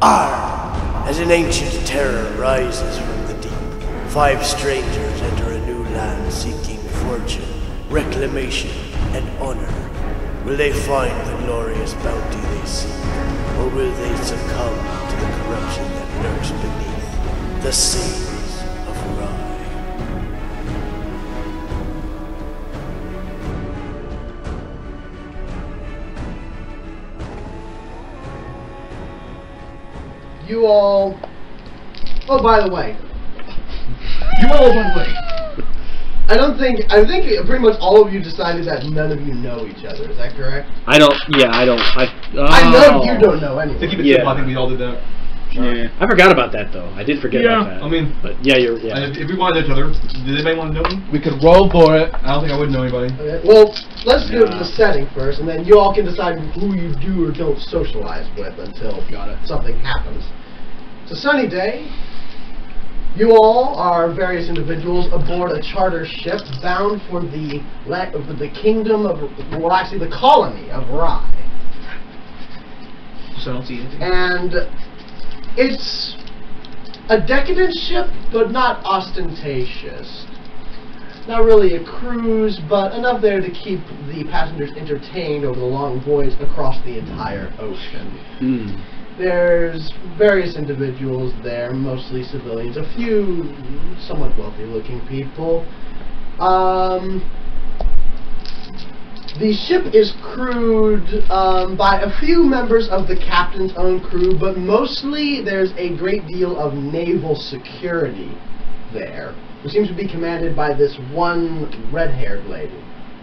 As an ancient terror rises from the deep, 5 strangers enter a new land seeking fortune, reclamation, and honor. Will they find the glorious bounty they seek, or will they succumb to the corruption that lurks beneath the seas of Rye? You all... Oh, by the way. I think pretty much all of you decided that none of you know each other. Is that correct? I don't. I know you don't know anyone. To keep it simple, I think we all did that. Yeah. I forgot about that though. I did forget about that. I mean, but yeah, if we wanted each other, did anybody want to know me? We could roll for it. I don't think I would know anybody. Okay. Well, let's go to the setting first, and then you all can decide who you do or don't socialize with until something happens. It's a sunny day. You all are various individuals aboard a charter ship bound for the kingdom of, well, actually the colony of Rye. So I don't see anything. And it's a decadent ship, but not ostentatious. Not really a cruise, but enough there to keep the passengers entertained over the long voyage across the entire ocean. There's various individuals there, mostly civilians, a few somewhat wealthy-looking people. The ship is crewed by a few members of the captain's own crew, but mostly there's a great deal of naval security there, who seems to be commanded by this one red-haired lady,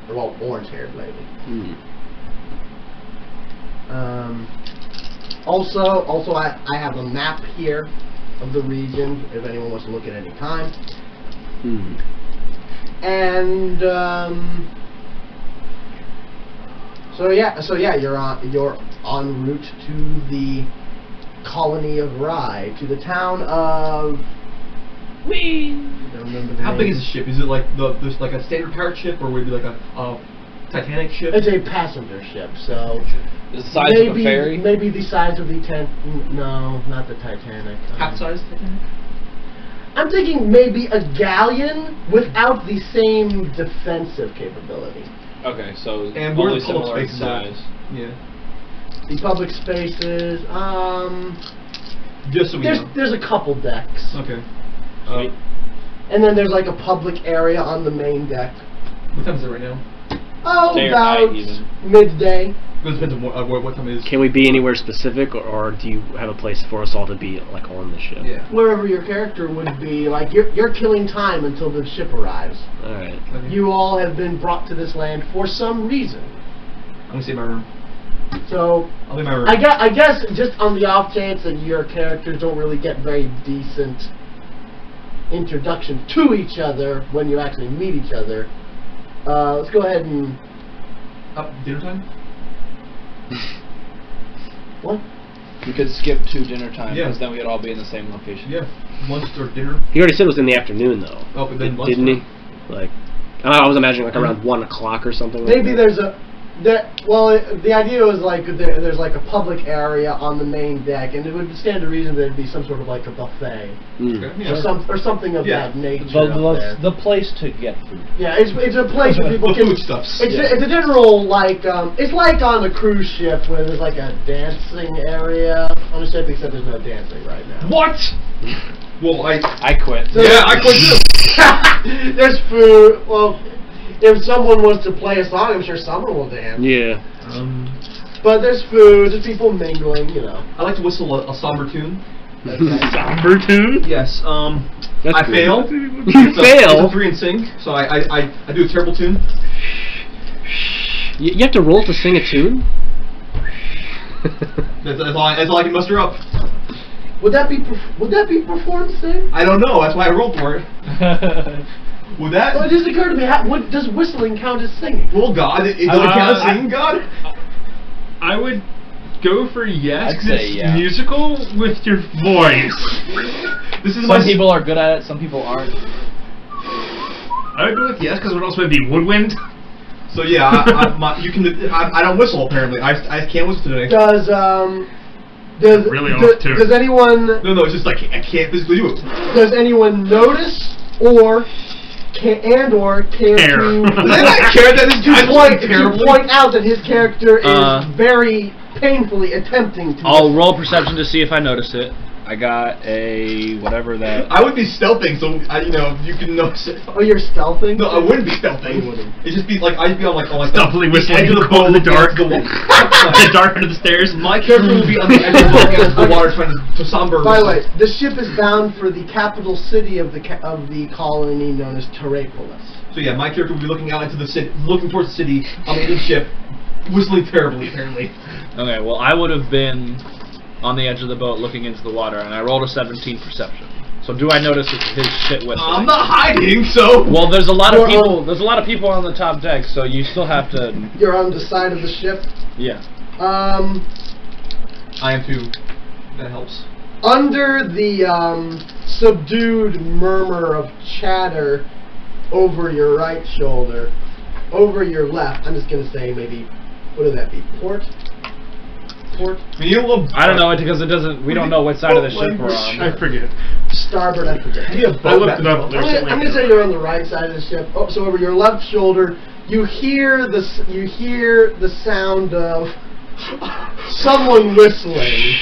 or well, orange-haired lady. Also, I have a map here of the region, if anyone wants to look at any time. And so yeah, you're en route to the colony of Rye, to the town of. How big is the ship? Is it like there's like a standard pirate ship, or would it be like a Titanic ship? It's a passenger ship, so. The size of a ferry? Maybe the size of the no, not the Titanic. Half size Titanic? I'm thinking maybe a galleon without the same defensive capability. Okay, so and only where the similar size. Yeah. The public spaces, just so we know. There's a couple decks. Okay. And then there's like a public area on the main deck. What time is it right now? Oh, Day or about night, even. midday. It depends on what time it is. Can we be anywhere specific, or do you have a place for us all to be, like, on the ship? Yeah. Wherever your character would be, like, you're killing time until the ship arrives. Alright. Okay. You all have been brought to this land for some reason. I'm gonna stay in my room. So, I'll be in my room. I guess just on the off chance that your characters don't really get very decent introduction to each other when you actually meet each other, let's go ahead and... Dinner time? What? We could skip to dinner time, Yeah. because then we'd all be in the same location. Yeah. Lunch or dinner? He already said it was in the afternoon, though. Oh, but then lunch. Didn't he? Like, I was imagining like around 1 o'clock or something. Maybe like that. there's a... the idea was like there's like a public area on the main deck, and it would stand to reason there'd be some sort of like a buffet or something of that nature. The place to get food. Yeah, it's a place where people can. Foodstuffs. It's a general like it's like on a cruise ship where there's like a dancing area on a ship, except there's no dancing right now. What? Well, I quit. So yeah, I quit too. There's food. Well, if someone wants to play a song, I'm sure someone will dance. Yeah. But there's food, there's people mingling, you know. I like to whistle a somber tune. Somber tune? Yes. That's I good. fail. You fail? It's a 3 in sync, so I do a terrible tune. You have to roll to sing a tune? That's all I can muster up. Would that be performed sing? I don't know. That's why I rolled for it. Would that? Well, it just occurred to me. Does whistling count as singing? Well, God, it doesn't count as singing, God. I would go for yes, I'd 'cause say it's yeah. musical with your voice. This is Some people are good at it, some people aren't. I would go with yes, because we're also going to be woodwind. So yeah, you can. I don't whistle apparently. I can't whistle today. Does Really off too. Does anyone No, it's just like I can't physically do it. does anyone notice or care Care. to I care that this guy's to point out that his character is very painfully attempting to. I'll roll perception to see if I notice it. I got a whatever that. I would be stealthing, so you can notice it. Oh, you're stealthing? No, I wouldn't be stealthing. It'd just be like I'd be on like Stealthily whistling edge of the in the boat, dark. against The dark under the stairs. My character will be on the edge of the boat against the water, trying to somber. By the way, the ship is bound for the capital city of the colony known as Terrapolis. So yeah, my character will be looking out into the city, looking towards the city on the ship, whistling terribly, apparently. Okay, well I would have been on the edge of the boat looking into the water, and I rolled a 17 perception. So do I notice his shit whistling? I'm not hiding, so. Well, there's a lot of people. There's a lot of people on the top deck, so you still have to. You're on the side of the ship. Yeah. I am too. That helps. Under the subdued murmur of chatter over your right shoulder, over your left, I'm just gonna say maybe, what would that be? Port. I don't know it because it doesn't. We don't know what side of the ship we're on. I forget. Starboard, I forget. I looked it up. I'm gonna say you're on the right side of the ship. Oh, so over your left shoulder, you hear the sound of someone whistling.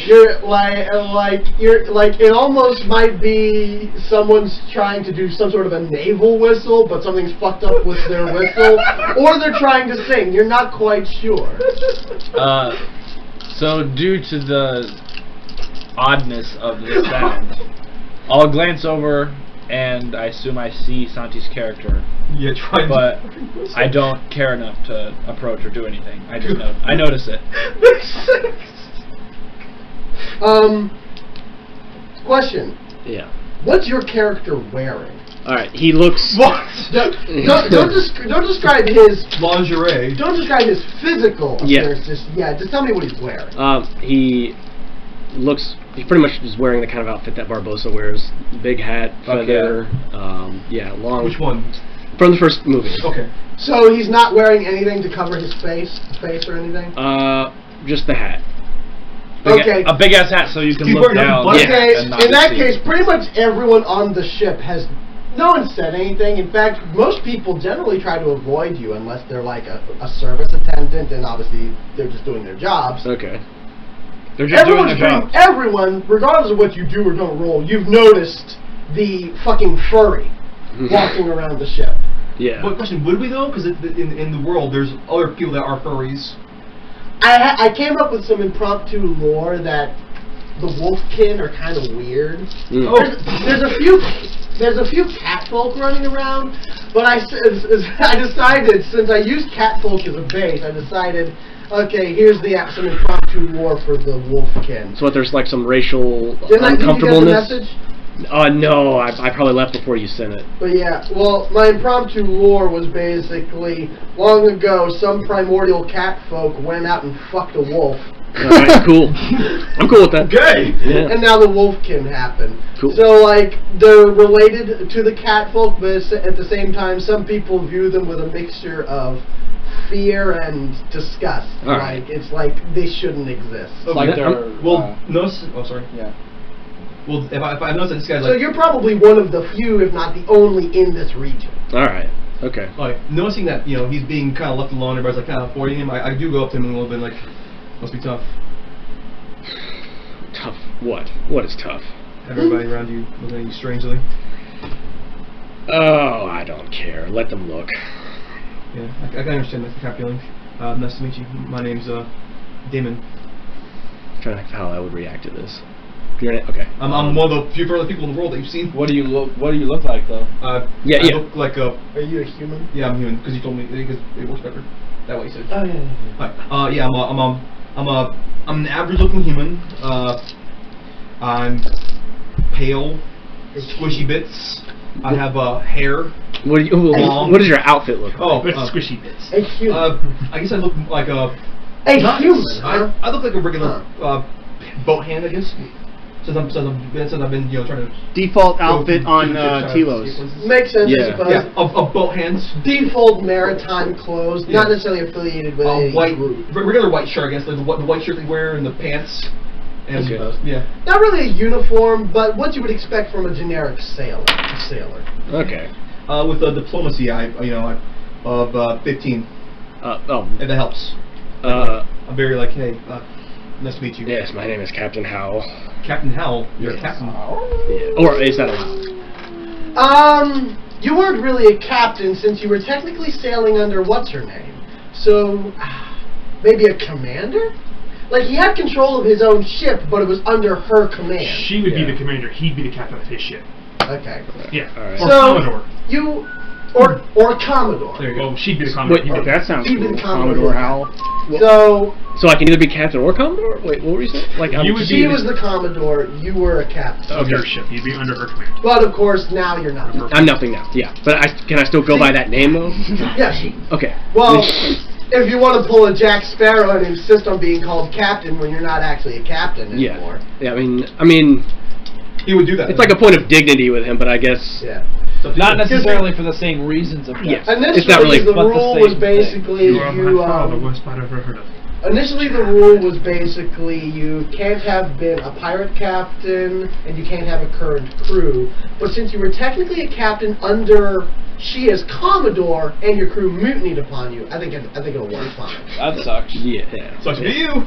You're like it almost might be someone's trying to do some sort of a naval whistle, but something's fucked up with their whistle, or they're trying to sing. You're not quite sure. So due to the oddness of the sound, I'll glance over and I assume I see Santi's character. Yeah, try. But I don't care enough to approach or do anything. I just I notice it. Question. Yeah. What's your character wearing? All right. He looks. What? Don't describe his lingerie. Don't describe his physical appearance. Just tell me what he's wearing. He looks. He pretty much is wearing the kind of outfit that Barbosa wears: big hat, feather. Long. Which one? From the first movie. Okay. So he's not wearing anything to cover his face or anything. Just the hat. A big ass hat so you can look down. Okay, and not in that see. case, pretty much everyone on the ship has. No one said anything. In fact, most people generally try to avoid you unless they're like a service attendant, and obviously they're just doing their jobs. Okay. They're just doing their job. Everyone, regardless of what you do or don't roll, you've noticed the fucking furry walking around the ship. Yeah. But question, would we though? Because in the world, there's other people that are furries. I came up with some impromptu lore that the wolfkin are kind of weird. Oh. There's a few catfolk running around, but I decided, since I used catfolk as a base, I decided, okay, here's some impromptu lore for the wolfkin. So what? There's like some racial Didn't I give you guys the uncomfortableness. message? No, I probably left before you sent it. But yeah, well, my impromptu lore was basically, long ago, some primordial cat folk went out and fucked a wolf. Alright, cool. I'm cool with that. Okay. Yeah. And now the wolfkin happened. Cool. So, like, they're related to the cat folk, but at the same time, some people view them with a mixture of fear and disgust. All right. Like, it's like they shouldn't exist. It's like they're notice. Oh, sorry. Yeah. Well, if I notice that this guy's So like. you're probably one of the few, if not the only, in this region. Alright. Okay. Like, noticing that, he's being kind of left alone, everybody's like kind of avoiding him, I do go up to him a little bit like, must be tough. Tough. What? What is tough? Have everybody around you looking at you strangely. Oh, I don't care. Let them look. Yeah, I can understand that kind of feeling. Nice to meet you. My name's Damon. I'm trying to think how I would react to this. Okay. I'm one of the few other people in the world that you've seen. What do you look like though? I look like a. Are you a human? Yeah, I'm human because you told me because it works better. That way you said. Oh yeah. Hi. Yeah, I'm an average-looking human. I'm pale, squishy bits. I have hair. What does your outfit look like? Oh, squishy bits. A human. I guess I look like a. A human. I look like a regular boat hand, I guess. since I've been trying to Default outfit on Tilos. Tilos. Makes sense, I Yeah. suppose. Yeah, of boat hands. Default maritime clothes, not necessarily affiliated with a White, group. regular white shirt, I guess, like the white shirt they wear and the pants. And Okay. yeah. Not really a uniform, but what you would expect from a generic sailor. Okay. With the diplomacy, of 15, if that helps. I'm very like, hey, nice to meet you. Yes, my name is Captain Howell. Captain Howell. You're a Yes. captain. Yeah. Or is that allowed? You weren't really a captain since you were technically sailing under what's her name. So, maybe a commander? Like, he had control of his own ship, but it was under her command. She would be the commander. He'd be the captain of his ship. Okay. Yeah. All right. Or So, Commodore. you... Or Commodore. There you go. Well, she'd be the Commodore. Wait, He'd be That sounds Even cool. Commodore. Commodore Howell. So, I can either be Captain or Commodore? Wait, what were you saying? Like, You would she be was the Commodore, you were a captain. of your ship. You'd be under her command. But, of course, now you're not. I'm nothing now. Yeah, but can I still go by that name though? Yes. Okay. Well, if you want to pull a Jack Sparrow and insist on being called captain when you're not actually a captain anymore. Yeah. I mean, He would do that. it's like a point of dignity with him, but I guess. Yeah. Not necessarily for the same reasons of Yeah. Initially, It's not really the what the rule same was thing. basically You are by far the worst I've ever heard of. Initially, the rule was basically you can't have been a pirate captain and you can't have a current crew. But since you were technically a captain under she as Commodore and your crew mutinied upon you, I think it'll work fine. That sucks. Yeah. Sucks to be you.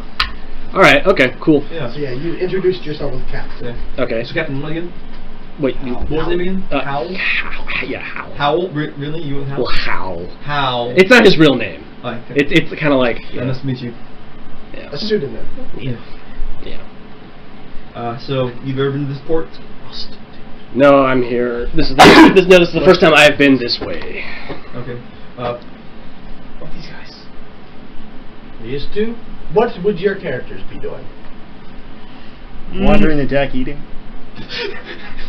All right. Okay. Cool. Yeah. So yeah, you introduced yourself as captain. Okay. So Captain what again? Wait. What was his name again? Howell? Yeah. Howell. Howell? Really? You and Howell? Well, Howell. Howell. It's not his real name. Okay. It's kind of like. Yeah, nice to meet you. A pseudonym. Yeah. So you've ever been to this port? No, I'm here. This is the first time I've been this way. Okay. What are these guys? These two? What would your characters be doing? Wandering the deck eating.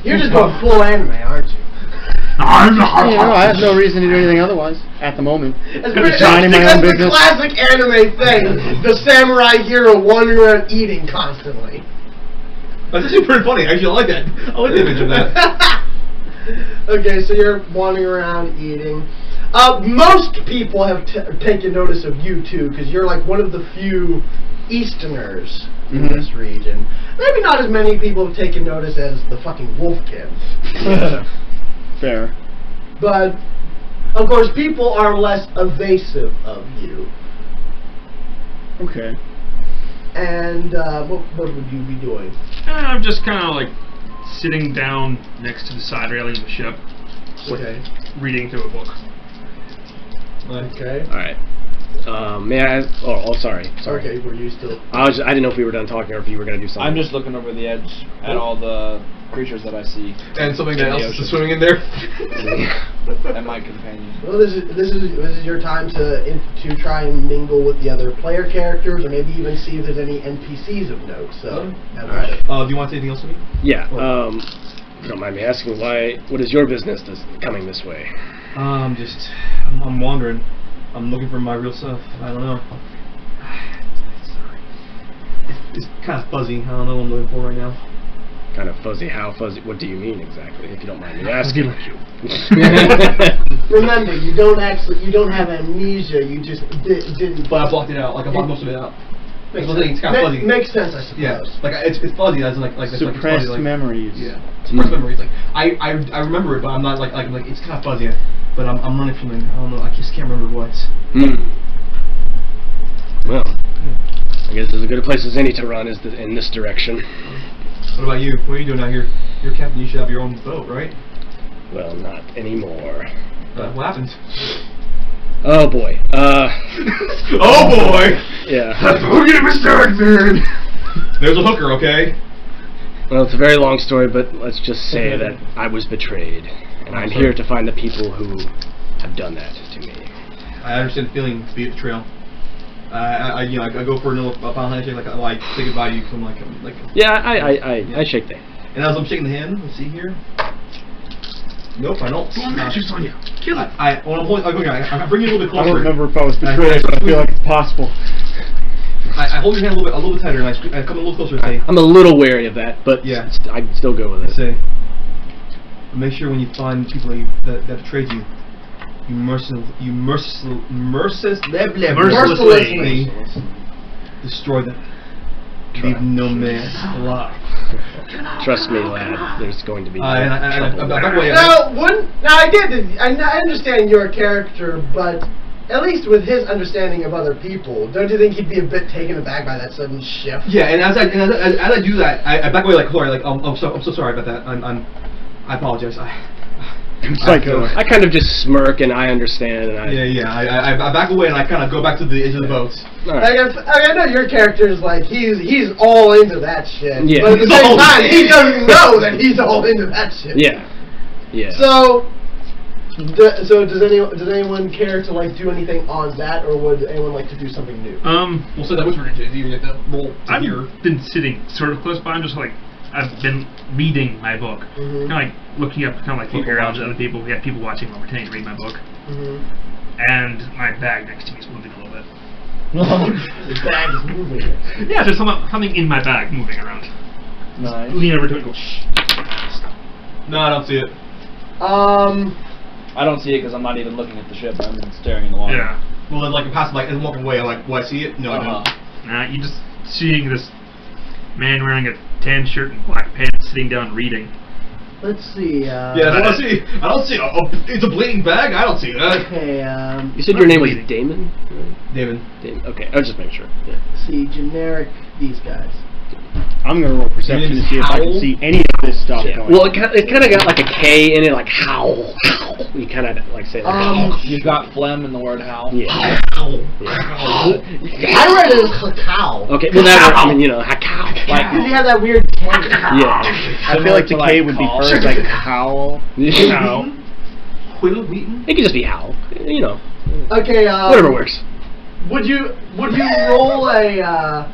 You're just going full anime, aren't you? Yeah, no, I have no reason to do anything otherwise at the moment. That's minding my own the business. classic anime thing. The samurai hero wandering around eating constantly. That's actually pretty funny. Actually, I like that. I like the image of that. Okay, so you're wandering around eating. Most people have taken notice of you too, because you're like one of the few Easterners in this region. Maybe not as many people have taken notice as the fucking Wolfkins. Fair. But, of course, people are less evasive of you. Okay. And what would you be doing? I'm just kind of like sitting down next to the side railing of the ship, Okay. reading through a book. Okay. All right. May I? Sorry. Okay, were you still... I didn't know if we were done talking or if you were gonna do something. I'm just looking over the edge at all the creatures that I see And something that In the else is ocean. swimming in there. and my companion. Well, this is your time to try and mingle with the other player characters, or maybe even see if there's any NPCs of note. So, have at it. Do you want to say anything else to me? Yeah. If you don't mind me asking, what is your business coming this way? I'm wandering. I'm looking for my real self. I don't know. It's kind of fuzzy. I don't know what I'm looking for right now. Kind of fuzzy. How fuzzy? What do you mean exactly? If you don't mind me asking. Remember, you don't have amnesia. You just didn't. But I blocked it out. Like I blocked most of it out. That's the thing. It's kind of fuzzy. Makes sense, I suppose. Yeah. Like it's fuzzy. That's like it's like Suppressed it's fuzzy, like, memories. Yeah. Suppressed memories. Like I remember it, but I'm not like it's kind of fuzzy. But I'm running from it. I don't know. I just can't remember what. Well, I guess as good a place as any to run is in this direction. What about you? What are you doing out here? You're a captain. You should have your own boat, right? Well, not anymore. What happened? Oh boy. Oh boy! Yeah. Don't get mistake, man. There's a hooker, okay? Well, it's a very long story, but let's just say that I was betrayed, and I'm here to find the people who have done that to me. I understand the feeling to be a betrayal. I go for a final handshake, like say goodbye to you from like. Yeah, I shake that. And as I'm shaking the hand, let's see here. Nope, I don't. Magic's on you. Kill it. When I'm holding, okay, I'm bringing you a little bit I closer. don't remember if I was betrayed, but I feel like it's possible. I hold your hand a little bit tighter, and I come a little closer and say... I'm a little wary of that, but yeah. I'd still go with it. Say, make sure when you find people that betrayed you, you mercilessly destroy them. Leave no man alive. Trust me, lad. There's going to be Now, I understand your character, but at least with his understanding of other people, don't you think he'd be a bit taken aback by that sudden shift? Yeah, and as I do that, I back away like, sorry, like I'm so sorry about that. I apologize. I kind of just smirk and I understand. And I back away and I kind of go back to the edge of the boat. Right. I know your character is like he's all into that shit, yeah. but at the same time he doesn't know that he's all into that shit. Yeah, yeah. So does anyone care to like do anything on that, or would anyone like to do something new? We'll say that was ridiculous. Even if that roll. I've been sitting sort of close by. I'm just like. I've been reading my book, kind of like looking up, kind of like looking around at other people. We have people watching while pretending to read my book, and my bag next to me is moving a little bit. The bag is moving. Yeah, there's something in my bag moving around. Nice. Lean over to it and go, shh. No, I don't see it. I don't see it because I'm not even looking at the ship. I'm staring in the water. Yeah. Well, then, like, as I'm walking away, I'm like, will I see it? No, I don't. Nah, you just seeing this man wearing a tan shirt and black pants sitting down reading. Let's see. I don't see. It's a bleeding bag. I don't see that. Okay. You said your name was Damon. Damon. Okay, I was just making sure. Yeah. See, generic. These guys. I'm gonna roll perception to see if I can see any of this stuff going. Well, it kind of got like a K in it, like howl. You kind of like say like You got phlegm in the word howl. Yeah. I read it as cow. Okay, well that I mean cow. Like, does he have that weird tang? Yeah. I feel like the K would be first, like howl. Howl. Wheaton? It could just be howl. Okay. Whatever works. Would you roll a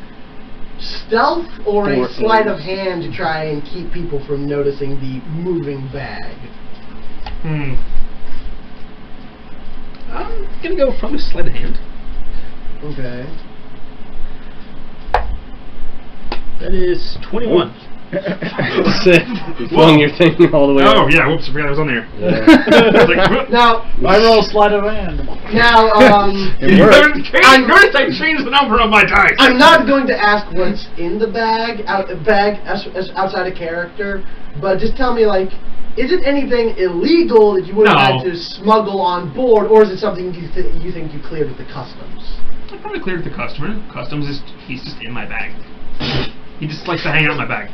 stealth or a sleight of hand to try and keep people from noticing the moving bag? I'm gonna go probably sleight of hand. Okay. That is 21. You flung your thing all the way Oh, up. yeah, whoops, I forgot I was on there. Yeah. I was like, now, I roll sleight of hand. Now, I changed the number on my dice. I'm not going to ask what's in the bag, outside of character, but just tell me, like, is it anything illegal that you would have had to smuggle on board, or is it something you think you cleared with the customs? I probably cleared with the customer. Customs he's just in my bag. He just likes to hang out in my bag.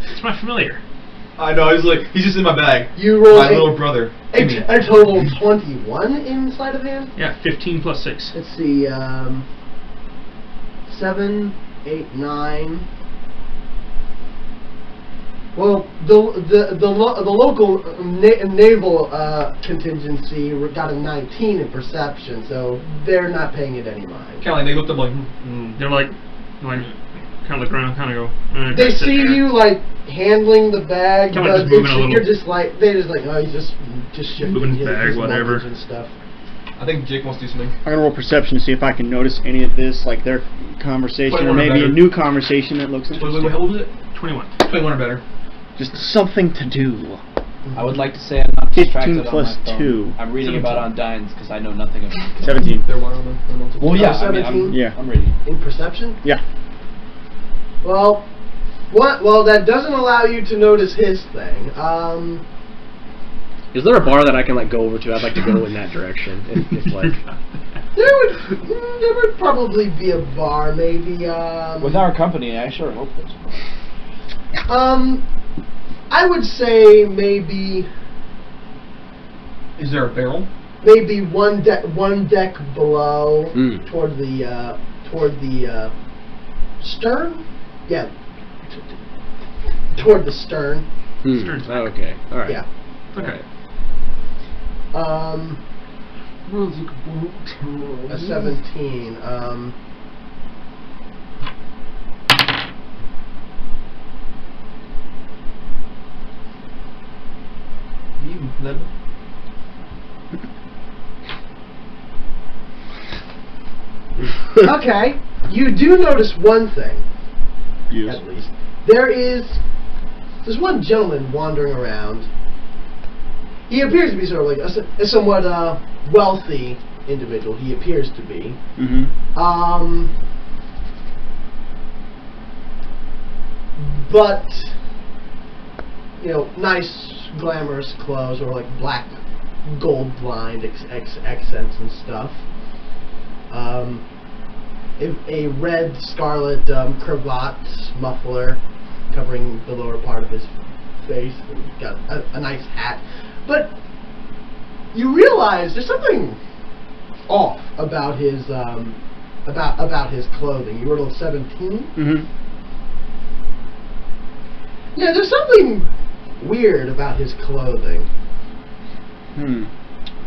It's my familiar. I know, he's just in my bag. You roll my little brother. A total of 21 in sleight of hand? Yeah, 15 plus 6. Let's see, 7, 8, 9. Well, the local naval contingency got a 19 in perception, so they're not paying it any mind. Kind of like they looked up like, They're like kind of look around, kind of go. They see you like handling the bag, Kinda but just moving a little. you're just like oh, he's just shifting moving his bag, whatever, and stuff. I think Jake wants to do something. I'm gonna roll perception to see if I can notice any of this, like their conversation, or maybe a new conversation that looks interesting. Wait, how old was it? 21. 21 or better. Just something to do. I would like to say I'm not distracted 15 plus on my phone. 2. I'm reading about Undines because I know nothing about 17. There one on the Well, yeah, 17? I'm reading. In perception? Yeah. Well, Well, that doesn't allow you to notice his thing. Is there a bar that I can like go over to? I'd like to go in that direction. If like there would probably be a bar, maybe. With our company, I sure hope there's a bar. I would say maybe. Is there a barrel? Maybe one deck below, toward the stern. Yeah. Toward the stern. Stern. Oh, okay. All right. Yeah. Okay. A 17. Okay. You do notice one thing, Yes. at least. There's one gentleman wandering around. He appears to be sort of like a somewhat wealthy individual. He appears to be. But you know, nice, glamorous clothes, or like black, gold-lined accents and stuff. A red scarlet cravat muffler covering the lower part of his face, and got a nice hat. But you realize there's something off about his about his clothing. You rolled 17. Yeah, there's something weird about his clothing.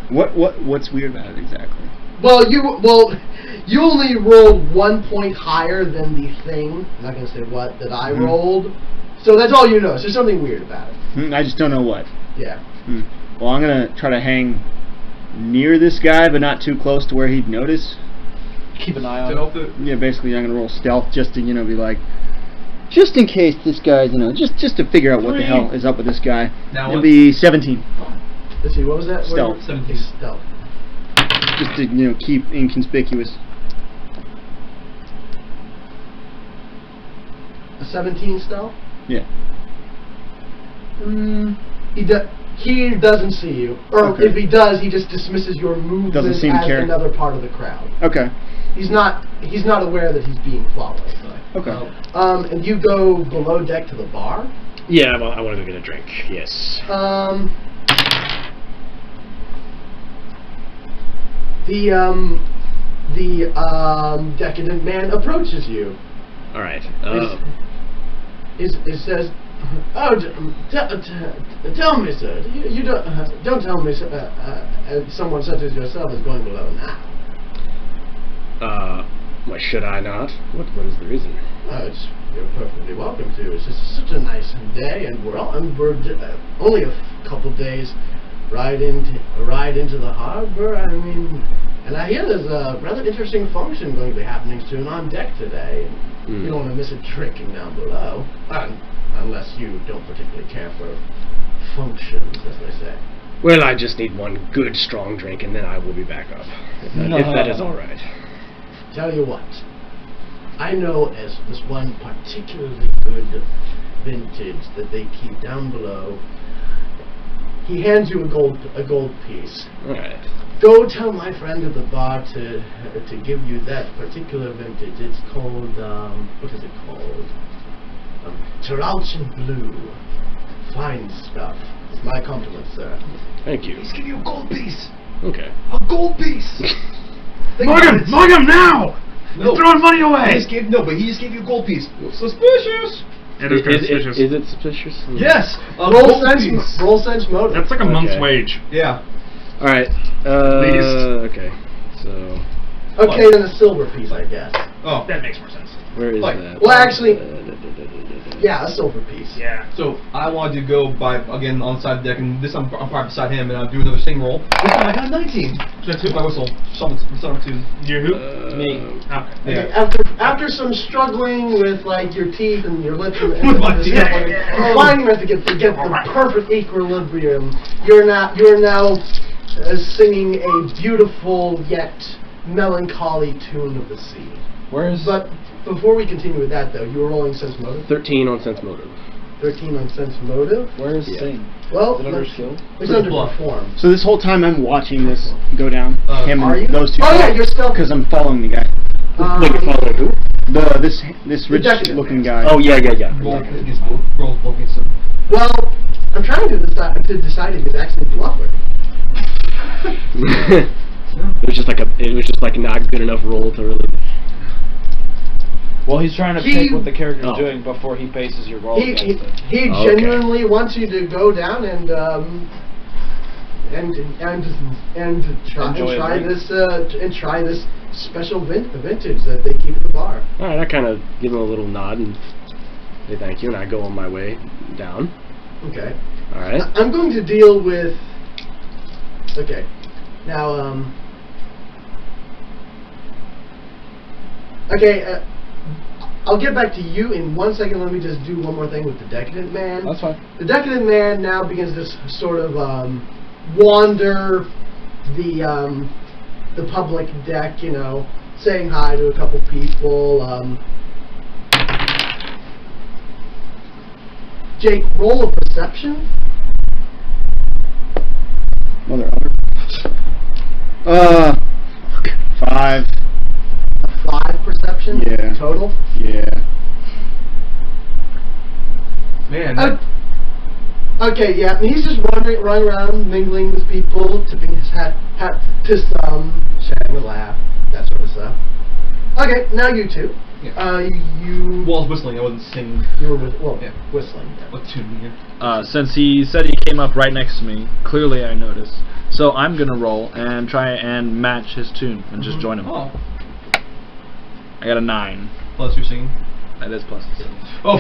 What's weird about it exactly? Well, you only rolled 1 point higher than the thing. I'm not going to say what that I rolled. So that's all you know. So there's something weird about it. I just don't know what. Yeah. Well, I'm gonna try to hang near this guy, but not too close to where he'd notice. Keep an eye on it. Yeah, basically, I'm gonna roll stealth just to be like, just in case this guy's just to figure out what the hell is up with this guy. Now it'll be 17. Let's see. What was that? Stealth. 17. Stealth. Just to keep inconspicuous. A 17 stealth? Yeah. He doesn't see you, or Okay. if he does, he just dismisses your movement Doesn't seem to as care. another part of the crowd. Okay. He's not aware that he's being followed. Okay. And you go below deck to the bar. Yeah, well, I want to go get a drink. Yes. The decadent man approaches you. All right. It says, "Oh, tell me, sir. You don't tell me someone such as yourself is going below now." Why should I not? What is the reason? You're perfectly welcome to. It's just such a nice day, and we're only a couple days ride into the harbor. I mean, and I hear there's a rather interesting function going to be happening soon on deck today. And you don't want to miss it drinking down below, unless you don't particularly care for functions, as they say. Well, I just need one good strong drink, and then I will be back up. If that is all right. Tell you what, I know as this one particularly good vintage that they keep down below. He hands you a gold piece. All right. Go tell my friend at the bar to give you that particular vintage. It's called what is it called? Taralchin Blue. Fine stuff. It's my compliments, sir. Thank you. He's giving you a gold piece. Okay. A gold piece. Mug him now! No. He's throwing money away! But he just gave you a gold piece. Suspicious. It is kind of suspicious. Is it suspicious? Yes. A Roll gold sense. piece. Roll sense motive. That's like a month's wage. Yeah. All right. Least. Okay. So. Okay, then a silver piece, I guess. Oh. That makes more sense. Where is Like, that? Well, actually, yeah, a silver piece. Yeah. So I wanted to go again on the side of the deck, and this I'm probably beside him, and I'll do another sing roll. This time I got a 19. That's my whistle. Summon tune. You're who? Me. Okay. Yeah. After some struggling with like your teeth and your lips and With my stuff, teeth. like, finally managed to get the perfect equilibrium. You're now singing a beautiful yet melancholy tune of the sea. But before we continue with that, though, you were rolling sense motive. 13 on sense motive. 13 on sense motive. Where is Sing? Well, Is it under skill? It's under perform. So this whole time I'm watching this go down. Him Are and you? those two. Oh yeah, you're still. Because I'm following the guy. Wait, you're following who? This rich decadent looking man. guy. Oh yeah. Roll against him. Well, I'm trying to decide if he's actually bluffing. It was just like not good enough roll to really. Well, he's trying to pick what the character's doing before he bases your roll He against it. genuinely wants you to go down and try this special vintage that they keep at the bar. All right, I kind of give him a little nod and say thank you, and I go on my way down. Okay. All right. I'm going to deal with. Okay. Now Okay, I'll get back to you in 1 second. Let me just do one more thing with the Decadent Man. That's fine. The Decadent Man now begins to sort of wander the public deck, you know, saying hi to a couple people. Jake, roll a perception. Mother other. 5. 5 perception? Yeah. Total? Yeah. Man. Okay, yeah, and he's just running around, mingling with people, tipping his hat to some, sharing a laugh, that sort of stuff. Okay, now you two. Yeah. You... Well, I was whistling, I wasn't singing. You were yeah. Whistling. Yeah. What tune here? Since he said he came up right next to me, clearly I noticed. So I'm gonna roll and try and match his tune and just join him. Oh. I got a 9. Plus you're singing? That is plus. Oh.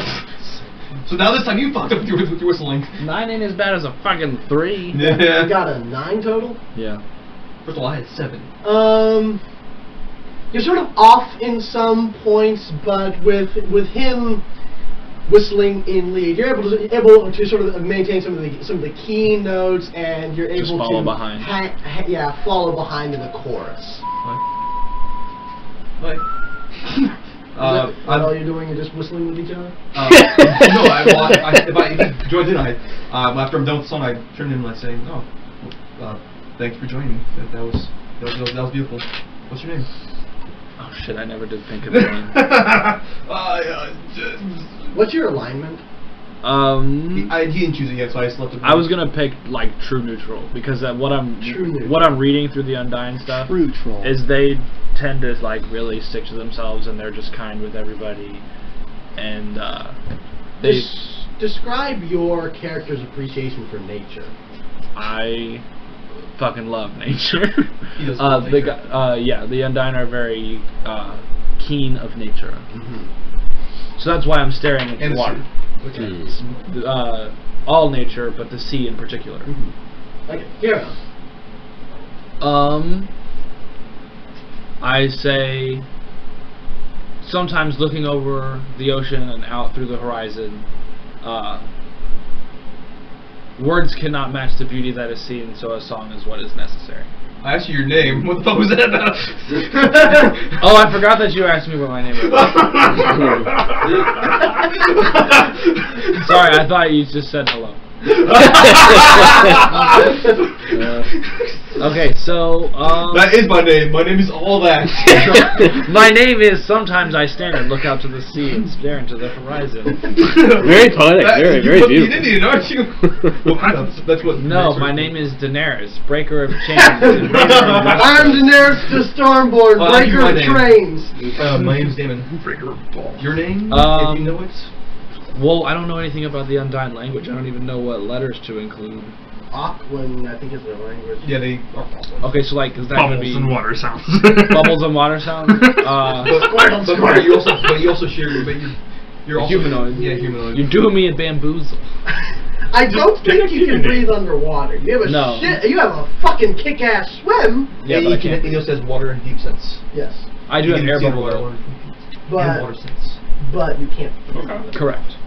So now this time you fucked up with your whistling. 9 ain't as bad as a fucking 3. Yeah. You got a 9 total? Yeah. First of all, I had 7. You're sort of off in some points, but with him whistling in lead, you're able to sort of maintain some of the key notes, and you're Just able follow to behind. Follow behind in the chorus. What? Is that all you're doing? You're just whistling with each other? No, if he joins in, after I'm done with the song, I turn to him and I say, "Oh, thanks for joining me. That was beautiful. What's your name?" Oh shit! I never did think of it. What's your alignment? He didn't choose it yet, so I just left it. I was gonna pick like true neutral because what I'm reading through the Undying stuff is they tend to like really stick to themselves and they're just kind with everybody, and they describe your character's appreciation for nature. I fucking love nature. He does love nature. The Undying are very keen of nature. So that's why I'm staring at the water. Okay. All nature, but the sea in particular. Okay, here. I say sometimes looking over the ocean and out through the horizon, words cannot match the beauty that is seen, so a song is what is necessary. I asked you your name. What the fuck was that about? Oh, I forgot that you asked me what my name was. Sorry, I thought you just said hello. Okay, so that is my name. My name is all that. My name is sometimes I stand and look out to the sea and stare into the horizon. Very poetic, very beautiful. You're Indian, aren't you? That's what. No, my name is Daenerys, breaker of chains. I'm Daenerys the Stormborn, breaker of trains. My name's Damon. Breaker of balls. Your name? If you know it. Well, I don't know anything about the Undying language. I don't even know what letters to include. Aquan, I think, is their language. Yeah, they are Aquan. Okay, so like, is that going to be bubbles and water sounds? Bubbles and water sounds? But you also share. You're also humanoid. Yeah, humanoid. You're doing me a bamboozle. I don't think you can breathe underwater. You have a You have a fucking kick-ass swim. Yeah, but I can't. He also has water and deep sense. Yes. I do have air bubble though. But water sense. But you can't. Okay. Correct.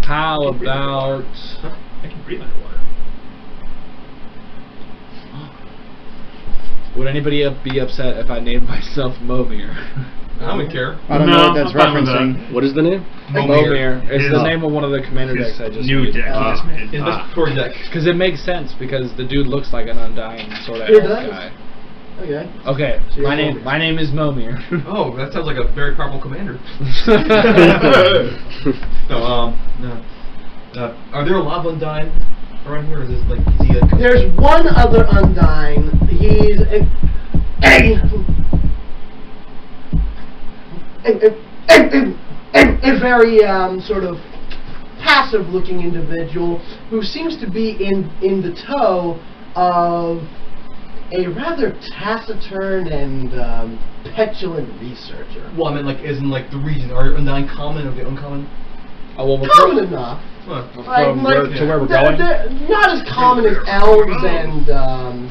How about? I can breathe underwater. Would anybody be upset if I named myself Momir? I don't care. I don't know what that's referencing. What is the name? Momir. It's the name of one of the commander decks I just new made. deck he just made. His best story deck. Because it makes sense, because the dude looks like an Undying sort of elf guy. Okay. Okay, So my name is Momir. Oh, that sounds like a very powerful commander. Are there a lot of Undying around here, or is this like There's one other Undying. He's a very sort of passive-looking individual who seems to be in the tow of a rather taciturn and petulant researcher. Well, I mean, like, as in like the region. Are Undying common or are they uncommon? Oh, well, Common enough. From where we're going? They're not as common as elves and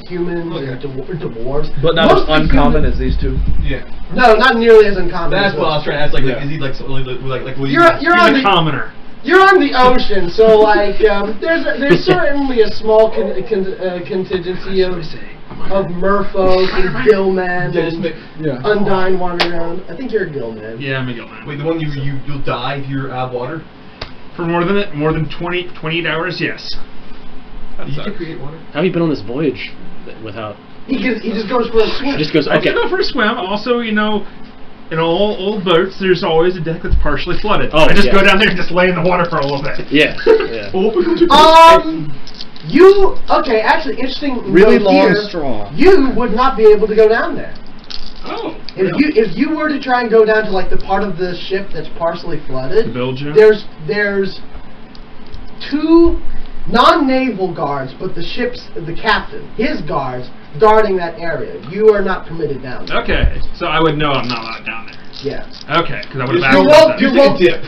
humans and dwarves. But not as uncommon as these two? Yeah. No, not nearly as uncommon. That's what I was trying to ask. Like, is he like you're on the commoner? You're on the ocean, so like there's certainly a small contingency of merfolk and gillmen and Undyne wandering around. I think you're a gillman. Yeah, I'm a gillman. Wait, the one you'll die if you're out of water? For more than 28 hours, yes. You can create water. How have you been on this voyage without? He just goes for a swim. He just goes. I Okay. go for a swim. Also, you know, in all old boats, there's always a deck that's partially flooded. Oh, I just go down there and just lay in the water for a little bit. Yeah. Yeah. Actually, interesting. Really note long here, straw. You would not be able to go down there. Oh. If you were to try and go down to like the part of the ship that's partially flooded, Belgium. there's 2 non-naval guards, but the captain, his guards, guarding that area. You are not permitted down there. Okay, so I would know I'm not allowed down there. Yeah. Okay, because I would have asked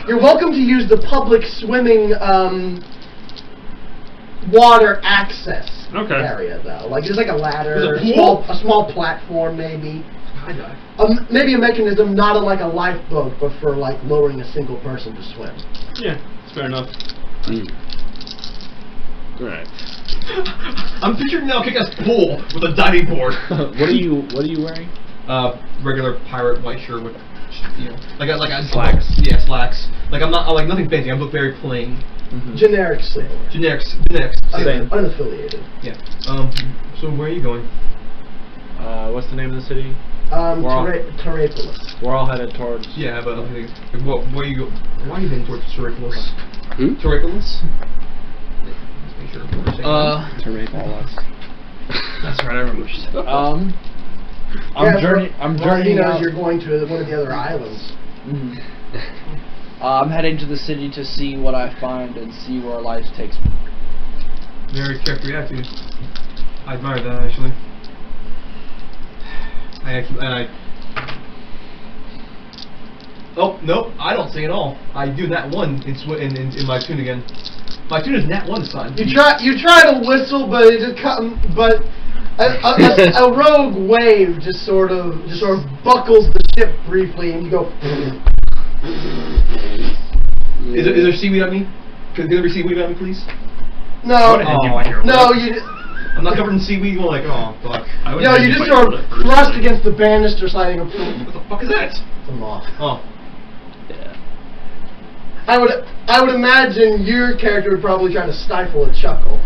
You're welcome to use the public swimming water access area though. Like there's like a ladder, a small platform maybe. Maybe a mechanism, not like a lifeboat, but for like lowering a single person to swim. Yeah, fair enough. Right. I'm picturing now kick-ass pool with a diving board. What are you wearing? Regular pirate white shirt with, like slacks. Yeah, slacks. Like I'm like nothing fancy. I look very plain. Generic sailor. Generic. Unaffiliated. Yeah. So where are you going? What's the name of the city? Terrapolis. We're all headed towards. Yeah, but where you go? Why are you heading towards Terrapolis? Terrapolis? Let's make sure. Terrapolis. That's right. I remember what you said. I'm journeying out. You're going to one of the other islands. I'm heading to the city to see what I find and see where life takes me. Very carefree attitude. I admire that actually. Oh nope, I don't sing at all. I do nat 1 in my tune again. My tune is nat 1 this time. You try to whistle, but it just a rogue wave just sort of buckles the ship briefly, and you go. Is there seaweed on me? Can there be seaweed on me, please? No. No, you. I'm not covered in seaweed. You're like, oh fuck. No, you just sort of thrust against the banister, sliding. What the fuck is that? A moth. Oh. Yeah. I would imagine your character would probably try to stifle a chuckle.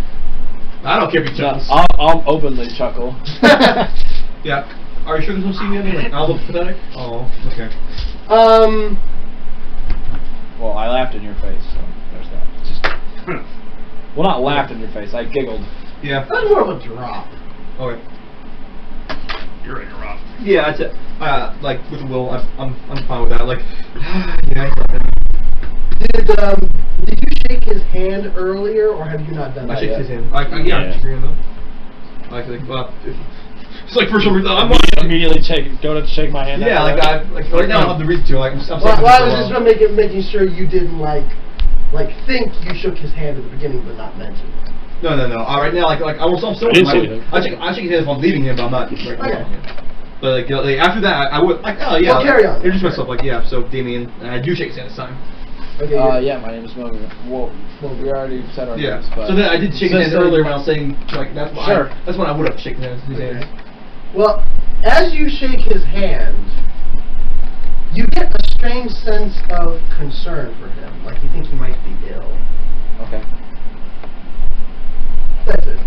I don't care if you chuckles. I'll openly chuckle. Yeah. Are you sure there's no seaweed on me? Like, I'll look pathetic. Oh, okay. Well, I laughed in your face, so there's that. Well, not laughed in your face. I giggled. Yeah. That's more of a drop. Okay. You're ready to rock. Yeah, that's it. Like with Will, I'm fine with that. Like, yeah, I thought that. Did you shake his hand earlier, or have you not done that yet? I shake his hand. I shake your hand though. It's like for some reason I'm immediately go to shake my hand. Yeah, like right now I have the reason to. Like, I'm well, I was just making sure you didn't like think you shook his hand at the beginning, but not mention it. No. Right now, I'm still. I shake his hand if I'm leaving him, but I'm not. Right now. But like after that, I would like oh yeah. Well, carry on. Introduce myself like yeah. So Damien, I do shake his hand this time. Okay. Yeah, my name is Mogan. Well, we already said our names. But so then I did shake his hand earlier when I was saying like that's why. Sure. That's when I would have shaken his hand. Well, as you shake his hand, you get a strange sense of concern for him, like you think he might be ill. Okay. That's it.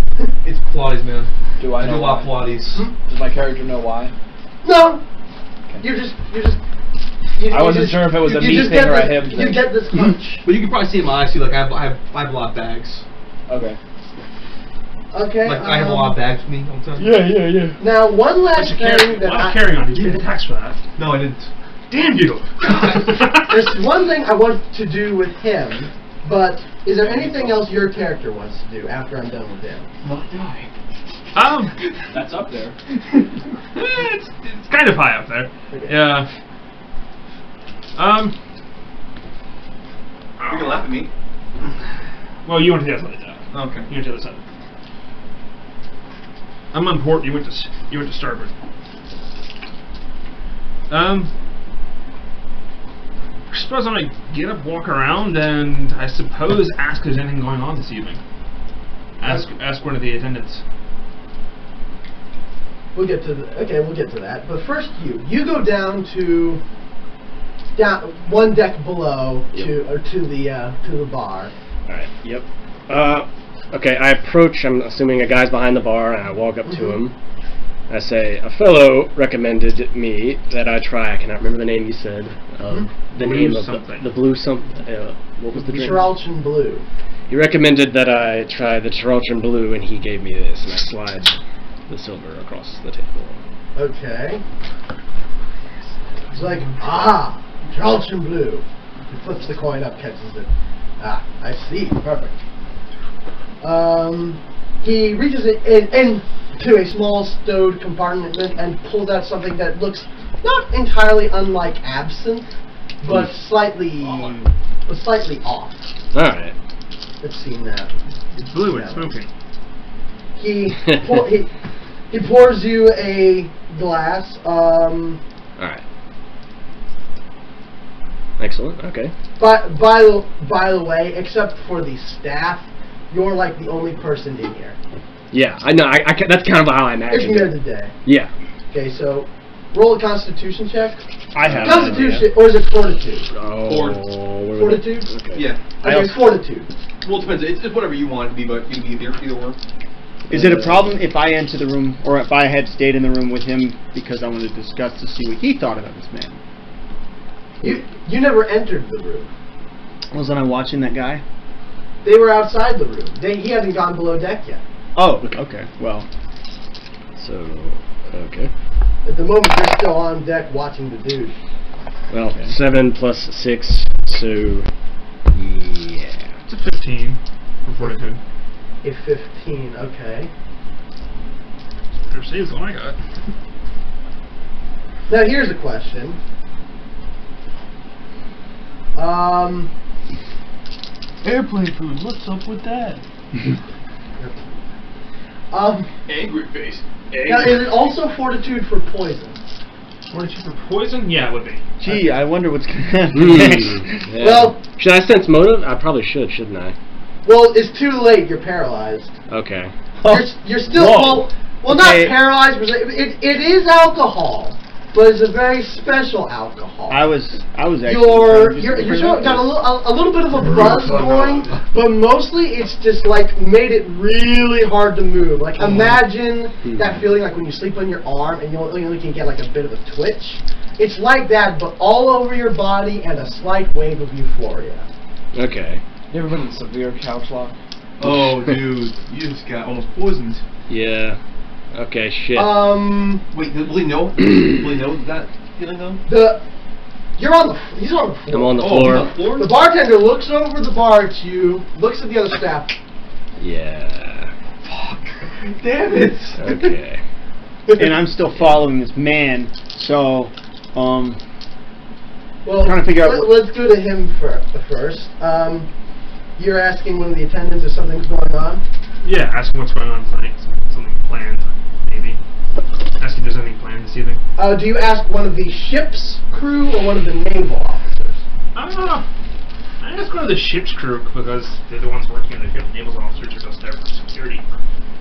It's Pilates, man. Do I know do a lot of Pilates. Does my character know why? No. Okay. You're just. I wasn't sure if it was a me thing or a him thing. You get this hunch. But you can probably see in my eyes too. Like I have a lot of bags. Okay. Okay. Like I have a lot of bags with me all the time. Yeah. Now, one last thing that I was carrying on. Did you get a tax for that? No, I didn't. Damn you! There's one thing I want to do with him, but is there anything else your character wants to do after I'm done with him? Not die. That's up there. It's kind of high up there. Okay. Yeah. You can laugh at me. Well, you went to the other side. Okay. You went to the other side. I'm on port. You went to starboard. I suppose I'm gonna get up, walk around, and I suppose ask if there's anything going on this evening. Ask one of the attendants. We'll get to that. But first, you go down one deck below to the bar. All right. Yep. Okay. I approach. I'm assuming a guy's behind the bar, and I walk up to him. I say, a fellow recommended me that I try. I cannot remember the name you said. The Blue name of something. the blue something. What was the drink? Chiralchin Blue. He recommended that I try the Chiralchin Blue, and he gave me this, and I slide the silver across the table. Okay. He's like, Chiralchin Blue. He flips the coin up, catches it. I see. Perfect. He reaches it into a small stowed compartment and pulls out something that looks not entirely unlike absinthe, but slightly off. All right. Let's see now. It's blue and smoking. He pours you a glass. All right. Excellent. Okay. But by the way, except for the staff, you're like the only person in here. Yeah, I know. That's kind of how I imagined It's near it. the day. Yeah. Okay, so roll a Constitution check. I have Constitution, or is it Fortitude? Oh. Fortitude. Okay. Yeah. Okay, Fortitude. Well, it depends. It's whatever you want it to be, but you can be either or. Is it a problem if I enter the room, or if I had stayed in the room with him because I wanted to discuss to see what he thought about this man? You never entered the room. Wasn't I watching that guy? They were outside the room. He hadn't gone below deck yet. Oh, okay. Well, So, okay. At the moment, you're still on deck watching the dude. Well, Okay. 7 plus 6, so yeah. It's a 15 for Fortitude. A 15, okay. Better say it's what I got. Now here's a question. airplane food. What's up with that? Angry face. Now is it also Fortitude for poison? Fortitude for poison? Yeah, it would be. Gee, I wonder what's gonna happen next. Yeah. Well, should I sense motive? I probably should, shouldn't I? well, it's too late. You're paralyzed. Okay. You're still Whoa. well, Okay. not paralyzed. But it is alcohol, but it's a very special alcohol. I was actually. You're sort of got a little bit of a buzz going, but mostly it's just like made it really hard to move. Like imagine that feeling like when you sleep on your arm and you only can get like a bit of a twitch. It's like that, but all over your body and a slight wave of euphoria. Okay. You ever been in severe couch lock? Oh, dude, you just got almost poisoned. Yeah. Okay, shit. Wait, will he know? Will he know that feeling though? He's on the floor. I'm on the Oh, floor. on the floor? The bartender looks over the bar at you, looks at the other staff. Yeah. Fuck. Damn it. Okay. And I'm still following this man, so Well, trying to figure out let's go to him first. You're asking one of the attendants if something's going on. Yeah, ask him what's going on tonight. Something planned, maybe. Ask if there's anything planned this evening. Do you ask one of the ship's crew or one of the naval officers? I ask one of the ship's crew because they're the ones working on the ship. Naval officers are just there for security,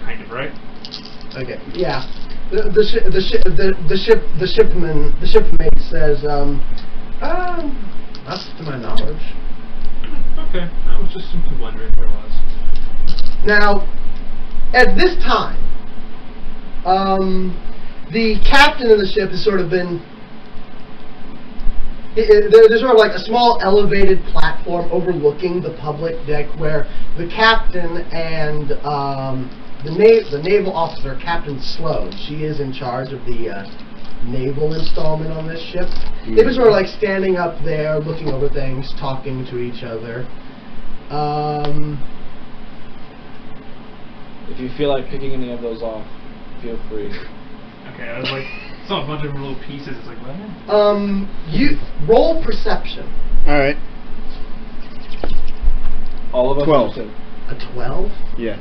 kind of, right? Okay, yeah. The shipmate says, not to my knowledge. Okay, I was just simply wondering if there was. Now, at this time, the captain of the ship has sort of been. There's sort of like a small elevated platform overlooking the public deck where the captain and the naval officer, Captain Sloan, she is in charge of the naval installment on this ship. They've been sort of like standing up there, looking over things, talking to each other. If you feel like picking any of those off, feel free. Okay, I was like, saw a bunch of little pieces. It's like, what? You roll perception. all right. All of us. 12. A 12? Yeah.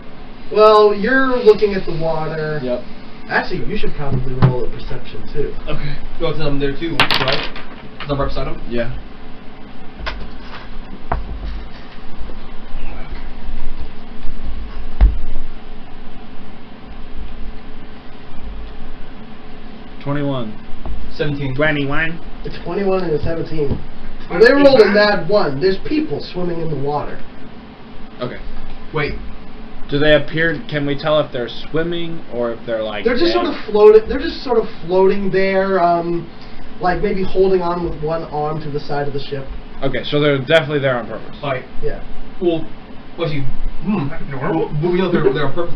Well, you're looking at the water. Yep. Actually, you should probably roll a perception too. Okay. Oh, it's there too, right? Is that right beside him? Yeah. $21. 17. 21. A 21 and a 17. Well, they rolled a nat 1. There's people swimming in the water. Okay. Wait. Do they appear? Can we tell if they're swimming or if they're like? They're just dead? sort of floating. They're just sort of floating there, like maybe holding on with one arm to the side of the ship. Okay, so they're definitely there on purpose. Alright. Yeah. Well, what you? Well, we know they're on purpose.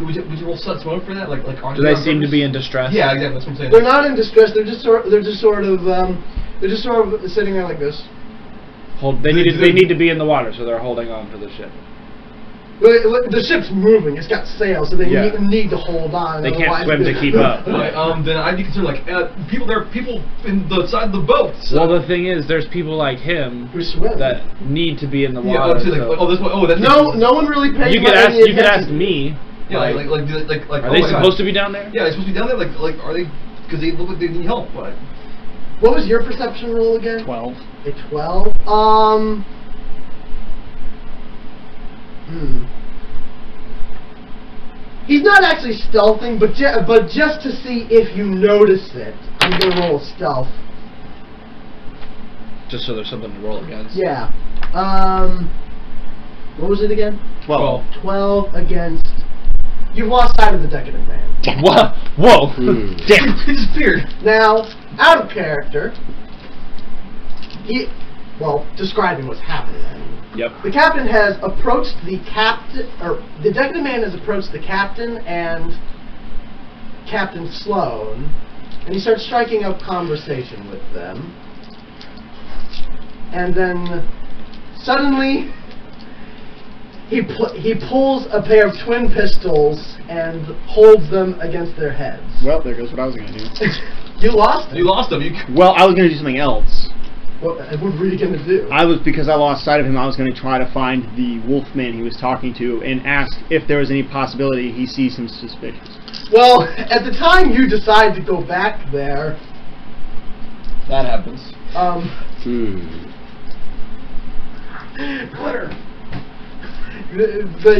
Would you roll such smoke for that? Like Do they seem to be in distress? Yeah, exactly. That's what I'm saying. They're not in distress. They're just sort of sitting there like this. They need to be in the water, so they're holding on to the ship. But the ship's moving. It's got sails, so they Yeah. need to hold on. They can't swim to keep up. Right, then I'd be concerned. There are people in the side of the boat. So. Well, the thing is, there's people like him who swim that need to be in the Yeah, water. this way. Oh, that's no one really pays. You could ask me. Yeah, Are they supposed to be down there? Yeah, they're supposed to be down there. Are they? Because they look like they need help. But what was your perception roll again? 12. A 12. He's not actually stealthing, but just to see if you notice it, I'm gonna roll a stealth. Just so there's something to roll against. Yeah. What was it again? 12. 12 against. You've lost sight of the decadent man. What? Whoa! Damn! he disappeared. Now, out of character. Describing what's happening. Yep. The captain has approached the decadent man has approached the captain and Captain Sloane, and he starts striking up conversation with them. And then suddenly he pulls a pair of twin pistols and holds them against their heads. Well, there goes what I was going to do. You lost him. You lost him. Well, I was going to do something else. What were you going to do? Because I lost sight of him, I was going to try to find the wolfman he was talking to and ask if there was any possibility he sees him suspicious. Well, at the time you decide to go back there, That happens.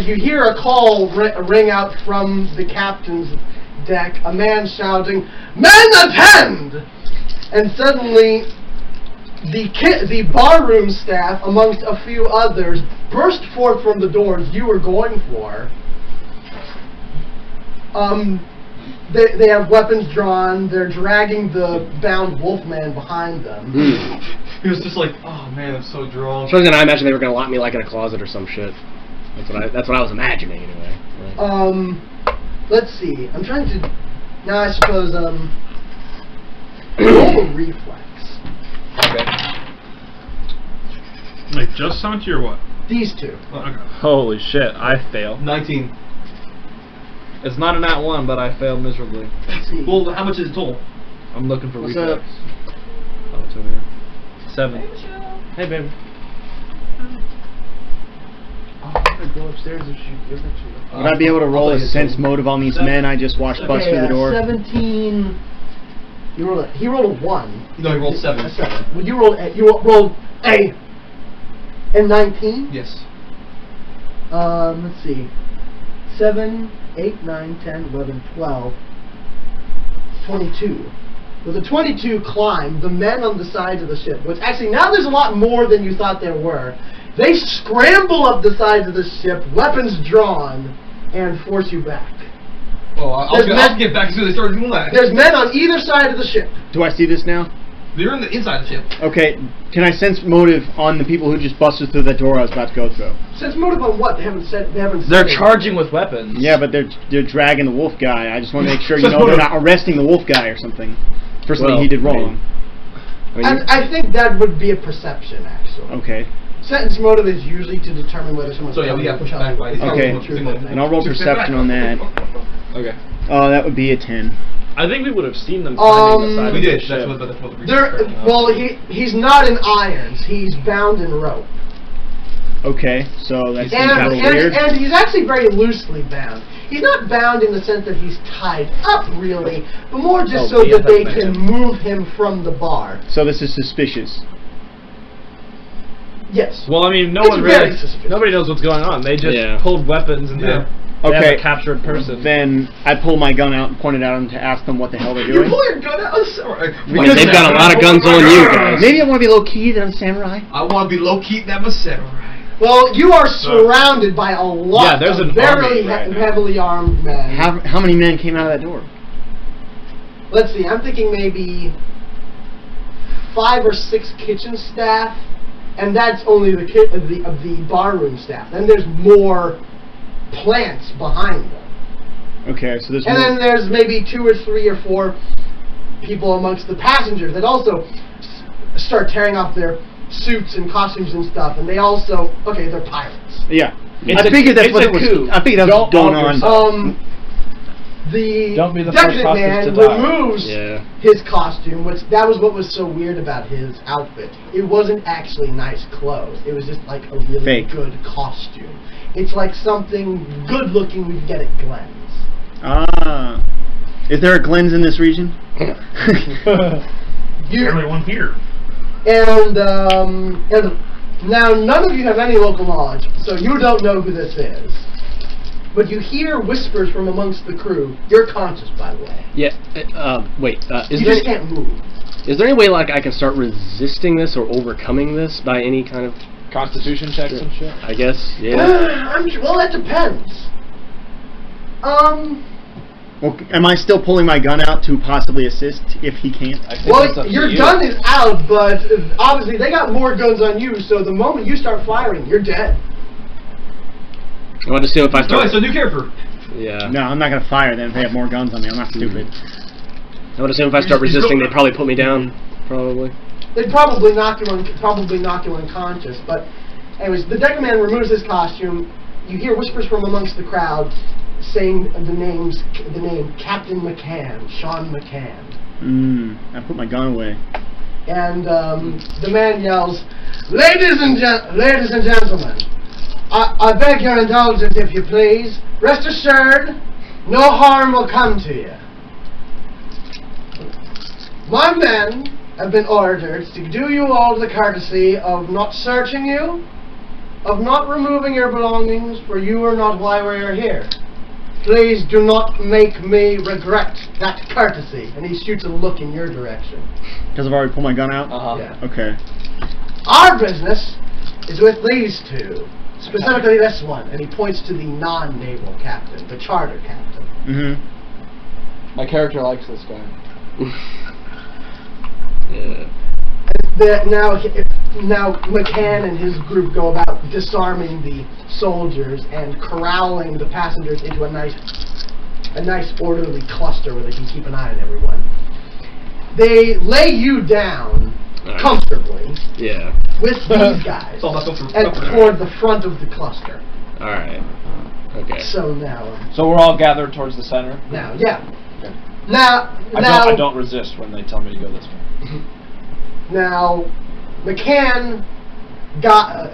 You hear a call ring out from the captain's deck, a man shouting, "Men attend!" And suddenly the barroom staff, amongst a few others, burst forth from the doors you were going for. They have weapons drawn. They're dragging the bound wolfman behind them. He was just like, oh man, I'm so drunk. So then I imagine they were going to lock me like in a closet or some shit. That's what I was imagining anyway. Right. Let's see. I'm trying to. Now I suppose roll a reflex. Okay. Like just Santi or what? These two. Okay. Holy shit! I fail. 19. It's not a nat 1, but I failed miserably. Let's see. Well, how much is it total? I'm looking for What's reflex. up? Oh, it's over here. 7. Hey, baby. I'm gonna go upstairs and give it to you. Would I be able to roll a sense motive on these men I just watched bust through the door? 17. He rolled a 1. No, he rolled 7. A 7. Well, you rolled a. And 19? Yes. Let's see. 7, 8, 9, 10, 11, 12, 22. With a 22 climb, the men on the sides of the ship, which actually now there's a lot more than you thought there were, they scramble up the sides of the ship, weapons drawn, and force you back. Oh, I'll get back as soon as they start doing that. There's men on either side of the ship. Do I see this now? They're in the inside of the ship. Okay, can I sense motive on the people who just busted through that door I was about to go through? Sense motive on what? They haven't said. They're charging with weapons. Yeah, but they're dragging the wolf guy. I just want to make sure they're not arresting the wolf guy or something for something he did wrong. I think that would be a perception, actually. Okay. Sentence motive is usually to determine whether someone's. So yeah, we got to push back by Okay, and I'll roll perception on that. Okay. That would be a 10. I think we would have seen them climbing the side we of did. the That's ship. what the research. Well, he's not in irons. He's bound in rope. Okay, so that seems a little weird. And he's actually very loosely bound. He's not bound in the sense that he's tied up, really, but more just so that they can move him from the bar. So this is suspicious. Yes. Well, I mean, nobody knows what's going on. They just pulled weapons and they have a captured person. Then I pull my gun out and point it at them to ask them what the hell they're doing. You pull your gun out? Because they've got a lot of guns on you guys. Maybe I want to be low-key, that I'm samurai. I want to be low-key, that I'm a samurai. Well, you are surrounded by a lot of very heavily armed men. How many men came out of that door? Let's see, I'm thinking maybe 5 or 6 kitchen staff, and that's only of the barroom staff. Then there's more plants behind them. Okay, so there's then there's maybe 2 or 3 or 4 people amongst the passengers that also start tearing off their suits and costumes and stuff, and they also they're pirates. Yeah, I figured that's what was. I figured that was going on. The decadent man removes his costume, that was what was so weird about his outfit. It wasn't actually nice clothes. It was just like a really good costume. It's like something good looking we could get at Glenn's. Ah, is there a Glenn's in this region? Barely one here. And now none of you have any local knowledge, so you don't know who this is. But you hear whispers from amongst the crew. You're conscious, by the way. Yeah. Wait. You just can't move. Is there any way like I can start resisting this or overcoming this by any kind of Constitution checks and shit? I guess. Yeah. Well, that depends. Well, am I still pulling my gun out to possibly assist if he can't? Well, your gun is out, but obviously they got more guns on you, so the moment you start firing, you're dead. I want to see if I start... Oh, it's a new character. Yeah. No, I'm not going to fire them if they have more guns on me. I'm not stupid. I would assume if I start resisting, they'd probably put me down. Probably. They'd probably knock you unconscious. But, anyways, the Deca Man removes his costume. You hear whispers from amongst the crowd saying the name Captain McCann, Sean McCann. I put my gun away. And the man yells, Ladies and gentlemen, I beg your indulgence, if you please. Rest assured, no harm will come to you. My men have been ordered to do you all the courtesy of not searching you, of not removing your belongings, for you are not why we are here. Please do not make me regret that courtesy. And he shoots a look in your direction. Because I've already pulled my gun out? Yeah. Okay. Our business is with these two. Specifically this one, and he points to the non-naval captain, the charter captain. My character likes this guy. Now McCann and his group go about disarming the soldiers and corralling the passengers into a nice orderly cluster where they can keep an eye on everyone. They lay you down comfortably. Yeah. With these guys, and toward the front of the cluster. All right. Okay. So now. So we're all gathered towards the center. Now, yeah. Okay. Now, I don't resist when they tell me to go this way. Now, McCann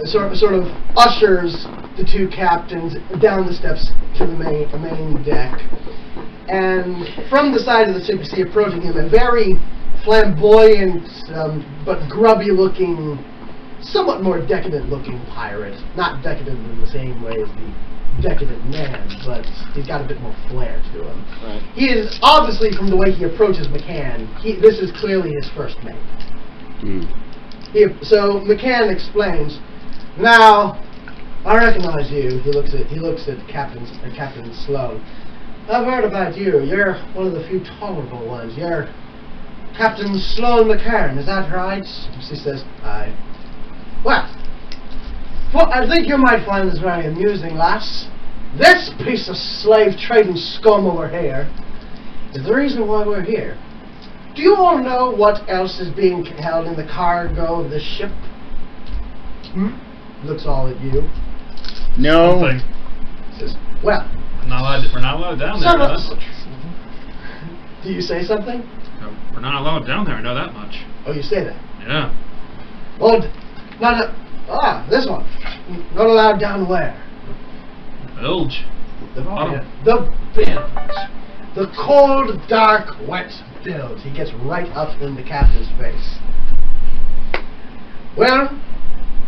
sort of ushers the two captains down the steps to the main deck, and from the side of the ship you see approaching him a very flamboyant but grubby-looking, somewhat more decadent-looking pirate. Not decadent in the same way as the decadent man, but he's got a bit more flair to him. Right. He is, obviously, from the way he approaches McCann, this is clearly his first mate. So McCann explains, now, I recognize you. He looks at Captain Sloan. I've heard about you. You're one of the few tolerable ones. You're Captain Sloan McCann, is that right? She says, aye. Well, I think you might find this very amusing, lass. This piece of slave trading scum over here is the reason why we're here. Do you all know what else is being held in the cargo of this ship? Looks all at you. No. Says, well, we're not allowed down there. I know that much. Do you say something? No, we're not allowed down there. I know that much. Oh, you say that? Yeah. Well, this one. Not allowed down where? Bilge. The bilge. The cold, dark, wet bilge. He gets right up in the captain's face. Well,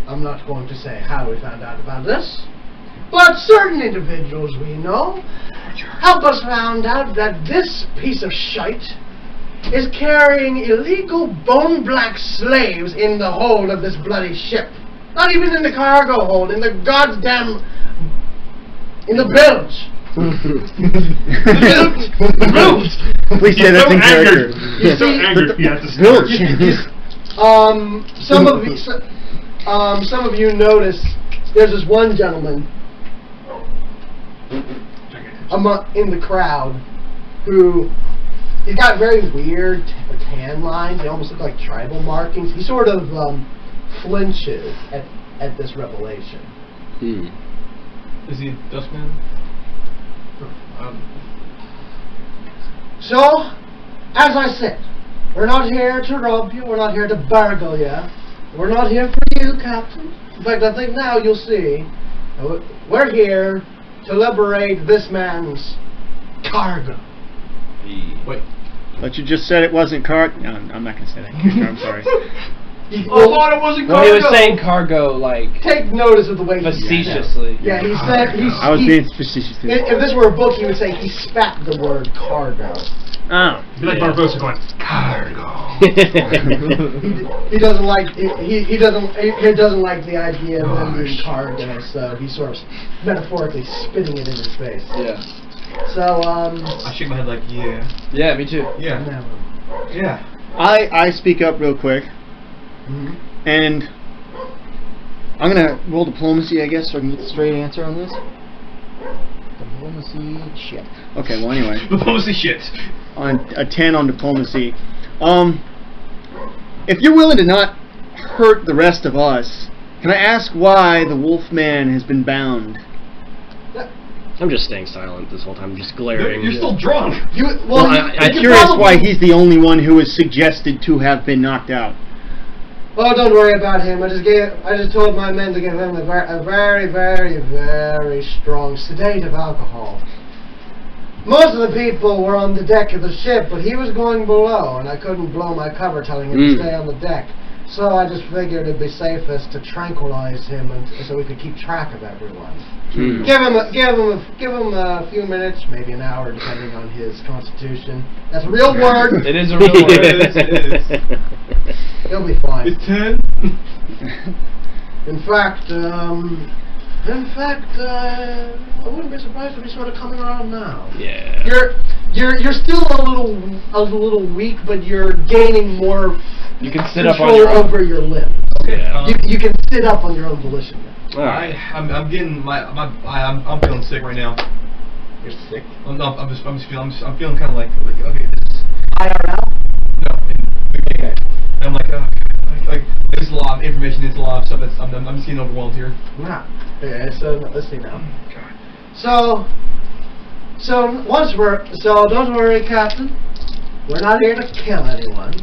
I'm not going to say how we found out about this, but certain individuals we know help us find out that this piece of shite is carrying illegal bone-black slaves in the hold of this bloody ship. Not even in the cargo hold, in the goddamn... in the bilge. The bilge. Please say that's in character. He's so angry. He has to Some of you notice there's this one gentleman in the crowd who he's got very weird tan lines. They almost look like tribal markings. He sort of flinches at this revelation. Is he a Dustman? So, as I said, we're not here to rob you. We're not here to burgle you. We're not here for you, Captain. In fact, I think now you'll see. We're here to liberate this man's cargo. Wait. But you just said it wasn't cargo. No, I'm not going to say that. I'm sorry. I thought it wasn't cargo. Well, he was saying cargo, like... Take notice of the way facetiously. Yeah, he said... I was being facetious. If this were a book, he would say he spat the word cargo. Oh. Be like Barbosa going, cargo. he doesn't like he doesn't like the idea of him being cargo, so he's sort of metaphorically spitting it in his face. Yeah. So I shake my head like, yeah. Yeah, me too. Yeah. No. Yeah. I speak up real quick. And I'm gonna roll diplomacy, I guess, so I can get the straight answer on this. Diplomacy shit. Okay, well anyway. Diplomacy shit. On a 10 on diplomacy. If you're willing to not hurt the rest of us, can I ask why the Wolfman has been bound? I'm just staying silent this whole time, I'm just glaring. You're still drunk. I'm curious why he's the only one who is suggested to have been knocked out. Oh, don't worry about him. I just told my men to give him a very, very, very strong sedative alcohol. Most of the people were on the deck of the ship, but he was going below, and I couldn't blow my cover telling him to stay on the deck. So I just figured it'd be safest to tranquilize him, and so we could keep track of everyone. Give him a few minutes, maybe an hour, depending on his constitution. That's a real word. It is a real word. It is. He'll be fine. It's 10. In fact, I wouldn't be surprised if he's sort of coming around now. Yeah. You're still a little weak, but you're gaining more. You can sit up on control your own. over your limbs. Okay. You can sit up on your own volition. Alright. I'm getting I'm feeling sick right now. You're sick. I'm feeling kind of like okay, this is IRL. no. Okay. I'm like there's a lot of information. It's a lot of stuff. I'm just getting overwhelmed here. Yeah. Okay. So let's see now. God. So don't worry, Captain. We're not here to kill anyone,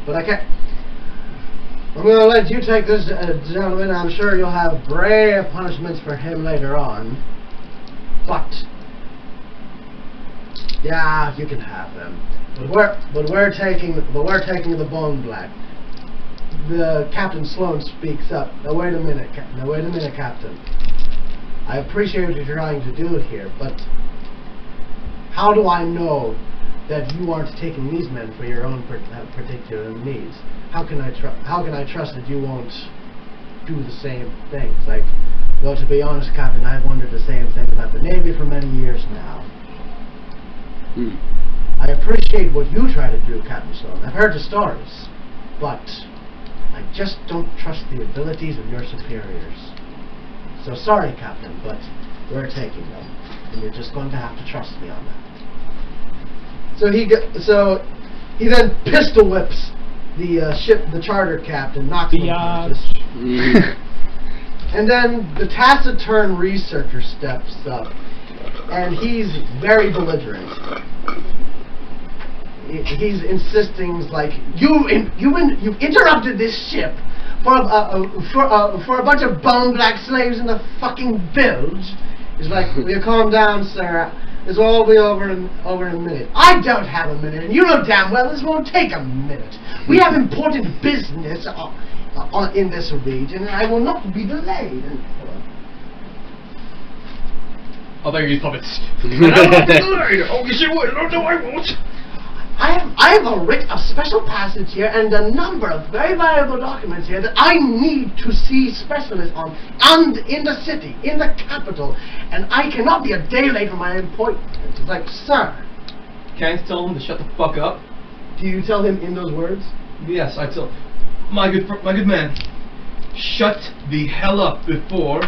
but I'm going to let you take this gentleman. I'm sure you'll have brave punishments for him later on. But yeah, you can have them. But we're taking the bone black. The Captain Sloan speaks up. Now wait a minute, Captain. I appreciate what you're trying to do here, but how do I know that you aren't taking these men for your own particular needs? How can I trust that you won't do the same things? Like, well, to be honest, Captain, I've wondered the same thing about the Navy for many years now. I appreciate what you try to do, Captain Sloan. I've heard the stories, but I just don't trust the abilities of your superiors. So sorry, Captain, but we're taking them, and you're just going to have to trust me on that. So he then pistol whips the charter captain, knocks him unconscious. And then the taciturn researcher steps up, and he's very belligerent. He's insisting, like, you've interrupted this ship for a bunch of bone black slaves in the fucking bilge. He's like, will you calm down, sir? This will all be over in a minute. I don't have a minute, and you know damn well this won't take a minute. We have important business in this region, and I will not be delayed. I'll thank you, puppets. And I will not be delayed. Oh, yes, you would. No, I won't. I have a writ of special passage here and a number of very valuable documents here that I need to see specialists on, and in the city, in the capital, and I cannot be a day late for my appointment. It's like, sir. Can I tell him to shut the fuck up? Do you tell him in those words? Yes, I tell my good man. Shut the hell up before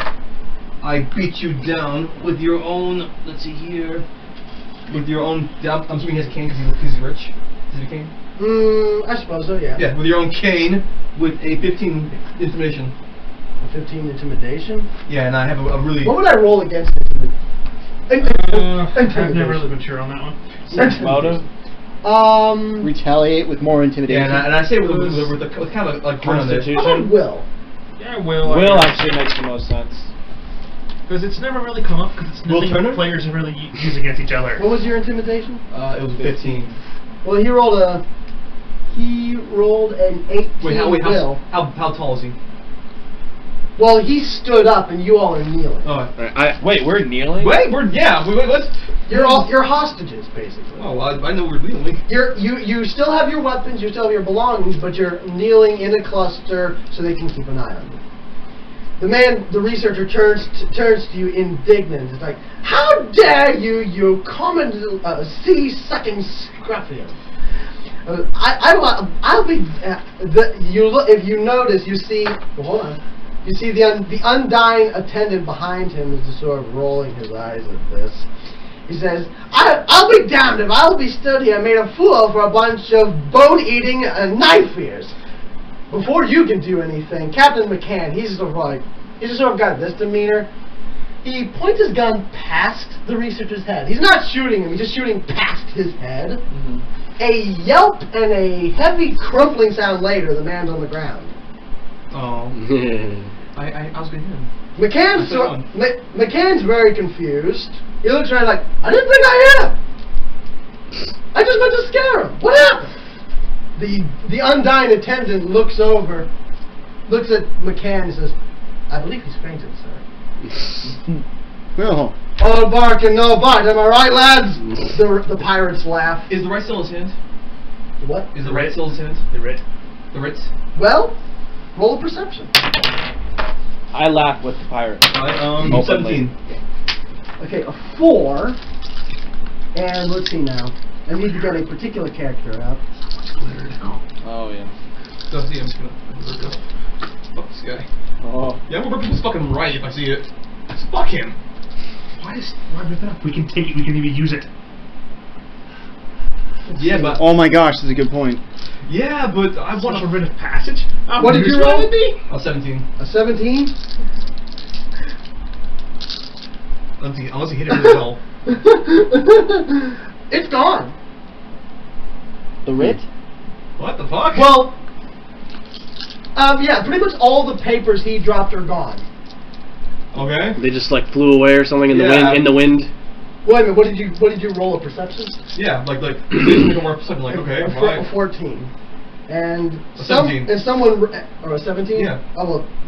I beat you down with your own. Let's see here. With your own. I'm assuming he has a cane because he's rich. Is it a cane? I suppose so, yeah. Yeah, with your own cane with a 15 intimidation. A 15 intimidation? Yeah, and I have a really. What would I roll against I've never really been sure on that one. Sex motive? Retaliate with more intimidation. Yeah, and I say with kind of a grin on there. Constitution? Will. Yeah, Will. Will actually makes the most sense. Because it's never really come up, because it's nothing that players have really used against each other. What was your intimidation? It was 15. Well, he rolled an 18. Wait, how tall is he? Well, he stood up and you all are kneeling. Oh, Wait, we're kneeling? wait, what? You're hostages, basically. Oh, I know we're kneeling. You still have your weapons, you still have your belongings, but you're kneeling in a cluster so they can keep an eye on you. The researcher turns to you indignant. It's like, how dare you, you common sea-sucking scruffian! I'll be. If you notice, you see. Well, hold on. You see the undying attendant behind him is just sort of rolling his eyes at this. He says, "I'll be damned if I'll be stood here made a fool for a bunch of bone-eating knife-ears." Before you can do anything, Captain McCann, he's just sort of got this demeanor. He points his gun past the researcher's head. He's not shooting him, he's just shooting past his head. Mm-hmm. A yelp and a heavy crumpling sound later, the man's on the ground. Oh. I was going to hit him. McCann's very confused. He looks around like, I didn't think I hit him. I just meant to scare him. What happened? The undying attendant looks at McCann and says, I believe he's fainted, sir. No. All bark and no bite, am I right, lads? The pirates laugh. Is the right still in his hand? What? Is the right still in his hand? The writ. The writ? Well, roll a perception. I laugh with the pirate. 17. Okay, a 4. And let's see now. I need to get a particular character out. Oh, yeah. So, see, I'm just gonna. Fuck this guy. Oh. Yeah, I'm gonna rip people's fucking right if I see it. Fuck him! Why rip it up? We can take it, we can even use it. Yeah, but. Oh my gosh, that's a good point. Yeah, but I want a writ of passage. What did you roll? A 17. A 17? Unless he hit it really well. It's gone. The writ? What the fuck? Well, yeah, pretty much all the papers he dropped are gone. Okay. They just like flew away or something in the wind. Wait a minute, what did you roll a perception? Yeah, like more perception. Like okay, a 14. And a 17. And someone or a 17? Yeah. Oh well, it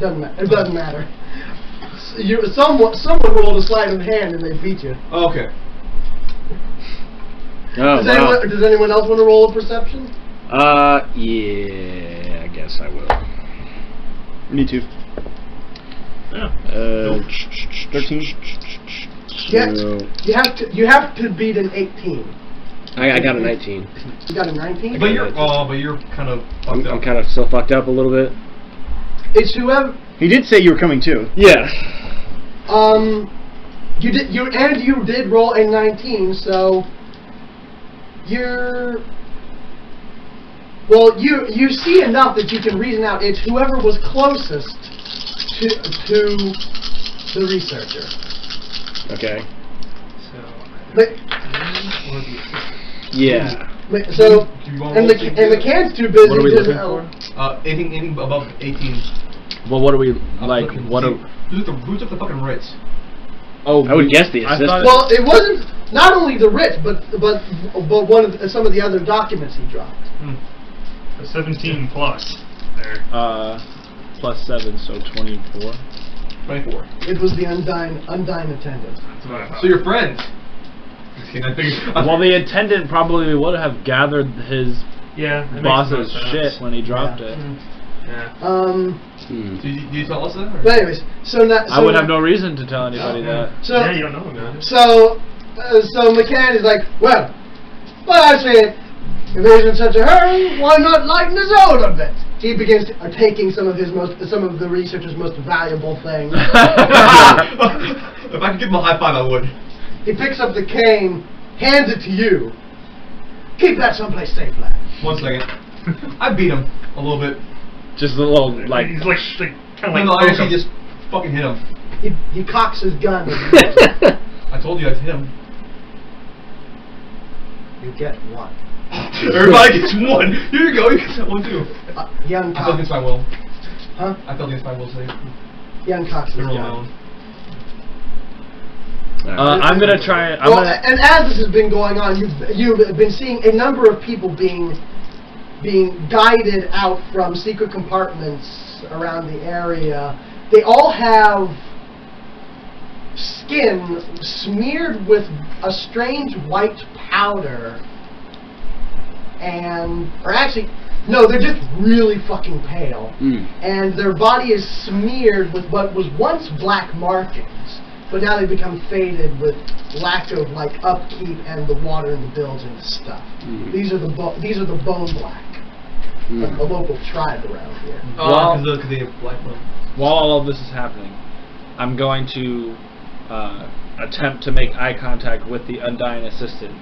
doesn't matter. Someone rolled a sleight of hand and they beat you. Oh, okay. Oh, does anyone else want to roll a perception? Yeah, I guess I will. Me too. Yeah. 13. You have to beat an 18. I got a 19. You got a 19? But you're kind of fucked up. I'm kind of still fucked up a little bit. It's whoever. He did say you were coming too. Yeah. You did roll a 19, so you see enough that you can reason out it's whoever was closest to the researcher. Okay. So, But, or the assistant. yeah. So, Do you want and to McCann's too busy. What are we looking doesn't- for? anything above 18. Well, what are we like? Looking, What are? who's up the fucking Ritz? Oh, I would guess the I assistant. thought- Well, it wasn't not only the writ, but one of some of the other documents he dropped. A 17 plus. There. +7, so 24. 24. It was the undying attendant. That's what I thought. So your friend. Just kidding, I figured. Well, the attendant probably would have gathered his Yeah. that makes boss's more sense. shit when he dropped Yeah. it. Yeah. Do you tell us that? Or? But anyways, so I would have no reason to tell anybody that. So Yeah, you don't know about it. so McCann is like, well, I say, if he's in such a hurry, why not lighten his load a bit? He begins taking some of the researcher's most valuable things. If I could give him a high five, I would. He picks up the cane, hands it to you. Keep that someplace safe, lad. 1 second. I beat him a little bit. Just a little like. He's like kind of like. No, I actually just fucking hit him. He cocks his gun. I told you I'd hit him. You get one. Everybody gets 1. Here you go. You get that 1 too. He I felt uncocks. against my will. Huh? I felt against my will today. He uncocks his Roll my gun. own. I'm gonna try. I'm Well, gonna. and as this has been going on, you've been seeing a number of people being guided out from secret compartments around the area. They all have skin smeared with a strange white powder, or actually, no, they're just really fucking pale, and their body is smeared with what was once black markings, but now they've become faded with lack of like upkeep and the water in the builds and stuff. These are the bone black, like a local tribe around here. Oh, because they have black blood. While all of this is happening, I'm going to attempt to make eye contact with the undying assistant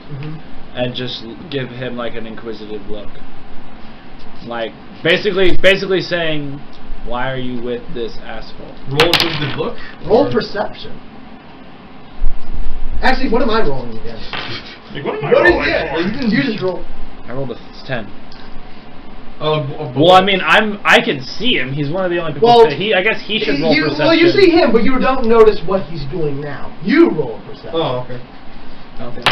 and just give him like an inquisitive look, like basically saying, "Why are you with this asshole?" Roll inquisitive look. Roll perception. Actually, what am I rolling against? Like, what am I What is rolling that? for? You just roll. I rolled a 10. Well, I mean, I can see him. He's one of the only people. Well, I guess he should roll perception. Well, you see him, but you don't notice what he's doing now. You roll perception. Oh, okay. Okay.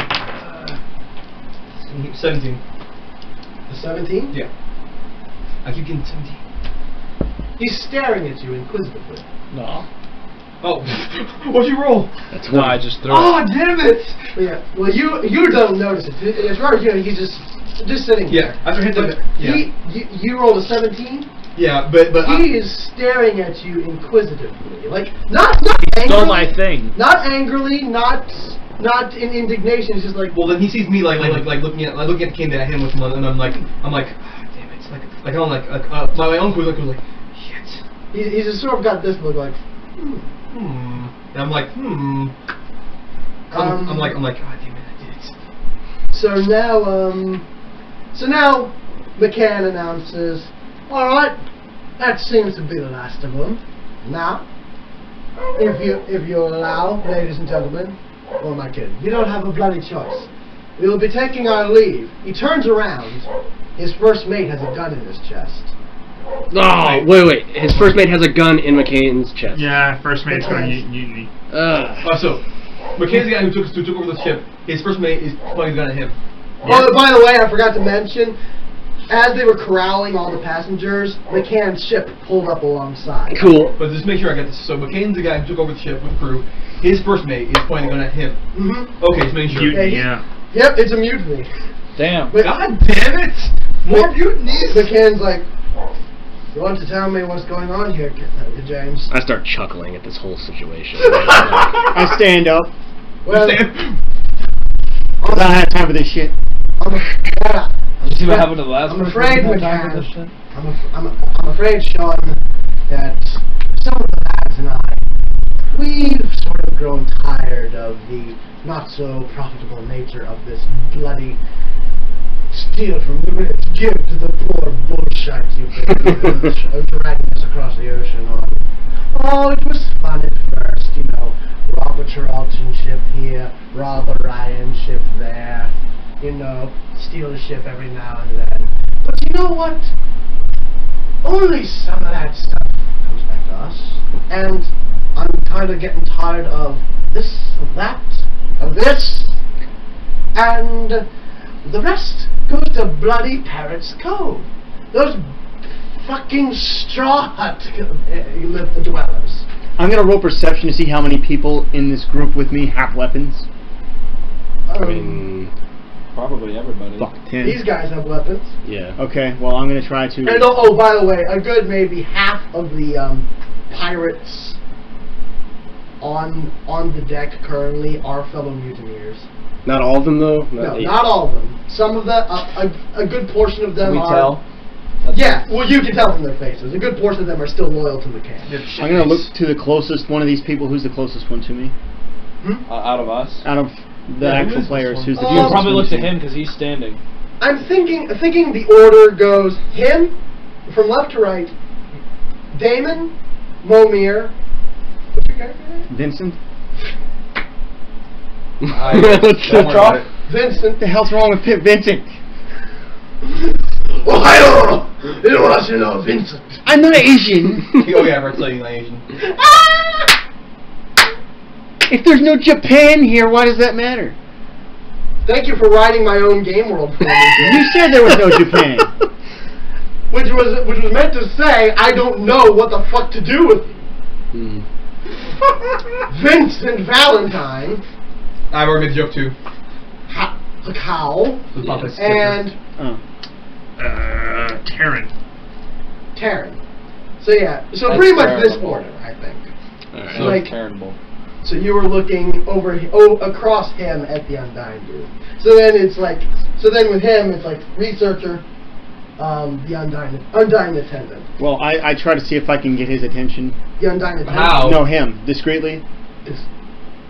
17. The 17? Yeah. I keep getting 17. He's staring at you inquisitively. No. Oh, what'd you roll? That's No, one. I just threw Oh, it. damn it! Yeah. Well, you don't notice it. As far as you know, he's just sitting Yeah, there. after hitting But it. Yeah. you rolled a 17. Yeah, but He is staring at you inquisitively, like not angrily, Stole my thing. not angrily, not in indignation. It's just like, well, then he sees me like looking at the cane that I hit him with, and I'm like, ah, damn it! Like I'm like my uncle was like, shit. he's just sort of got this look like, And I'm like, I'm like, God damn it, I did it. So now, McCann announces, all right, that seems to be the last of them. Now, if you allow, ladies and gentlemen, or am I kidding? You don't have a bloody choice. We will be taking our leave. He turns around. His first mate has a gun in his chest. Oh, wait. His first mate has a gun in McCain's chest. Yeah, first mate's going mutiny. So, McCain's the guy who took over the ship. His first mate is pointing his gun at him. Oh, by the way, I forgot to mention, as they were corralling all the passengers, McCann's ship pulled up alongside. Cool. But just make sure I get this. So McCain's the guy who took over the ship with the crew. His first mate is pointing a gun at him. Okay, just making sure. Mutiny, yeah. Yep, it's a mutiny. Damn. But God damn it! More mutinies! McCann's like, you want to tell me what's going on here, James? I start chuckling at this whole situation. I stand up. Well, I don't have time for this shit. You see what happened to the last I'm person afraid, who had time for this McCann. shit? I'm afraid, Sean, that some of the lads and I, we've sort of grown tired of the not so profitable nature of this bloody steal from the rich, give to the poor bullshit you've been dragging us across the ocean on. Oh, it was fun at first, you know. Robert Charlton ship here, Robert Ryan ship there. you know, steal the ship every now and then. But you know what? Only some of that stuff comes back to us. And I'm kind of getting tired of this, of that, of this. And the rest goes to bloody Parrot's Cove. Those fucking straw hut dwellers. I'm gonna roll perception to see how many people in this group with me have weapons. I mean, probably everybody. Fuck, 10. These guys have weapons. yeah. Okay, well I'm gonna try to. And oh, by the way, a good maybe half of the pirates on the deck currently are fellow mutineers. Not all of them, though? No, not all of them. Some of them, a good portion of them Can we are... tell? Yeah, well, you can tell from their faces. A good portion of them are still loyal to McCann. I'm gonna look to the closest one of these people. Who's the closest one to me? Out of us? Out of the actual players, who's the You closest probably one look to to me? him because he's standing. I'm thinking the order goes him, from left to right, Damon, Momir, what's your guy's name? Vincent? Vincent. What the hell's wrong with Vincent? Ohio! You don't want to know Vincent. I'm not Asian. Oh yeah, we're saying Asian. If there's no Japan here, why does that matter? Thank you for writing my own game world for me. You said there was no Japan. which was meant to say I don't know what the fuck to do with you. Vincent Valentine. I've already made the joke too. Cow. And Terran. So yeah, so That's pretty much this terrible. order, I think. Alright. So Like- terrible. So you were looking across him at the Undying dude. So then it's like, with him it's like researcher, the Undying attendant. Well, I try to see if I can get his attention. The Undying attendant. How? No, him. Discreetly. Is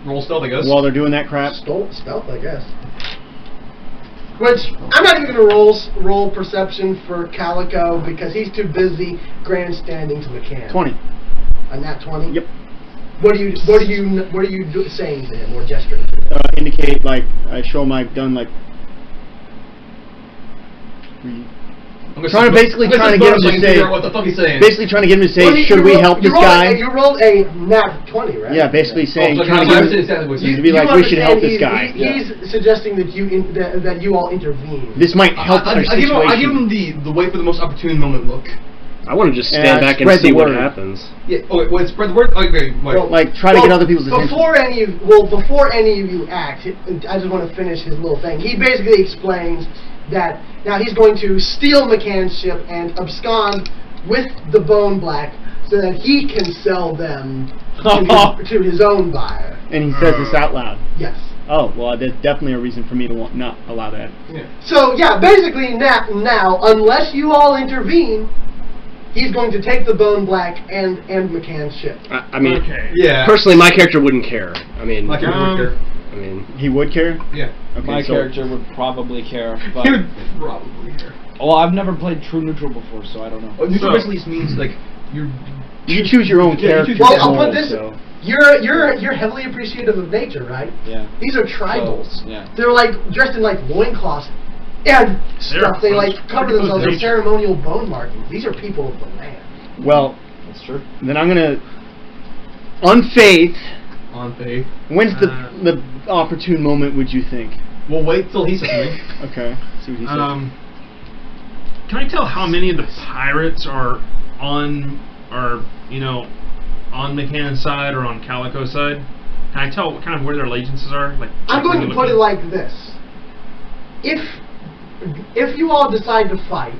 Roll stealth, I guess. While they're doing that crap. stealth, I guess. Which I'm not even gonna roll perception for Calico because he's too busy grandstanding to McCann. 20. On that 20. Yep. What are you saying to him or gesturing to him? Indicate, like, I show my gun, like... Trying to get him to say... What the fuck he's saying? Basically trying to get him to say, Well, should we help this guy? You rolled a nat 20, right? Yeah, basically saying, so trying to get him to be like, we should help this guy. He's suggesting that that you all intervene. This might help our I give situation. him the wait for the most opportune moment look. I want to just stand back and spread see the what word. happens. Yeah. Oh wait, spread the word. Okay, wait. Like, try to get other people's attention. Before any of you act, I just want to finish his little thing. He basically explains that now he's going to steal McCann's ship and abscond with the Bone Black so that he can sell them to his own buyer. And he says this out loud. Yes. Oh, well, there's definitely a reason for me to not allow that. Yeah. So yeah, basically now, unless you all intervene, he's going to take the Bone Black and McCann's ship. I mean, Yeah. personally, my character wouldn't care. I mean, My character would care. I mean, He would care? Yeah. Okay, My so character would probably care. He But would probably care. well, I've never played True Neutral before, so I don't know. Neutral basically means like you're. you choose your own Yeah, you character. choose Well, your I'll own put this. So. You're heavily appreciative of nature, right? Yeah. These are tribals. So, yeah. They're like dressed in like loincloths and stuff. They like cover themselves in ceremonial bone markings. These are people of the land. Well, That's true. then I'm going to... On faith, On faith. when's the opportune moment, would you think? We'll wait till he says something. Okay, see what he says. Can I tell how many of the pirates are on McCann's side or on Calico's side? Can I tell kind of where their allegiances are? Like, I'm going to put it like this: if you all decide to fight,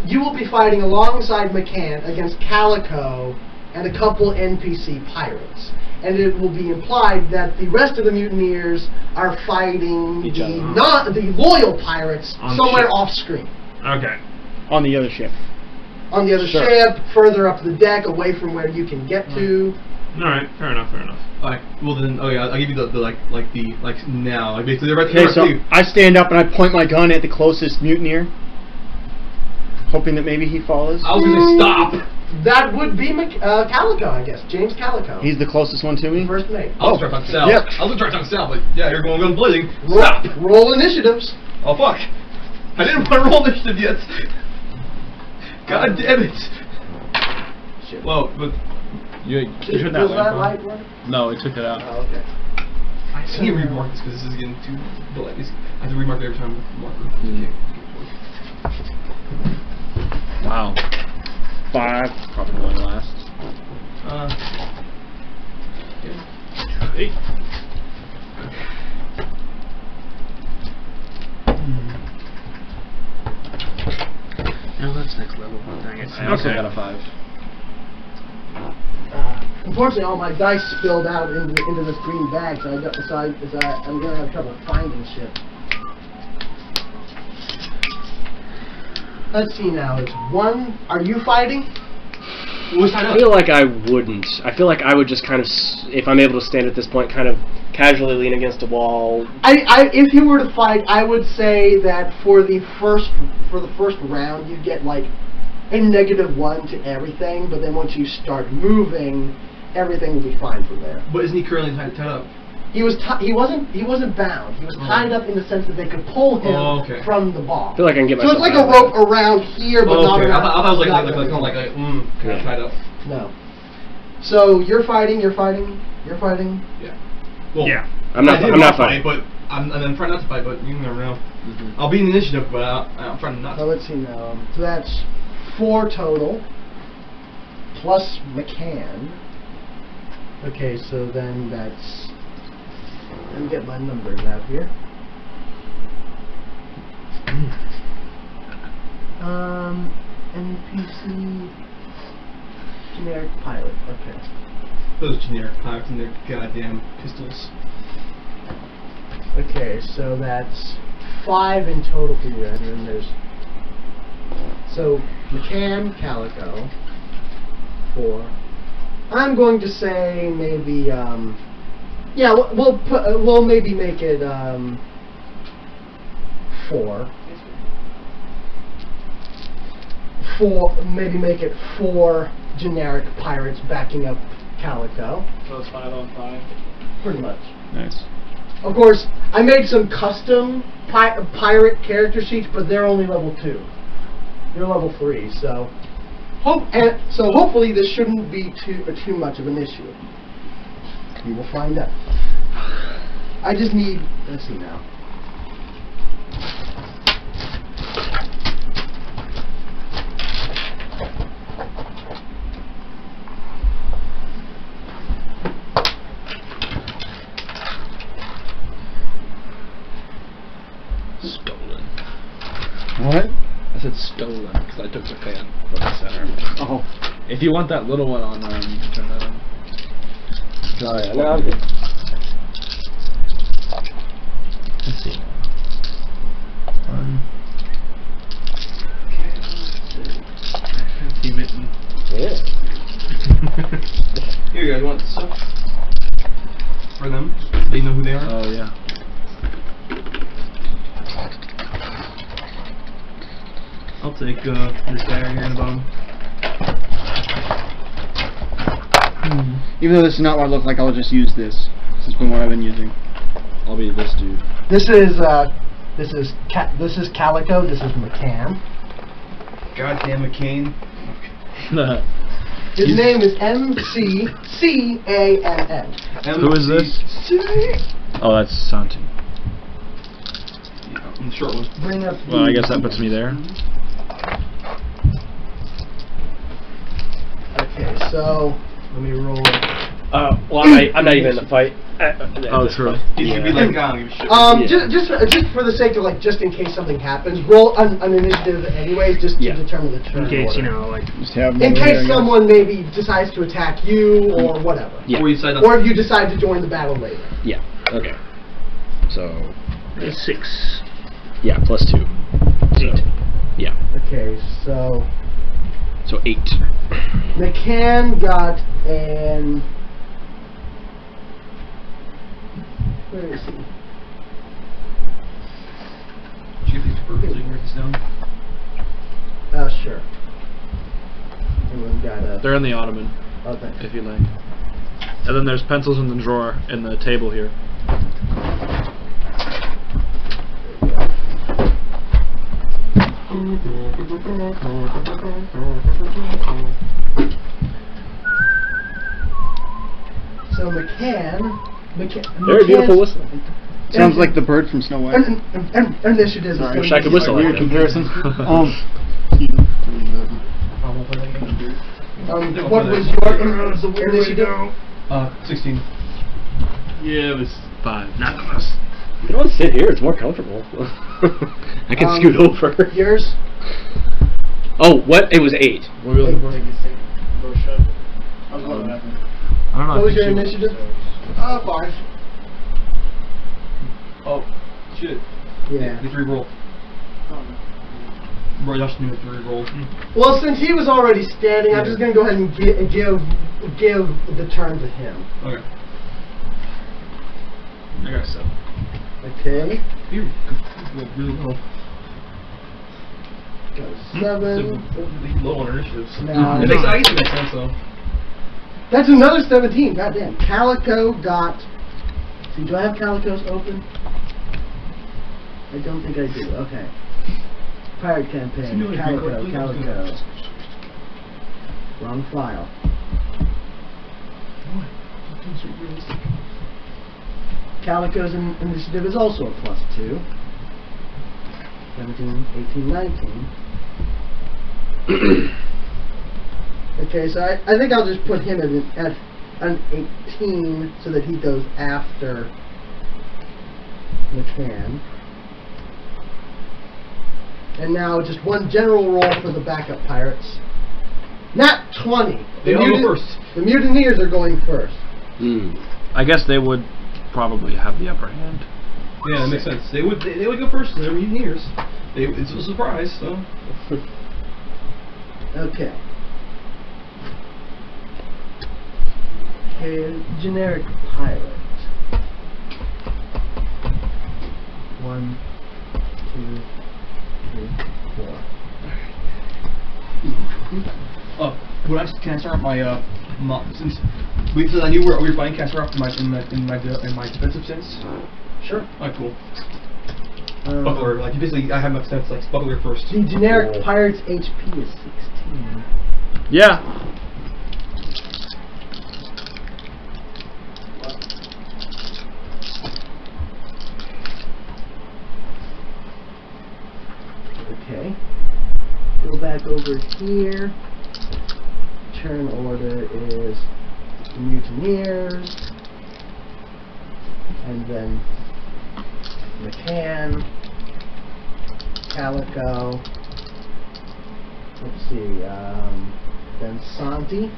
you will be fighting alongside McCann against Calico and a couple NPC pirates. And it will be implied that the rest of the mutineers are fighting the loyal pirates On the somewhere ship. off screen. Okay. On the other ship. On the other ship, further up the deck, away from where you can get to. All right. Fair enough. Alright. Well then, I'll give you the now. Like basically, they're right Okay, so there. I stand up and I point my gun at the closest mutineer, hoping that maybe he follows. I was gonna say stop. That would be Calico, I guess. James Calico. He's the closest one to me. First mate. I was trying to talk Sal. Yep. I was trying to talk Sal, but yeah, you're going guns blazing. Stop! Roll initiatives. Oh fuck! I didn't want to roll initiative yet. God damn it! Shit. Well, but You turned that Was light that on? light one? No, it took it out. Oh, okay. I can't remark this because this is getting too delayed. I have to remark it every time with the marker. Wow. 5. Probably going last. Yeah. 8. No, that's next level. Dang it. I also got a 5. Unfortunately, all my dice spilled out into this green bag, so I'm gonna have trouble finding shit. Let's see now. It's 1. Are you fighting? I feel like I wouldn't. I feel like I would just kind of, if I'm able to stand at this point, kind of casually lean against a wall. If you were to fight, I would say that for the first round, you get like a -1 to everything, but then once you start moving, everything will be fine from there. But isn't he currently tied up? He wasn't bound. He was tied up in the sense that they could pull him from the bar. I feel like I can get So myself it's like a rope around here, but not around. I thought it was not like kind of tied up. No. So you're fighting. Yeah. Well, Yeah. I'm not fighting. but I'm trying not to fight. But you never know. I'll be in the initiative, but I'm trying not to. So let's see now. So that's 4 total, plus McCann. Okay, so then that's. Let me get my numbers out here. NPC generic pilot. Okay. Those generic pipes and their goddamn pistols. Okay, so that's 5 in total for you guys, and then there's. So McCann, Calico, 4. I'm going to say maybe. Yeah, we'll maybe make it 4. Maybe make it 4 generic pirates backing up Calico. So it's 5 on 5. Pretty much. Nice. Of course, I made some custom pirate character sheets, but they're only level 2. They're level 3, so hopefully this shouldn't be too much of an issue. We will find out. I just need. Let's see now. Stolen. What? I said stolen because I took the fan from the center. Oh. If you want that little one on, you can turn that on. Oh, yeah, no, I'm good. Let's see. Fancy mitten. Yeah. Here, you guys want stuff for them? They know who they are. Oh yeah. I'll take this guy right here in the bottom. Even though this is not what I look like, I'll just use this. This has been what I've been using. I'll be this dude. This is Calico. This is McCann. Goddamn McCain. His name is McCann. Who is this? Oh, that's Santi. Yeah, the short one. Bring up. Well, I guess that puts me there. Okay, so let me roll. Well, I'm not even in the fight. Oh, true. He's gonna be like, I don't give a shit. Just for the sake of like, just in case something happens, roll an initiative anyways, just to determine the turn. In case, order. you know, like. Just have In case someone maybe decides to attack you or whatever. Yeah. Or you decide Or if you decide to join the battle later. Yeah. Okay. So. 6. Yeah, plus 2. 8. Yeah. Okay, so So 8. McCann got an. Where is he? Did you get these papers so you can write this down? Sure. And then got a... They're in the ottoman, Okay. if you like. And then there's pencils in the drawer in the table here. So McCann... Very beautiful whistling. Sounds like the bird from Snow White. Initiative. Sorry, wish I could whistle like weird that. comparison. What was your initiative? 16. Yeah, it was 5. Not close. You don't want to sit here, it's more comfortable. I can scoot over. Yours? Oh, what? It was 8. What are we looking for? I don't know. What was your initiative? 5. Oh, shit. Yeah. You have to re-roll. Roy Dustin with 3 rolls. Well, since he was already standing, I'm just going to go ahead and give the turn to him. Okay. I got 7. Okay. You rolled really low. Got a 7. Low on initiatives. Now, It makes sense though. that's another 17. Goddamn. Calico got... See, do I have Calicos open? I don't think I do. Okay. Pirate campaign. Calico. Wrong file. Calico's initiative is also a +2. 17, 18, 19. Okay, so I think I'll just put him at an 18 so that he goes after McCann. And now just one general roll for the backup pirates. Nat 20. They all go first. The mutineers are going first. I guess they would probably have the upper hand. Yeah, that makes sense. They would go first. They're mutineers. It's a surprise, so. Okay. Okay, generic pilot. 1, 2, 3, 4. Can I start my since I knew where we were fighting, can I start off in my defensive sense? Sure. Alright, cool. Buckler, like basically I have my sense like buckler first. The generic pirate's HP is 16. Yeah. Okay. Go back over here. Turn order is mutineers. And then McCann, Calico, let's see, then Santi,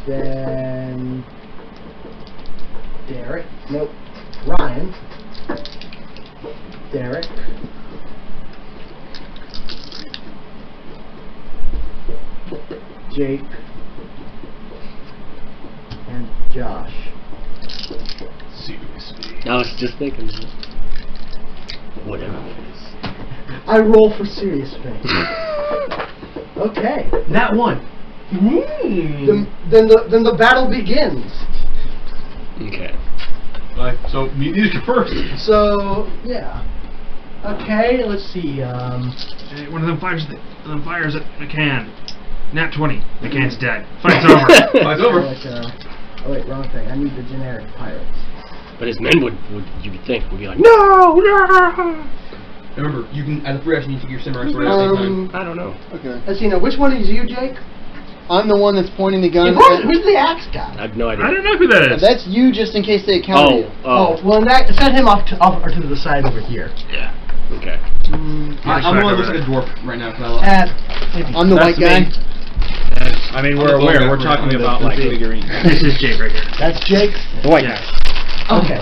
then Derek, nope, Ryan, Derek, Jake, and Josh. Seriously. I was just thinking, whatever it is. I roll for serious face. Okay. That one. Then the battle begins. Okay. Alright, so mutineers go first. So yeah. Okay, let's see. Hey, one of them fires at McCann. Nat 20. McCann's dead. Fight's over. Fight's over. Oh wait, wrong thing. I need the generic pirates. But his men would you would think, would be like, no, no! Remember, you can, as a free action, you can take your samurai sword at the same time. I don't know. Okay. Let's see now. Which one is you, Jake? I'm the one that's pointing the gun. Who's the axe guy? I have no idea. I don't know who that is. That's you, just in case they encounter you. Oh, well, set him off to the side over here. Yeah. Okay. I'm the one that looks like a dwarf right now. I'm the white guy. I mean, we're aware. We're talking about like figurines. This is Jake right here. That's Jake. The white guy. Okay.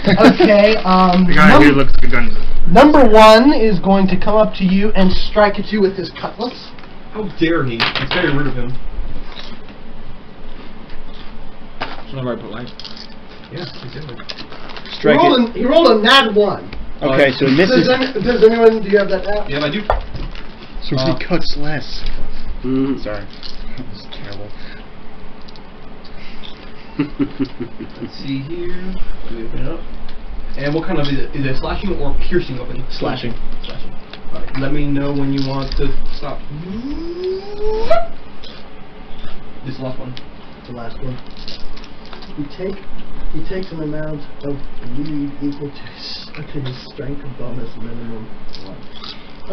Okay. The guy who looks like a gun. Number 1 is going to come up to you and strike at you with his cutlass. How dare he? It's very rude of him. So I put light. Yeah, exactly. Strike it. He rolled a nat 1. Okay, so it misses. Does anyone? Do you have that app? Yeah, I do. So he cuts less. Sorry. That was terrible. Let's see here. Let me open it up. And what kind of is it slashing or piercing weapon? Slashing. Slashing. Alright, let me know when you want to stop. This is the last one. The last one. He takes an amount of bleed equal to his strength bonus minimum 1.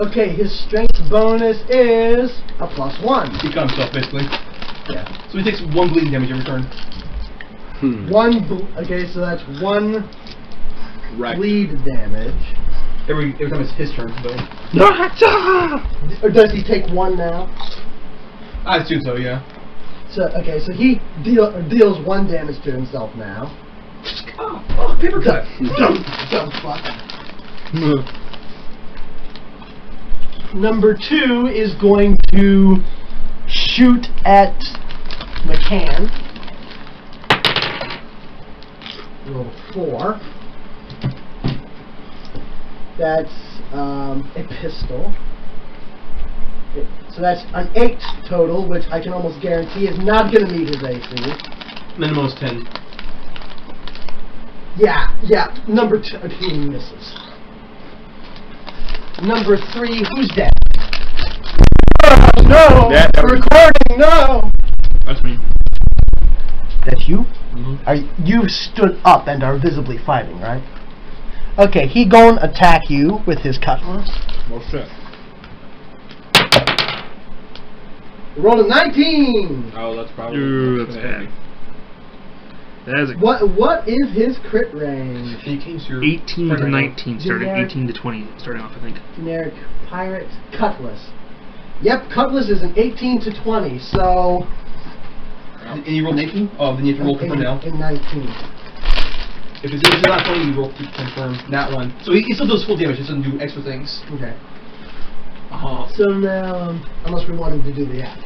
Okay, his strength bonus is a +1. He cut himself basically. Yeah. So he takes 1 bleeding damage every turn. Okay, so that's 1 Right. bleed damage. Every time it's his turn, though. Or does he take 1 now? I assume so, yeah. So okay, so he deals 1 damage to himself now. Oh, paper cut! Dumb fuck. Number 2 is going to shoot at McCann. Roll 4. That's a pistol. So that's an 8 total, which I can almost guarantee is not going to meet his AC. Minimum is 10. Yeah. Number 2, he misses. Number 3, who's dead? Oh, no! Recording, no! That's me. That's you? You stood up and are visibly fighting, right? Okay, he gonna attack you with his cutlass. Well, shit. Roll a 19! Oh, that's probably. Ooh, that's bad. That is a What is his crit range? 18 to 19 starting, 18 to 20 starting off, I think. Generic pirate cutlass. Yep, cutlass is an 18 to 20, so... And you rolled 18? Oh, then you have to roll confirm now. In 19. If it's not 20, you roll to confirm that one. So he still does full damage, just doesn't do extra things. Okay. So now, unless we want him to do the app.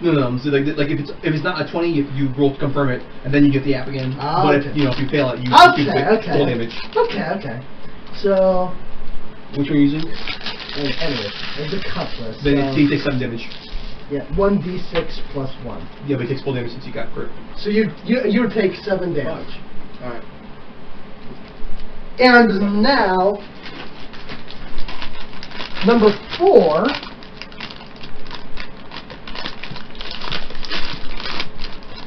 No. So like if it's not a 20, if you roll to confirm it, and then you get the app again. But okay. if you fail it, you Okay. full damage. Okay. So, Which one are you using? anyway, it's a cutlass. Then he takes 7 damage. Yeah, 1d6 plus 1. Yeah, but he takes full damage since you got crit. So you take 7 damage. Alright. And now, number 4.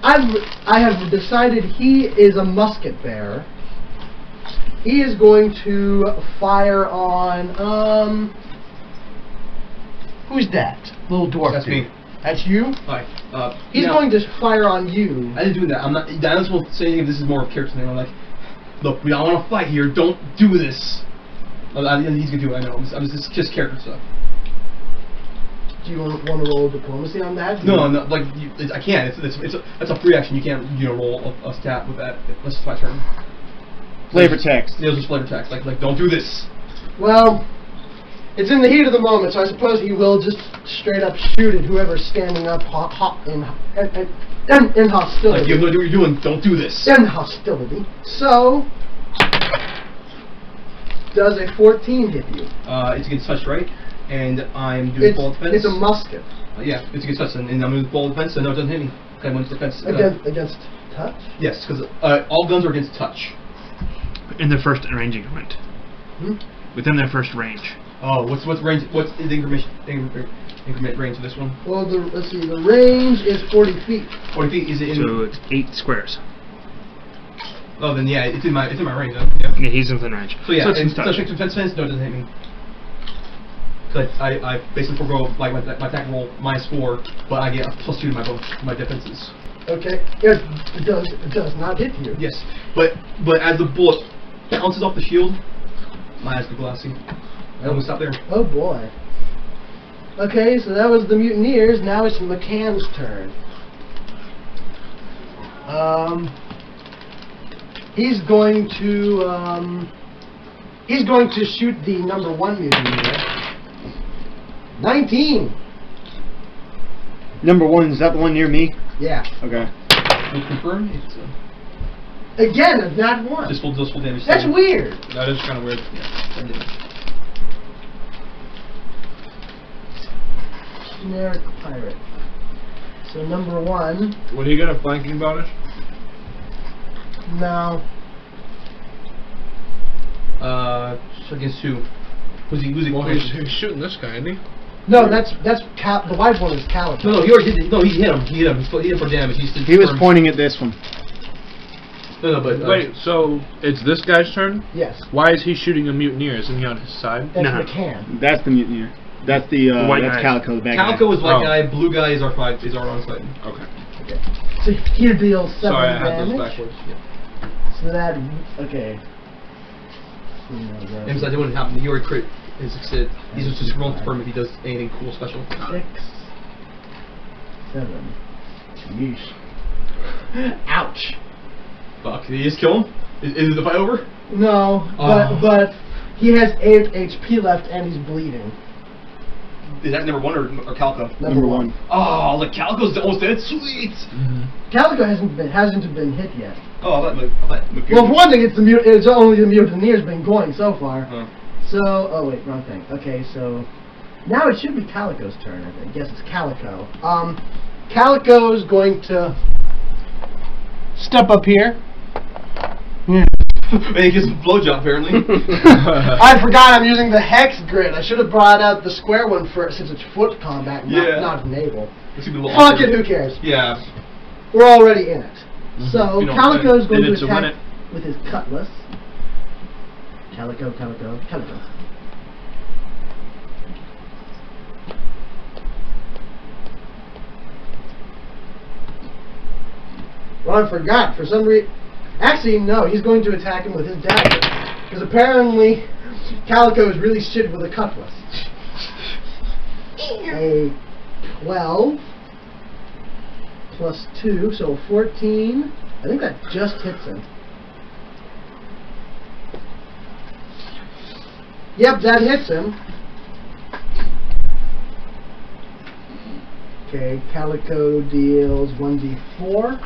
I have decided he is a musket bearer. He is going to fire on who's that? Little dwarf. That's dude. me. That's you? Alright. He's going to fire on you. I didn't do that. I'm not. I just won't say anything if this is more of a character thing. I'm like, look, we all want to fight here. Don't do this. He's gonna do it. I know. It's just character stuff. Do you want to roll diplomacy on that? No, like I can't. It's a free action. You can't roll a stat with that. That's my turn. Flavor text. Yeah, just flavor text. Like don't do this. Well, it's in the heat of the moment, so I suppose he will just straight up shoot at whoever's standing up in hostility. Like you have no idea what you're doing. Don't do this. In hostility. So, does a 14 hit you? It's against touch, right? And I'm doing ball defense. It's a musket. Yeah, it's against touch, and I'm doing ball defense, so no, it doesn't hit me. Okay, I'm defense. Against touch? Yes, because all guns are against touch. In their first range increment. Within their first range. Oh, what's range? What's the increment range of this one? Well, let's see. The range is 40 feet. 40 feet. Is it in? So it's 8 squares. Oh, then yeah, it's in my range. Then, yeah. Yeah, he's within range. So yeah, so it's touch. Defense, no, it doesn't hit me. So I basically forgo like my attack roll -4, but I get a +2 to my defenses. Okay. It does not hit you. Yes, but as the bullet bounces off the shield, my eyes go glassy. I'm gonna stop there. Oh boy. Okay, so that was the mutineers. Now it's McCann's turn. He's going to shoot the number 1 mutineer. 19. Number 1, is that the one near me? Yeah. Okay. We'll confirm. It's Again, not 1. just full damage. That's weird. That is kind of weird. Yeah, generic pirate. So number 1. Would he get a flanking bonus? No. Against who? Who's he? Well, he's shooting this guy, isn't he? No, that's the white one is Calico. No, he already did. No, he hit him. He hit him for damage. He was pointing at this one. No, but wait. So it's this guy's turn? Yes. Why is he shooting a mutineer? Isn't he on his side? That's No. McCann. That's the mutineer. That's the white that's guy. Calico, the bad Calico guy. is white guy. Blue guy is our on side. Okay. So he deals 7 Sorry, I had those damage. backwards. So that okay. And besides, it wouldn't happen. He already crit. He's just rolling to confirm if he does anything cool special. 6, 7. Yeesh. Ouch. Fuck. Did he just kill him? Is the fight over? No, but he has 8 HP left and he's bleeding. Is that number 1 or Calico? Number 1. Oh, the Calico's almost dead. Sweet. Calico hasn't been hit yet. Oh, I thought Well, for one thing, it's only the mutineer's been going so far. Huh. So, oh wait, wrong thing. Okay, so now it should be Calico's turn. I think. Yes, it's Calico. Calico is going to step up here. And he gets a blowjob apparently. I forgot I'm using the hex grid. I should have brought out the square one first since it's foot combat, not naval. Fuck it, who cares? Yeah. We're already in it. So You know, Calico is going to in it to win attack it. with his cutlass. Calico. Well, I forgot. For some reason... Actually, no. He's going to attack him with his dagger. Because apparently, Calico is really shit with a cutlass. A 12 plus 2, so 14. I think that just hits him. Yep, that hits him. Okay, Calico deals 1d4.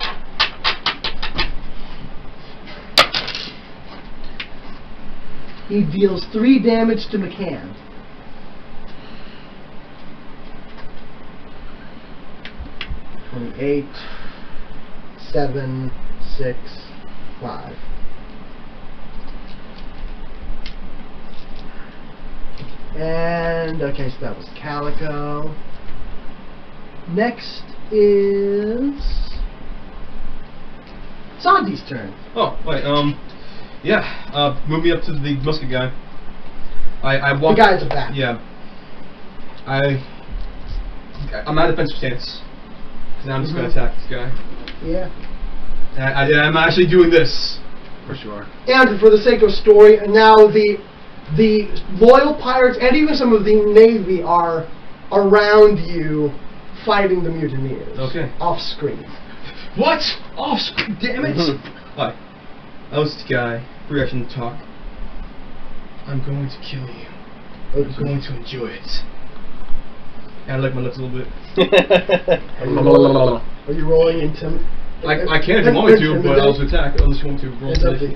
He deals 3 damage to McCann. Eight, 7, 6, 5. And okay, so that was Calico. Next is Sandy's turn. Oh, wait, yeah, move me up to the musket guy. I walk... The guy's back. Yeah. I'm at a defensive stance. Because now I'm just going to attack this guy. Yeah. And I'm actually doing this. Of course you are. And for the sake of story, now the loyal pirates and even some of the navy are around you fighting the mutineers. Okay. Off screen. What? Off screen, damn it! Hi. I was the guy. Free action talk. I'm going to kill you. I'm going to enjoy it. And I like my lips a little bit. Are you rolling intimidate? I can if you want me to, but I'll just attack unless you want me to roll. It's up to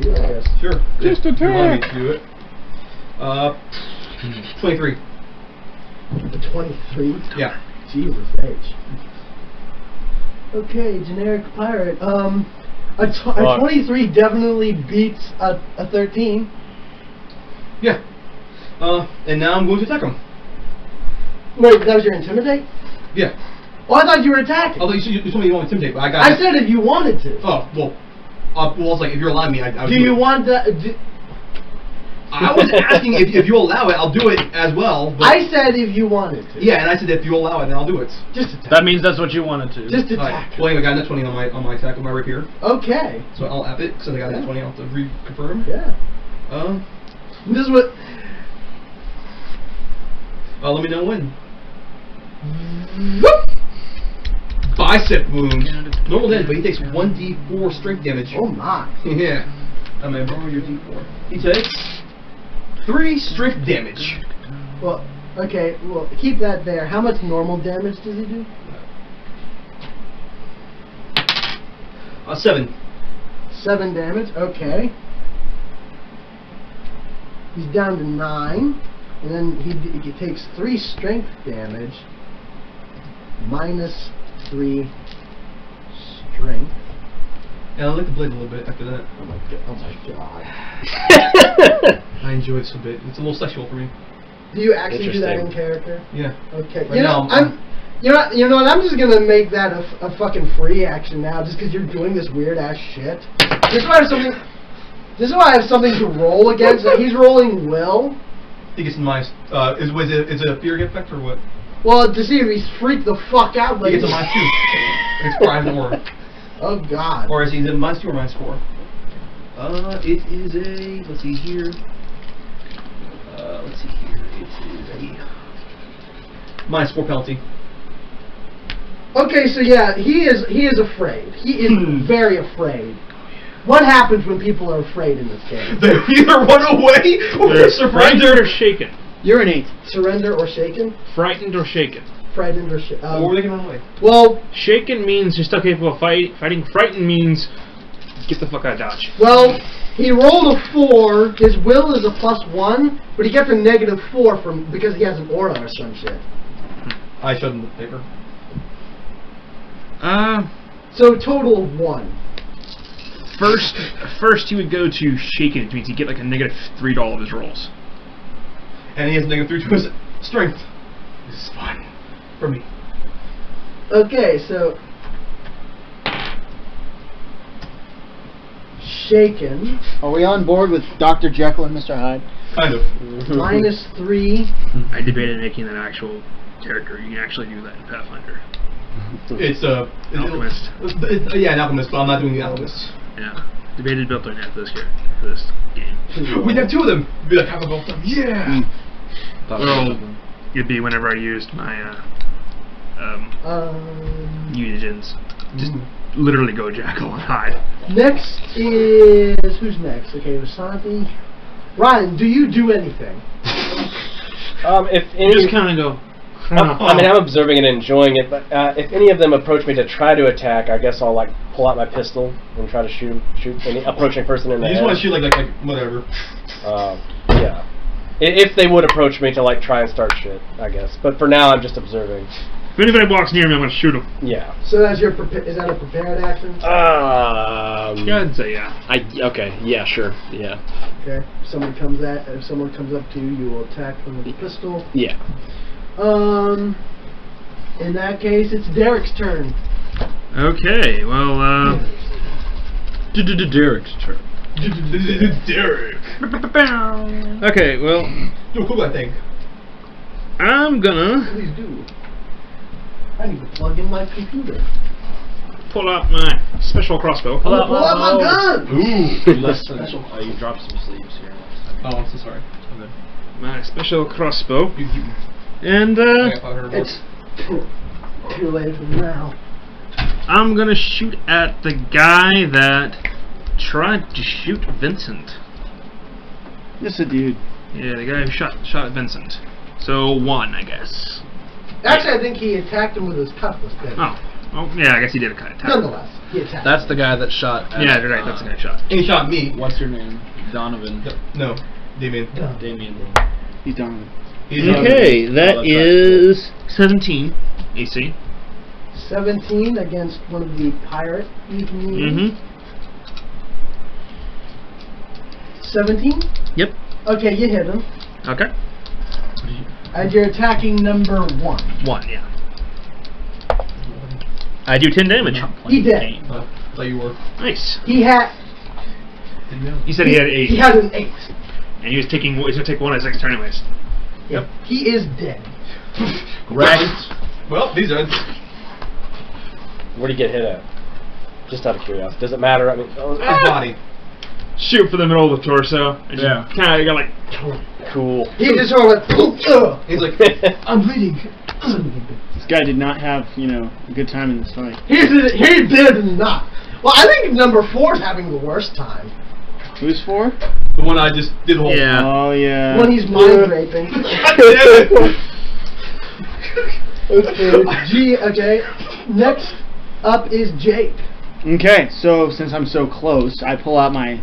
you, I guess. Sure. Just if you want me attack. to do it. 23. 23? Yeah. Jesus H. Okay, generic pirate. A 23 definitely beats a 13. Yeah. And now I'm going to attack him. Wait, that was your intimidate? Yeah. Oh, I thought you were attacking. Although you told me you want to intimidate, but I got. I said if you wanted to. Oh well. Well, it's like if you're allowing me, I would Do you want that? I was asking if you allow it, I'll do it as well. But I said if you wanted to. yeah, and I said if you allow it, then I'll do it. Just attack. That means that's what you wanted to. Just Right. attack. Well, anyway, I got a 20 on my attack on my rapier, Okay. so I'll app it since I got a 20. I'll have to reconfirm. Yeah. This is what. Let me know when. Bicep wound. Normal damage, but he takes 1d4 strength damage. Oh my. Yeah. I'm gonna borrow your d4. He takes 3 strength damage. Well, okay. Well, keep that there. How much normal damage does he do? 7. 7 damage. Okay. He's down to 9, and then he takes 3 strength damage. -3 strength. Yeah, I like the blade a little bit after that. Oh my god. I enjoy it so bit. It's a little sexual for me. Do you actually do that in Interesting. character? Yeah. Okay. Right You know, now, you know what? I'm just gonna make that a fucking free action now, just because you're doing this weird ass shit. This is why I have something. This is why I have something to roll against. He's rolling will. I think it's nice. Is it a fear effect or what? Well, to see if he's freaked the fuck out. I think it's a -2. It's prime or. Oh god. Or is it -2 or -4? It is a. Let's see here. Let's see here. It is a -4 penalty. Okay, so yeah, he is afraid. He is very afraid. What happens when people are afraid in this game? They either run away or Frightened surrender. or shaken. Urinate. Surrender or shaken? Frightened or shaken. Frightened or shaken? Or they can run away. Well, Shaken means you're still capable of fighting. Frightened means get the fuck out of Dodge. well, he rolled a 4. His will is a +1, but he gets a -4 because he has an aura or some shit. I showed them the paper. So total of 1. First he would go to shaken, which means he'd get like a -3 to all of his rolls. And he has -3 to his strength. This is fun for me. Okay, so shaken Are we on board with Dr. Jekyll and Mr. Hyde? Kind of. -3. I debated making that actual character. You can actually do that in Pathfinder. It's Alchemist. Yeah, an alchemist, but I'm not doing the alchemist. Yeah. Debated building that for this game. We'd have 2 of them. Be like, have a both of them. Yeah. Well, it'd be whenever I used my hijinks. Just literally go Jackal and Hyde. Next is who's next? Okay, Vasanthi. Ryan, do you do anything? If You any, just kind of go. I mean, I'm observing and enjoying it, but if any of them approach me to try to attack, I guess I'll like pull out my pistol and try to shoot any approaching person in the You just head. want to shoot like whatever. Yeah. If they would approach me to like try and start shit, I guess. But for now, I'm just observing. If anybody walks near me, I'm gonna shoot him. Yeah. So that's your is that a prepared action? Yeah, I'd say yeah. Okay. Yeah. Sure. Yeah. Okay. If someone comes up to you, you will attack them with a pistol. Yeah. In that case, it's Derek's turn. Okay. Well, Derek's turn. Derek. Okay. Well, Do a cool guy thing. I'm gonna Please do. I need to plug in my computer. pull out my special crossbow. Pull out my gun! Ooh. Less special. You dropped some sleeves here. Oh, I'm so sorry. I'm good. My special crossbow. You, And I got 500 It's too late for now. I'm gonna shoot at the guy that tried to shoot Vincent. Yes, a dude. Yeah, the guy who shot at Vincent. So 1, I guess. Actually, I think he attacked him with his cutlass. Oh, yeah, I guess he did a kind of attack. Nonetheless, he attacked. That's the guy that shot. At, Yeah, you're right. That's the guy who shot. He shot me. What's your name? Donovan. No, Damien. Damien. He's done. He's Okay, that is 17 AC. 17 against one of the pirate. Mm-hmm. 17? Yep. Okay, you hit him. Okay. And you're attacking number 1. 1, yeah. I do 10 damage. He did. Thought you were. Nice. He had. You said he had 8. He had an 8. And he was taking. He's gonna take 1 at his next turn anyways. Yep. He is dead. Right. Well, these are. where do you get hit at? Just out of curiosity. Does it matter? I mean, His body. Shoot for the middle of the torso. And Yeah. Kind of got like. cool. He just sort of went. He's like, I'm bleeding. This guy did not have, a good time in this fight. He did not. Well, I think number 4 is having the worst time. Who's 4? The one I just did hold. Yeah. Oh, yeah. When he's mind raping. Okay. Next up is Jake. Okay, so since I'm so close, I pull out my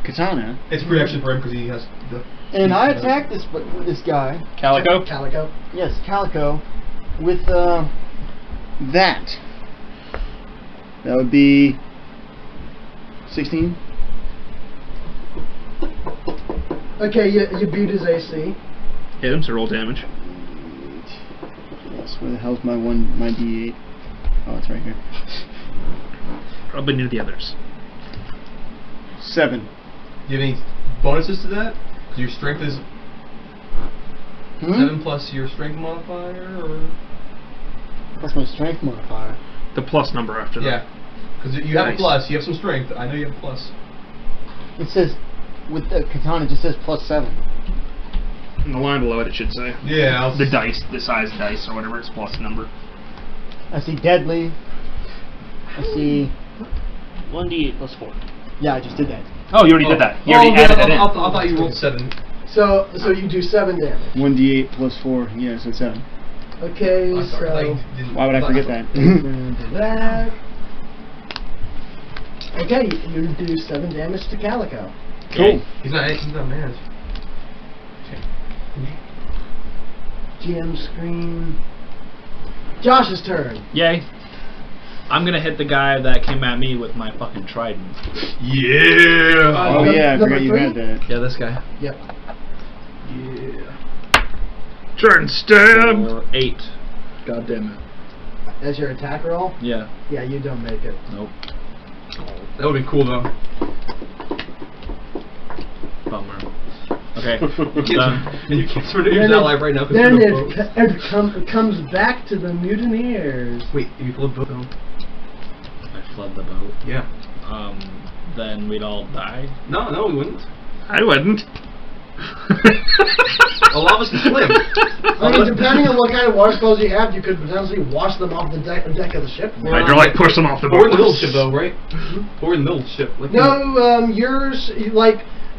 katana. It's free action for him because he has the. And I attack this guy. Calico? Calico. Yes, Calico. With, that. That would be 16. Okay, you beat his AC. Hit him, so roll damage. Yes, where the hell's my D8? Oh, it's right here. Probably near the others. 7. Do you have any bonuses to that? 'Cause your strength is 7 plus your strength modifier, or That's my strength modifier. The plus number after that. yeah, because you have Nice. a plus. You have some strength. I know you have a plus. It says, with the katana, it just says +7. In the line below it, it should say. Yeah. The dice, the size dice, or whatever, it's plus number. I see deadly. I see. 1d8 plus 4. Yeah, I just did that. Oh, you already did that. You already added that in. I thought you rolled 7. So you do 7 damage. 1d8 plus 4. Yeah, so 7. Okay, I'm sorry, so Why would I forget that? that. Okay, you do 7 damage to Calico. Cool. He's not mad. GM screen. Josh's turn. Yay. I'm gonna hit the guy that came at me with my fucking trident. Yeah. Oh yeah, I number forgot you 3? had that. Yeah, this guy. Yep. Turn stab! 8. God damn it. As your attack roll? Yeah. Yeah, you don't make it. Nope. That would be cool though. Bummer. Okay. You can't sort of use that life right now. 'Cause Then we're no boats. it comes back to the mutineers. Wait, if you flip boat though. I flood the boat. Yeah. Then we'd all die. No, we wouldn't. I wouldn't. A lot of us can swim. I mean, depending on what kind of water spells you have, you could potentially wash them off the deck of the ship. Hydraulic push them off the But we're in boat. the middle of the ship though, right? We're in the middle of the ship. Like No, yours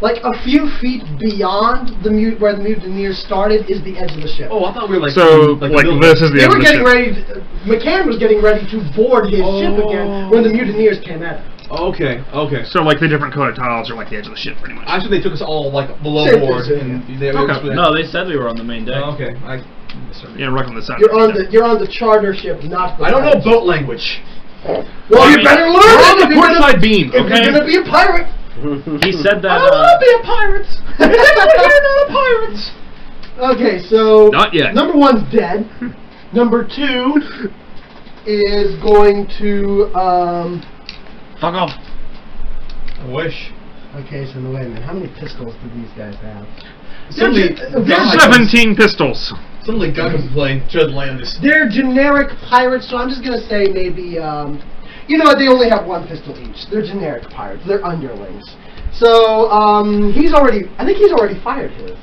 like a few feet beyond where the mutineers started is the edge of the ship. Oh, I thought we were like. So, the like, middle. this is the They end were of the getting ship. ready. McCann was getting ready to board his ship again when the mutineers came at him. Okay. So, like, the different colored tiles are like the edge of the ship, pretty much. Actually, they took us all like below Same board, thing, and yeah. they Okay. No, they said we were on the main deck. Oh, okay. Yeah, right on the side. You're on the charter ship, not the. I don't know pirate ship. boat language. Well, you better learn We're it on the if you're port gonna- side beam, If you're okay? gonna be a pirate. He said that. I don't want to be a pirate. You're not a pirate. Okay, so Not yet. number 1's dead. Number 2 is going to Fuck off. I wish. Okay, so wait a minute. How many pistols do these guys have? Somebody, They're 17 pistols. somebody got to play Jud Landis. They're generic pirates, so I'm just gonna say maybe you know what? They only have 1 pistol each. They're generic pirates. They're underlings. So I think he's already fired his.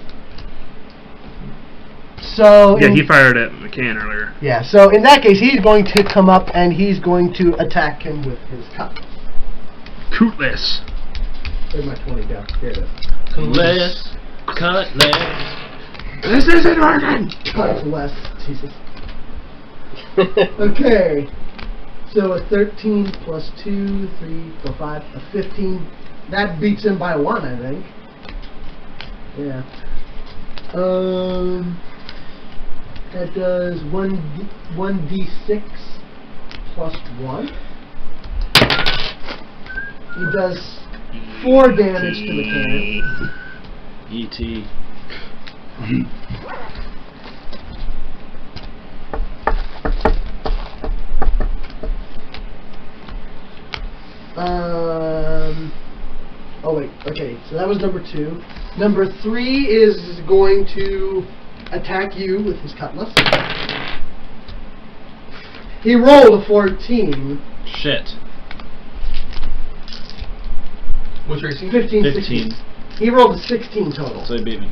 So Yeah, he fired at McCann earlier. yeah. So in that case, he's going to come up and he's going to attack him with his cutlass. Cootless. Where'd my 20 go? Here it is. Cutlass. This isn't working! Cutlass. Jesus. Okay. So a 13 plus 2, 3, 4, 5, a 15. That beats him by 1, I think. Yeah. That does 1d6 plus 1. He does 4 damage to the cannon. E.T. Oh wait, okay, so that was number 2. Number 3 is going to attack you with his cutlass. He rolled a 14. Shit. What's your AC? 15, 15. 16. He rolled a 16 total. So he beat me.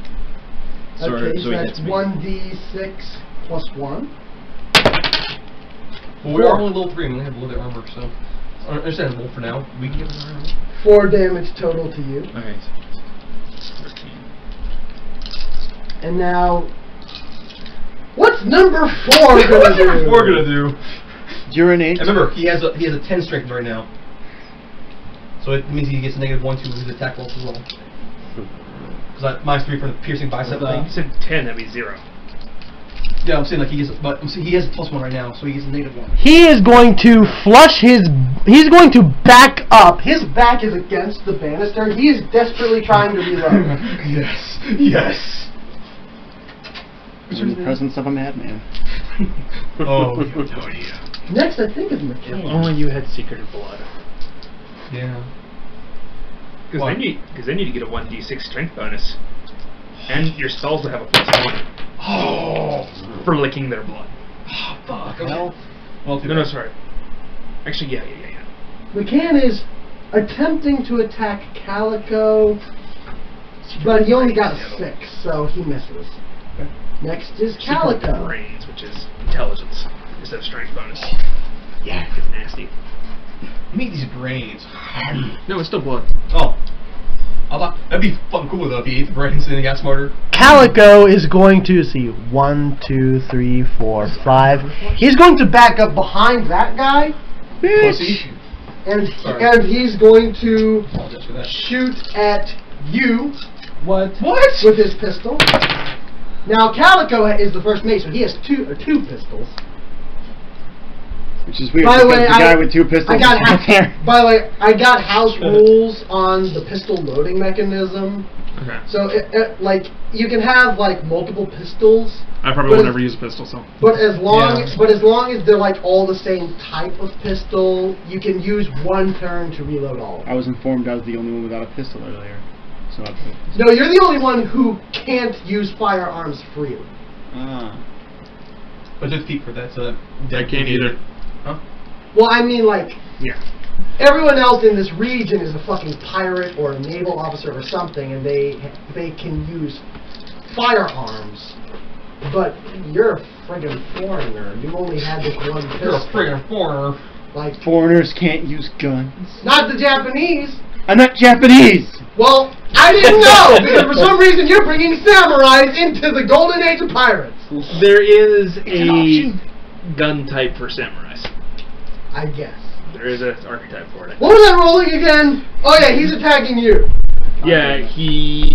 So, Okay, so he that's hits me. 1d6 plus 1. Well, we are only level 3 and we only have a little bit of armor, so understandable for now. We can give it around. 4 damage total to you. Okay. 13. And now, what's number 4 gonna do? We're gonna do. Urinate. And remember, he has a 10 strength right now, so it means he gets a -1 to his attack roll as well. Because -3 for the piercing bicep thing. You said 10, that'd be 0. Yeah, I'm saying like he gets, but I'm saying he has a +1 right now, so he gets a -1. He is going to flush his. He's going to back up. His back is against the banister. He is desperately trying to reload. Yes. Yes. In the presence of a madman. Oh, you have no idea. Next, I think is McKinley. Only you had secret blood. Yeah. Because then you get a 1d6 strength bonus, and your spells will have a +1. Oh. For licking their blood. Oh, fuck. Well, No, sorry. Actually, yeah. McCann is attempting to attack Calico, but he only got a 6, so he misses. Okay. Next is She called it Calico. brains, which is intelligence instead of strength bonus. Yeah, it's nasty. Meet these brains. No, it's still blood. Oh. I thought that'd be fucking cool though if he ate the brains and he got smarter. Calico is going to see 1, 2, 3, 4, 5. He's going to back up behind that guy, Pussy. and Sorry. he's going to Apologize for that. shoot at you. What? What? With his pistol. Now Calico is the first mate, so he has two pistols. which is weird. By the because way, the guy with 2 pistols. I got is right there. by the way, I got house rules on the pistol loading mechanism. Okay. So like you can have like multiple pistols. I probably But will if- never use a pistol, so. But as long Yeah. as they're like all the same type of pistol, you can use one turn to reload all of them. I was informed I was the only one without a pistol earlier. So I No, you're the only one who can't use firearms freely. But there's feet for that, so I can't either. Huh? Well, I mean like Yeah. everyone else in this region is a fucking pirate or a naval officer or something, and they can use firearms. But you're a friggin' foreigner. You only had this one pistol. You're a friggin' foreigner. Like, Foreigners can't use guns. not the Japanese. I'm not Japanese! Well, I didn't know, because for some reason you're bringing samurais into the golden age of pirates. There is an a option. gun type for samurais. I guess. There is an archetype for it. What was I rolling again? Oh yeah, he's attacking you. Yeah, he...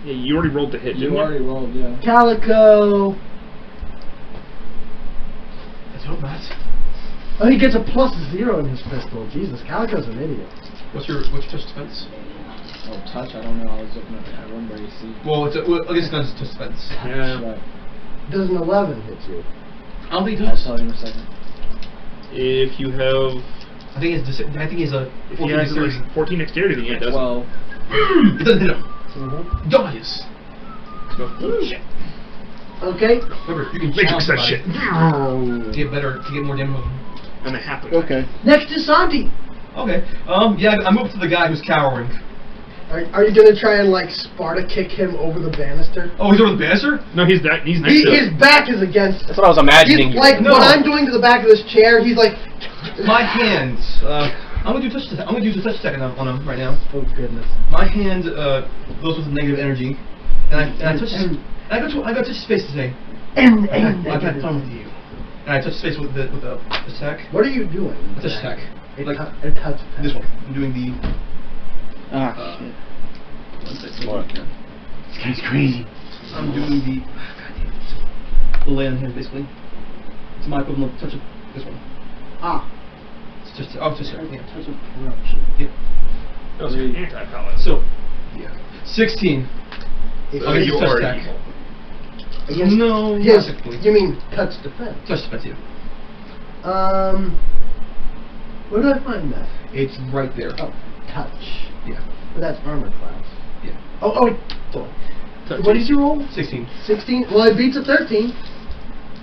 Yeah, you already rolled the hit, didn't You you? already rolled, yeah. Calico. Let's hope not. Oh, he gets a +0 in his pistol. Jesus, Calico's an idiot. What's your touch defense? Oh, touch? I don't know. I was looking at that. I remember you see. Well, I guess it's not touch defense. Yeah. Right. Does an 11 hit you? I don't think it I'll does. tell you in a second. If you have... I think it's a. If he has at least 14 dexterity, then yeah, it does. 12. It doesn't hit him. Mm-hmm. Dies. Shit. Okay. Remember, you can Matrix challenge that somebody shit. to get more damage. And it happened. Okay. Next is Santi. Okay. Yeah, I moved to the guy who's cowering. Are you gonna try and like Sparta kick him over the banister? Oh, he's over the banister? No, he's next to it. His back is against it. That's what I was imagining. He's, like No. what I'm doing to the back of this chair, he's like. My hands. I'm gonna do touch. I'm gonna use a touch second on him right now. Oh goodness. My hand goes with negative energy, and I touch. I go touch space to say. And I've had fun with you. And I touch space with the attack. what are you doing? A touch attack. A Like touch attack. this one. I'm doing the. Ah, shit. One second. This guy's crazy. I'm doing the. God damn it. The lay on hands basically. It's my equivalent of touch of this one. Ah. It's just yeah. Touch of corruption. Yep. Those are anti-paladin. So, yeah. 16. It's I'll give you a touch are attack. evil. against No, his, technically. you mean touch defense? Touch defense, yeah. Where do I find that? It's right there. Oh, touch. Yeah. But that's armor class. Yeah. Oh. What did you roll? 16. 16? Well, it beats a 13.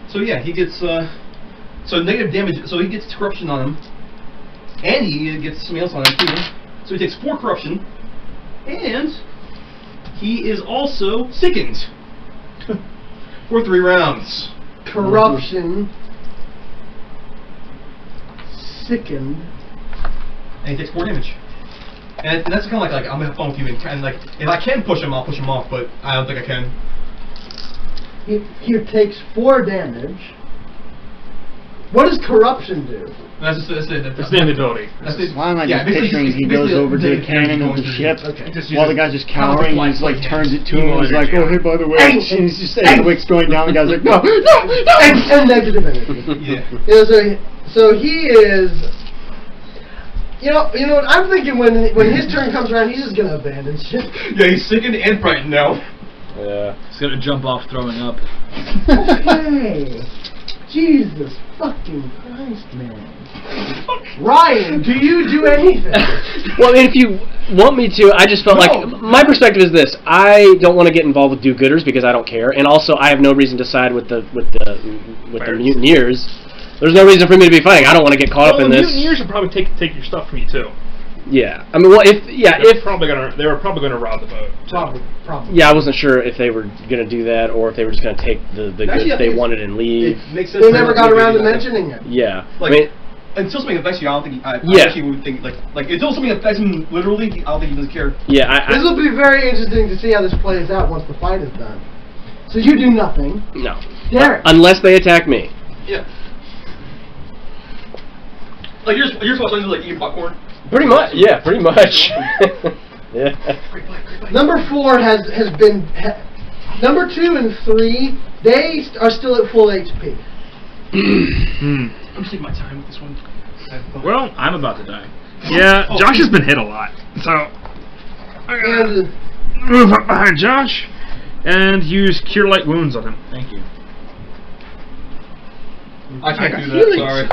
So yeah, he gets so negative damage. So he gets corruption on him, and he gets something else on him too. So he takes 4 corruption, and he is also sickened for 3 rounds. Corruption. Sickened. And he takes 4 damage. And that's kind of like I'm gonna have fun with you, and like if I can push him, I'll push him off, but I don't think I can. He takes 4 damage. What does corruption do? That's the ability. Why am I just picturing he goes over to the cannon of the ship while the guy's just cowering and he like turns it to him and he's like, oh hey by the way, and he's just saying the wick's going down, the guy's like, no, and negative energy. Yeah. So he is. You know what? I'm thinking when his turn comes around, he's just gonna abandon ship. Yeah, he's sickened and frightened now. Yeah. He's gonna jump off, throwing up. Okay. Jesus fucking Christ, man. Ryan, do you do anything? Well, if you want me to, I just felt like my perspective is this: I don't want to get involved with do-gooders because I don't care, and also I have no reason to side with the mutineers. There's no reason for me to be fighting. I don't want to get caught up in this. The mutineers should probably take your stuff from you too. Yeah, I mean, well, they were probably gonna rob the boat. Probably. Yeah, I wasn't sure if they were gonna do that or if they were just gonna take the goods they wanted and leave. They never got around to mentioning it. Yeah, like, I mean, until something affects you, I don't think. I actually would think like until something affects him literally, I don't think he doesn't care. Yeah, this will be very interesting to see how this plays out once the fight is done. So you do nothing. No. Derek. Unless they attack me. Yeah. Like you're supposed to like eat popcorn. Pretty much. Yeah, pretty much. Yeah. Number 4 has been. Number 2 and 3, they are still at full HP. I'm taking my time with this one. Well, I'm about to die. Yeah, Josh has been hit a lot, so I gotta move up behind Josh and use Cure Light Wounds on him. Thank you. I can't do that. Sorry.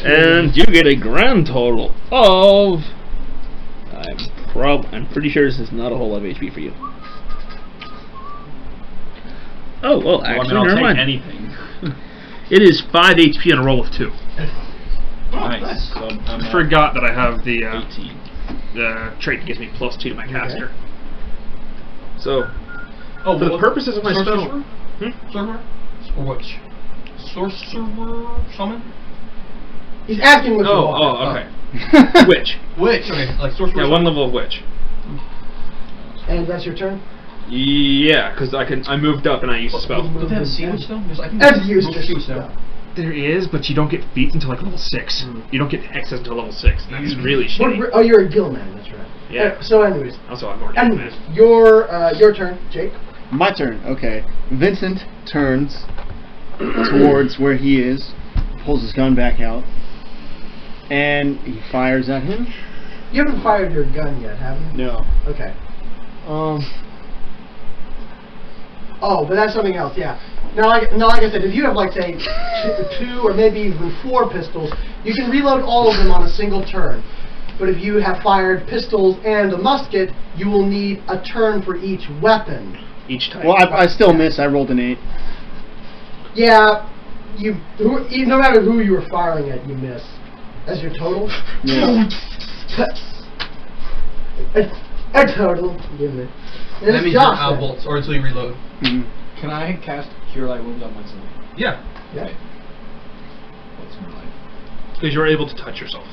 And you get a grand total of... I'm pretty sure this is not a whole lot of HP for you. Oh, well, actually, I'll never take mind. anything. It is 5 HP on a roll of 2. Nice. So I forgot that I have the 18. trait that gives me +2 to my caster. So, for the purposes of my spell... Sorcerer? Or which? Sorcerer? Shaman? He's asking what you want. Oh, okay. Witch. Witch, okay. Like sorcerer? Yeah, 1 level of witch. And that's your turn? Yeah, because I moved up and I used a spell. Do they have a sandwich though? I've used your spell. There is, but you don't get feats until like level 6. You don't get access until level 6. That's really shitty. Oh, you're a gill man, that's right. Yeah. So anyways. Also, I'm already Anyways, your turn, Jake. My turn, okay. Vincent turns towards where he is, pulls his gun back out, and he fires at him. You haven't fired your gun yet, have you? No. Okay. Oh, but that's something else, yeah. Now, like I said, if you have, like, say, 2 or maybe even 4 pistols, you can reload all of them on a single turn. But if you have fired pistols and a musket, you will need a turn for each weapon. Each type. Well, I still miss. I rolled an 8. Yeah, no matter who you were firing at, you miss. That's your total? Yeah. A total. Give me. And that means you're out of bolts, or until you reload. Can I cast Cure Light Wounds on myself? Yeah. Yeah. What's my life? Because you're able to touch yourself.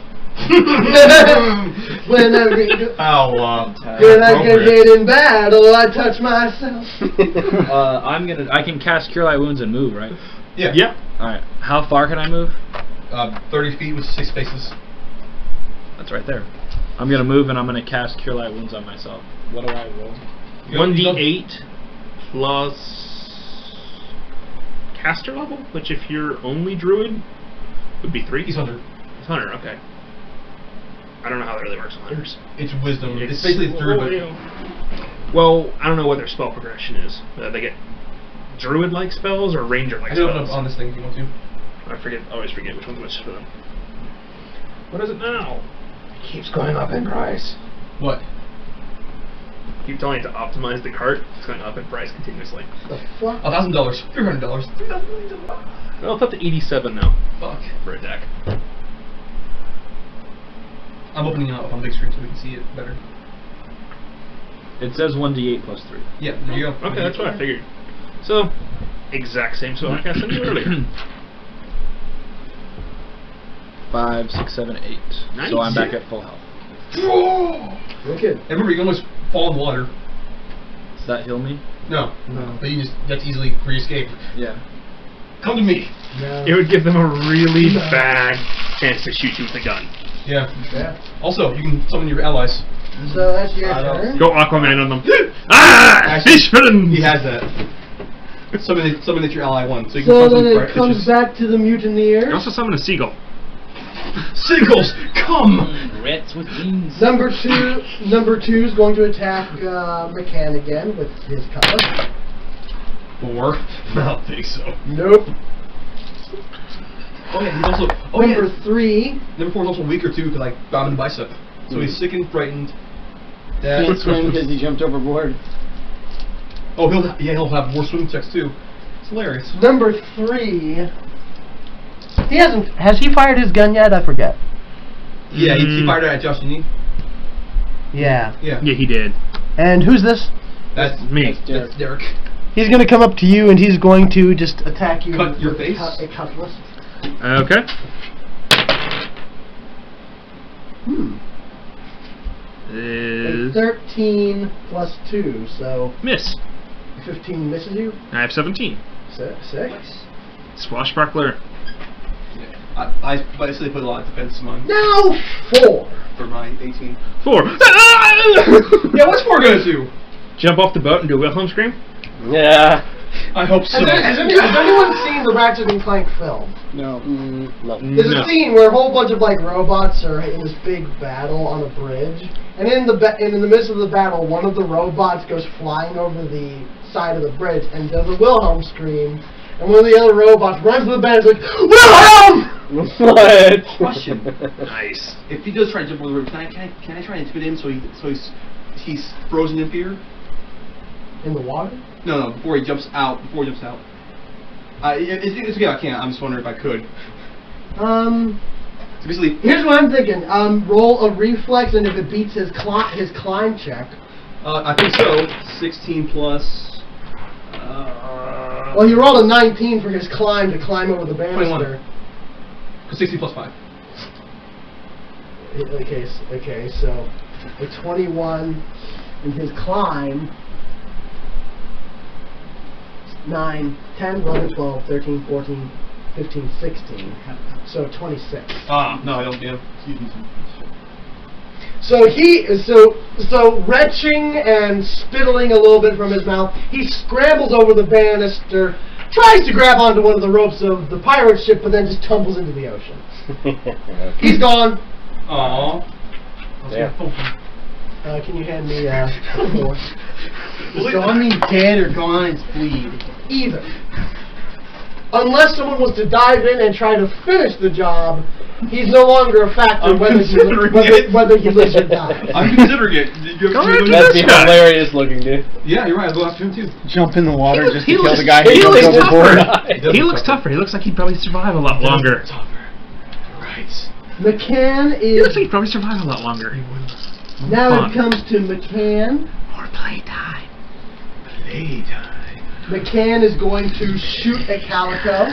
When I get in battle, I touch myself. I can cast Cure Light Wounds and move, right? Yeah. Yeah. Alright. How far can I move? 30 feet with 6 spaces. That's right there. I'm gonna move and I'm gonna cast Cure Light Wounds on myself. What do I roll? 1d8 plus caster level, which if you're only druid would be 3. He's Hunter. It's Hunter, okay. I don't know how that really works on Hunters. It's wisdom. It's basically through, but... Well, I don't know what their spell progression is. They get druid-like spells or ranger-like spells. I do open up on this thing if you want to. I always forget which one's which for them. What is it now? It keeps going up in price. What? Keep telling it to optimize the cart. It's going up in price continuously. The fuck? $1,000, $300, $3,000 millions. Well, it's up to 87 now. Fuck. For attack. I'm opening it up on the big screen so we can see it better. It says 1d8 plus 3. Yeah, there you go. Okay, that's what I figured. So, exact same spell I cast on you earlier. 5, 6, 7, 8. Nice. So I'm back at full health. Wicked. And remember, you can almost fall in the water. Does that heal me? No. But you just, that's easily re-escape. Yeah. Come to me. No. It would give them a really bad chance to shoot you with a gun. Yeah. Yeah. Also, you can summon your allies. So that's your turn. Go Aquaman on them. Ah! Actually, Fish villains! He has that. Summon that your ally won. So, you So can then summon it comes back to the mutineer. Also summon a seagull. Seagulls, come! Rats with wings. Number two is going to attack McCann again with his cutlass. 4. I don't think so. Nope. Oh yeah, he's also. Number 3. Number 4 is also weaker too, because I got him in the bicep. So he's sick and frightened. Can't swim because he jumped overboard. Oh, he'll have more swim checks too. It's hilarious. Number 3. Has he fired his gun yet? I forget. Yeah, he fired it at Josh, didn't he? Yeah. Yeah. Yeah, he did. And who's this? That's Me. That's Derek. He's going to come up to you and he's going to just attack you. Cut your with face? A cutlass. Okay. A Is 13 plus 2, so miss. 15 misses you. I have 17. 6. Swashbuckler. I basically put a lot of defense in mine. Now 4. For my 18. 4. Yeah, what's 4 gonna do? Jump off the boat and do a Wilhelm scream? Yeah. I hope so. Has anyone seen the Ratchet and Clank film? No. No. There's a scene where a whole bunch of like robots are in this big battle on a bridge, and in the midst of the battle, one of the robots goes flying over the side of the bridge and does a Wilhelm scream, and one of the other robots runs to the bed and is like, Wilhelm! What? Question. Nice. If he does try to jump over the roof, can I try and intimidate him so he's frozen in fear? In the water? No, before he jumps out. It's okay, I can't. I'm just wondering if I could. So basically, Here's what I'm thinking. Roll a reflex, and if it beats his climb check. I think so. 16 plus. Well, he rolled a 19 for his climb to climb over the banister. 16 plus 5. Okay, so a 21 in his climb. 9, 10, 11, 12, 13, 14, 15, 16. So 26. No, I don't. Yeah. So retching and spittling a little bit from his mouth, he scrambles over the banister, tries to grab onto one of the ropes of the pirate ship, but then just tumbles into the ocean. He's gone. Aww. Yeah. Can you hand me 4? Gone means dead or gone is bleed. Either. Unless someone was to dive in and try to finish the job, he's no longer a factor whether he lives or dies. I'm considering it. That'd be hilarious looking, dude. Yeah, you're right. I'll go after him too. Jump in the water just to he kill looks- the guy he who looks jumped overboard. He looks tougher. He looks like he'd probably survive a lot longer. Right. McCann He looks like is... he'd probably survive a lot longer. Now Fun. it comes to McCann. More playtime. Playtime. McCann is going to shoot at Calico.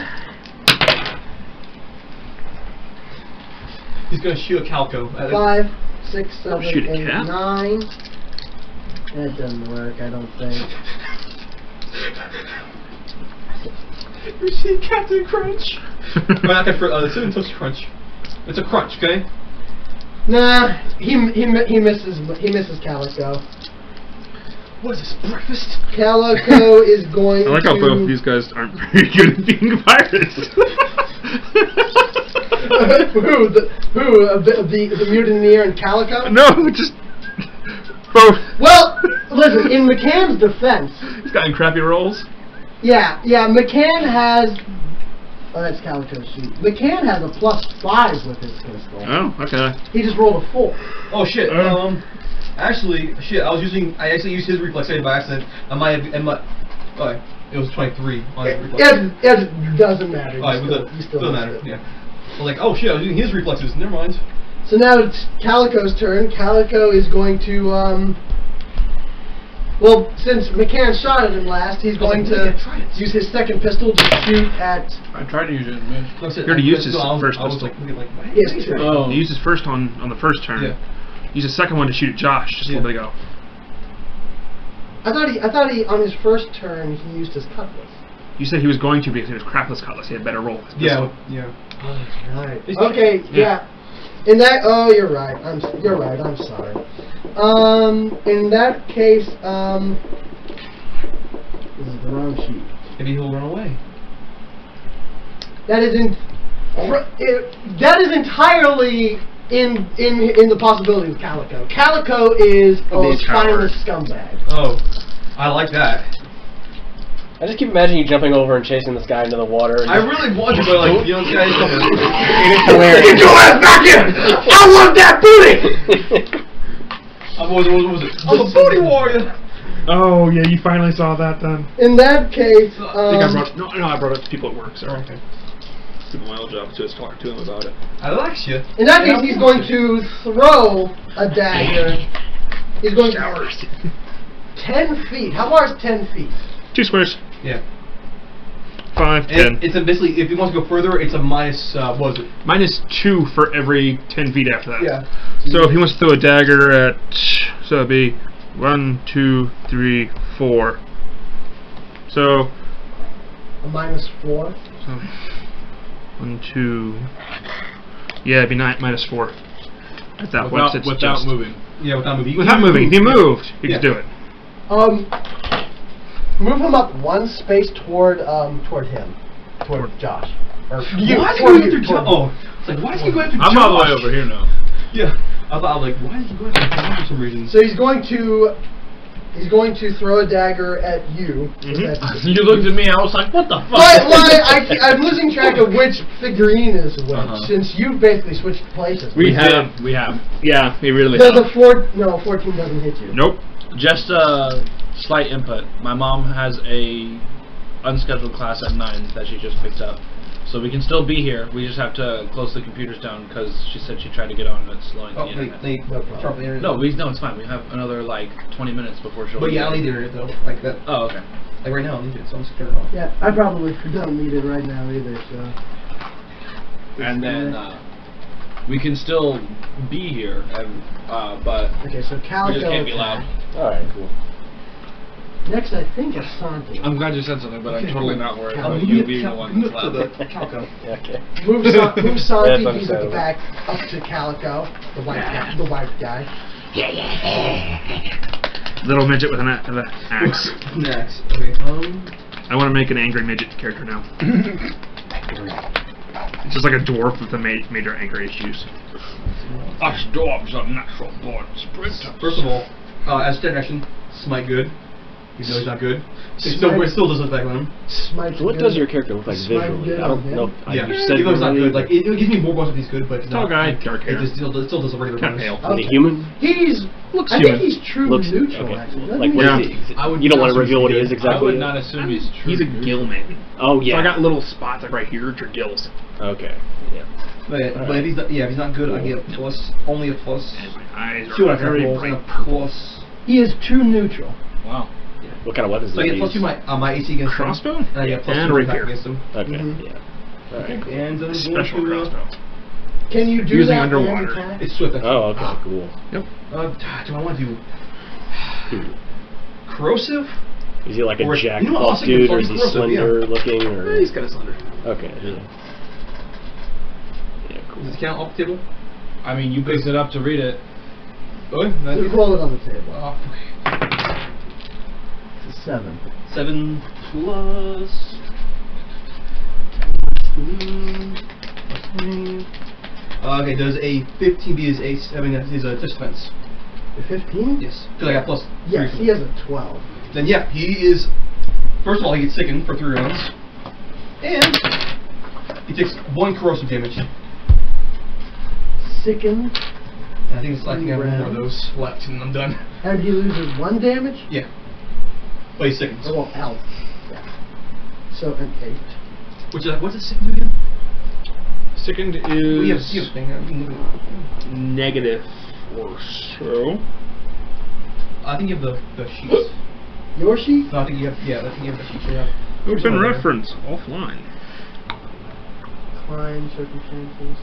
He's gonna shoot a Calico. 5, 6, 7, Shoot a 8, cat? 9. That doesn't work, I don't think. You see Captain Crunch? I'm not gonna for Cinnamon Toast Crunch. It's a crunch, okay? Nah, he misses Calico. What is this, breakfast? Calico is going I like how both of these guys aren't very good at being pirates. The mutineer and Calico? No, just both. Well, listen, in McCann's defense, He's gotten crappy rolls. yeah, McCann has... Oh, that's Calico's shoot. McCann has a +5 with his pistol. Oh, okay. He just rolled a 4. Oh shit. Actually, I actually used his reflex save by accident. I might have, okay. It was 23 on the reflex. It doesn't matter. Alright, You still doesn't matter. Yeah. Well, like, oh shit, I was using his reflexes. Never mind. So now it's Calico's turn. Calico is going to, well, since McCann shot at him last, he's going to use his second pistol to shoot at... I tried to use it and missed. He already used his first I was pistol. like, looking like, what? Yes, he's Oh. He used his first on the first turn. Yeah. He used his second one to shoot at Josh just a little bit ago. I thought he on his first turn he used his cutlass. You said he was going to because he was craftless cutlass. He had better roll. Yeah. Yeah. Oh, that's right. Okay. Yeah. In that. Oh, you're right. You're right. I'm sorry. In that case, this is the wrong sheet. Maybe he'll run away. That is entirely in the possibility of Calico. Calico is a spineless scumbag. Oh, I like that. I just keep imagining you jumping over and chasing this guy into the water. And I really want to, but like, you know, this guy's coming. It is hilarious. Get your ass back here! I want that booty! What was it? I'm a booty warrior! Oh yeah, you finally saw that then. In that case, I brought it to people at work. Sorry. Okay. My old job to talk to him about it. I like you. In that case, he's going to throw a dagger. He's going to 10 feet. How far is 10 feet? 2 squares. Yeah. 5, 10. It's a basically, if he wants to go further, it's a minus, what is it? -2 for every 10 feet after that. Yeah. So if he wants to throw a dagger at, so it'd be 1, 2, 3, 4. So. A -4. So 1, 2. Yeah, it'd be -4. At that point, it's without just moving. Yeah, without moving. Without moving. If he moved, he could do it. Move him up 1 space toward him, toward Josh. Or Why is he going after Josh? Oh, it's like, why is he going after Josh? I'm all the way over here now. Yeah. I thought, like, why is he going after Josh for some reason? So he's going to throw a dagger at you. You looked at me, I was like, what the fuck? I'm losing track of which figurine is which, since you basically switched places. We have. Yeah, we really The have. 14 doesn't hit you. Nope. Just a slight input. My mom has a unscheduled class at 9 that she just picked up. So we can still be here. We just have to close the computers down because she said she tried to get on and it's slowing the internet. No, it's fine. We have another like 20 minutes before she'll. But yeah, I'll need the internet though. Like that. Oh, okay. Like right now, I'll need it, so I'm just turning it off. Yeah, I probably don't need it right now either. So. And then we can still be here, and but okay, so Calico we just can't be loud. All right, cool. Next, I think Asante. I'm glad you said something, but I'm totally not worried Cal about you being the one that's loud. Calico. Okay. Move Santi That's he's at the back up to Calico, the white guy. Little midget with an axe. Next. Okay. I want to make an angry midget character now. It's just like a dwarf with the major anger issues. Us dwarves are natural born sprinters. First of all, as standard action, smite good. Even though he's not good. It still does effect on him. So what does your character look like visually? I don't know. Yeah, You said even though he's not good. Like, it gives me more bonus if he's good, but Tall guy, dark hair. It still does a regular Kind of bonus. pale. Is he human? Looks I human. think he's true neutral, okay. actually. Like, what is he? You don't want to reveal what he is exactly? I would not assume he's true. He's a gill man. Oh, yeah. So I got little spots like right here, which are gills. Okay. Yeah. But if he's not, if he's not good, I get a plus, only a plus. And my eyes Two are attack very rolls bright and a purple. plus. He is true neutral. Wow. What kind of weapons So I does get he plus 2 use? my AC against Crossbow? him. And I get plus And 2 rapier. attack against him. Okay, Mhm. yeah. Alright, cool. And then Special crossbow. Can you do Using that underwater. and attack? It's swift. Actually. Oh, okay, cool. Yep. Do I want to do corrosive? Is he like a Or- jack you know what, buff I'll say dude, or is he corrosive, slender looking, or? He's kind of slender. Okay, yeah. Yeah, cool. Does it count off the table? I mean, you picked it up to read it. Oh, Just roll it on the table. Oh, okay. It's a 7. 7 plus. Okay, does a 15 be his ace? I mean, his defense? A 15? Yes. Because I got plus. Yes, 3. he has a 12. Then yeah, he is. First of all, he gets sickened for 3 rounds, and he takes 1 corrosive damage. Sickened. And I think I have 1 more of those left, and I'm done. And he loses 1 damage? Yeah. But he's sickened. Oh, well, L. Yeah. So an 8. What's a sickened again? Second We have is a thing. negative or so. I think you have the sheets. Your sheet? No, I think you have. Yeah, I think you have the sheets. Yeah. Open reference offline. Climb circumstances.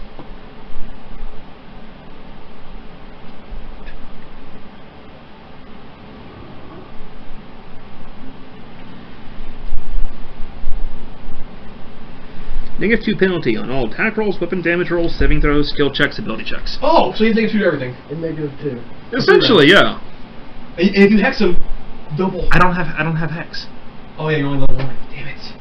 -2 penalty on all attack rolls, weapon damage rolls, saving throws, skill checks, ability checks. Oh, so he's -2 to everything. And -2. Essentially, yeah. And if you hex him, double. I don't have hex. Oh yeah, you're only level 1. Damn it.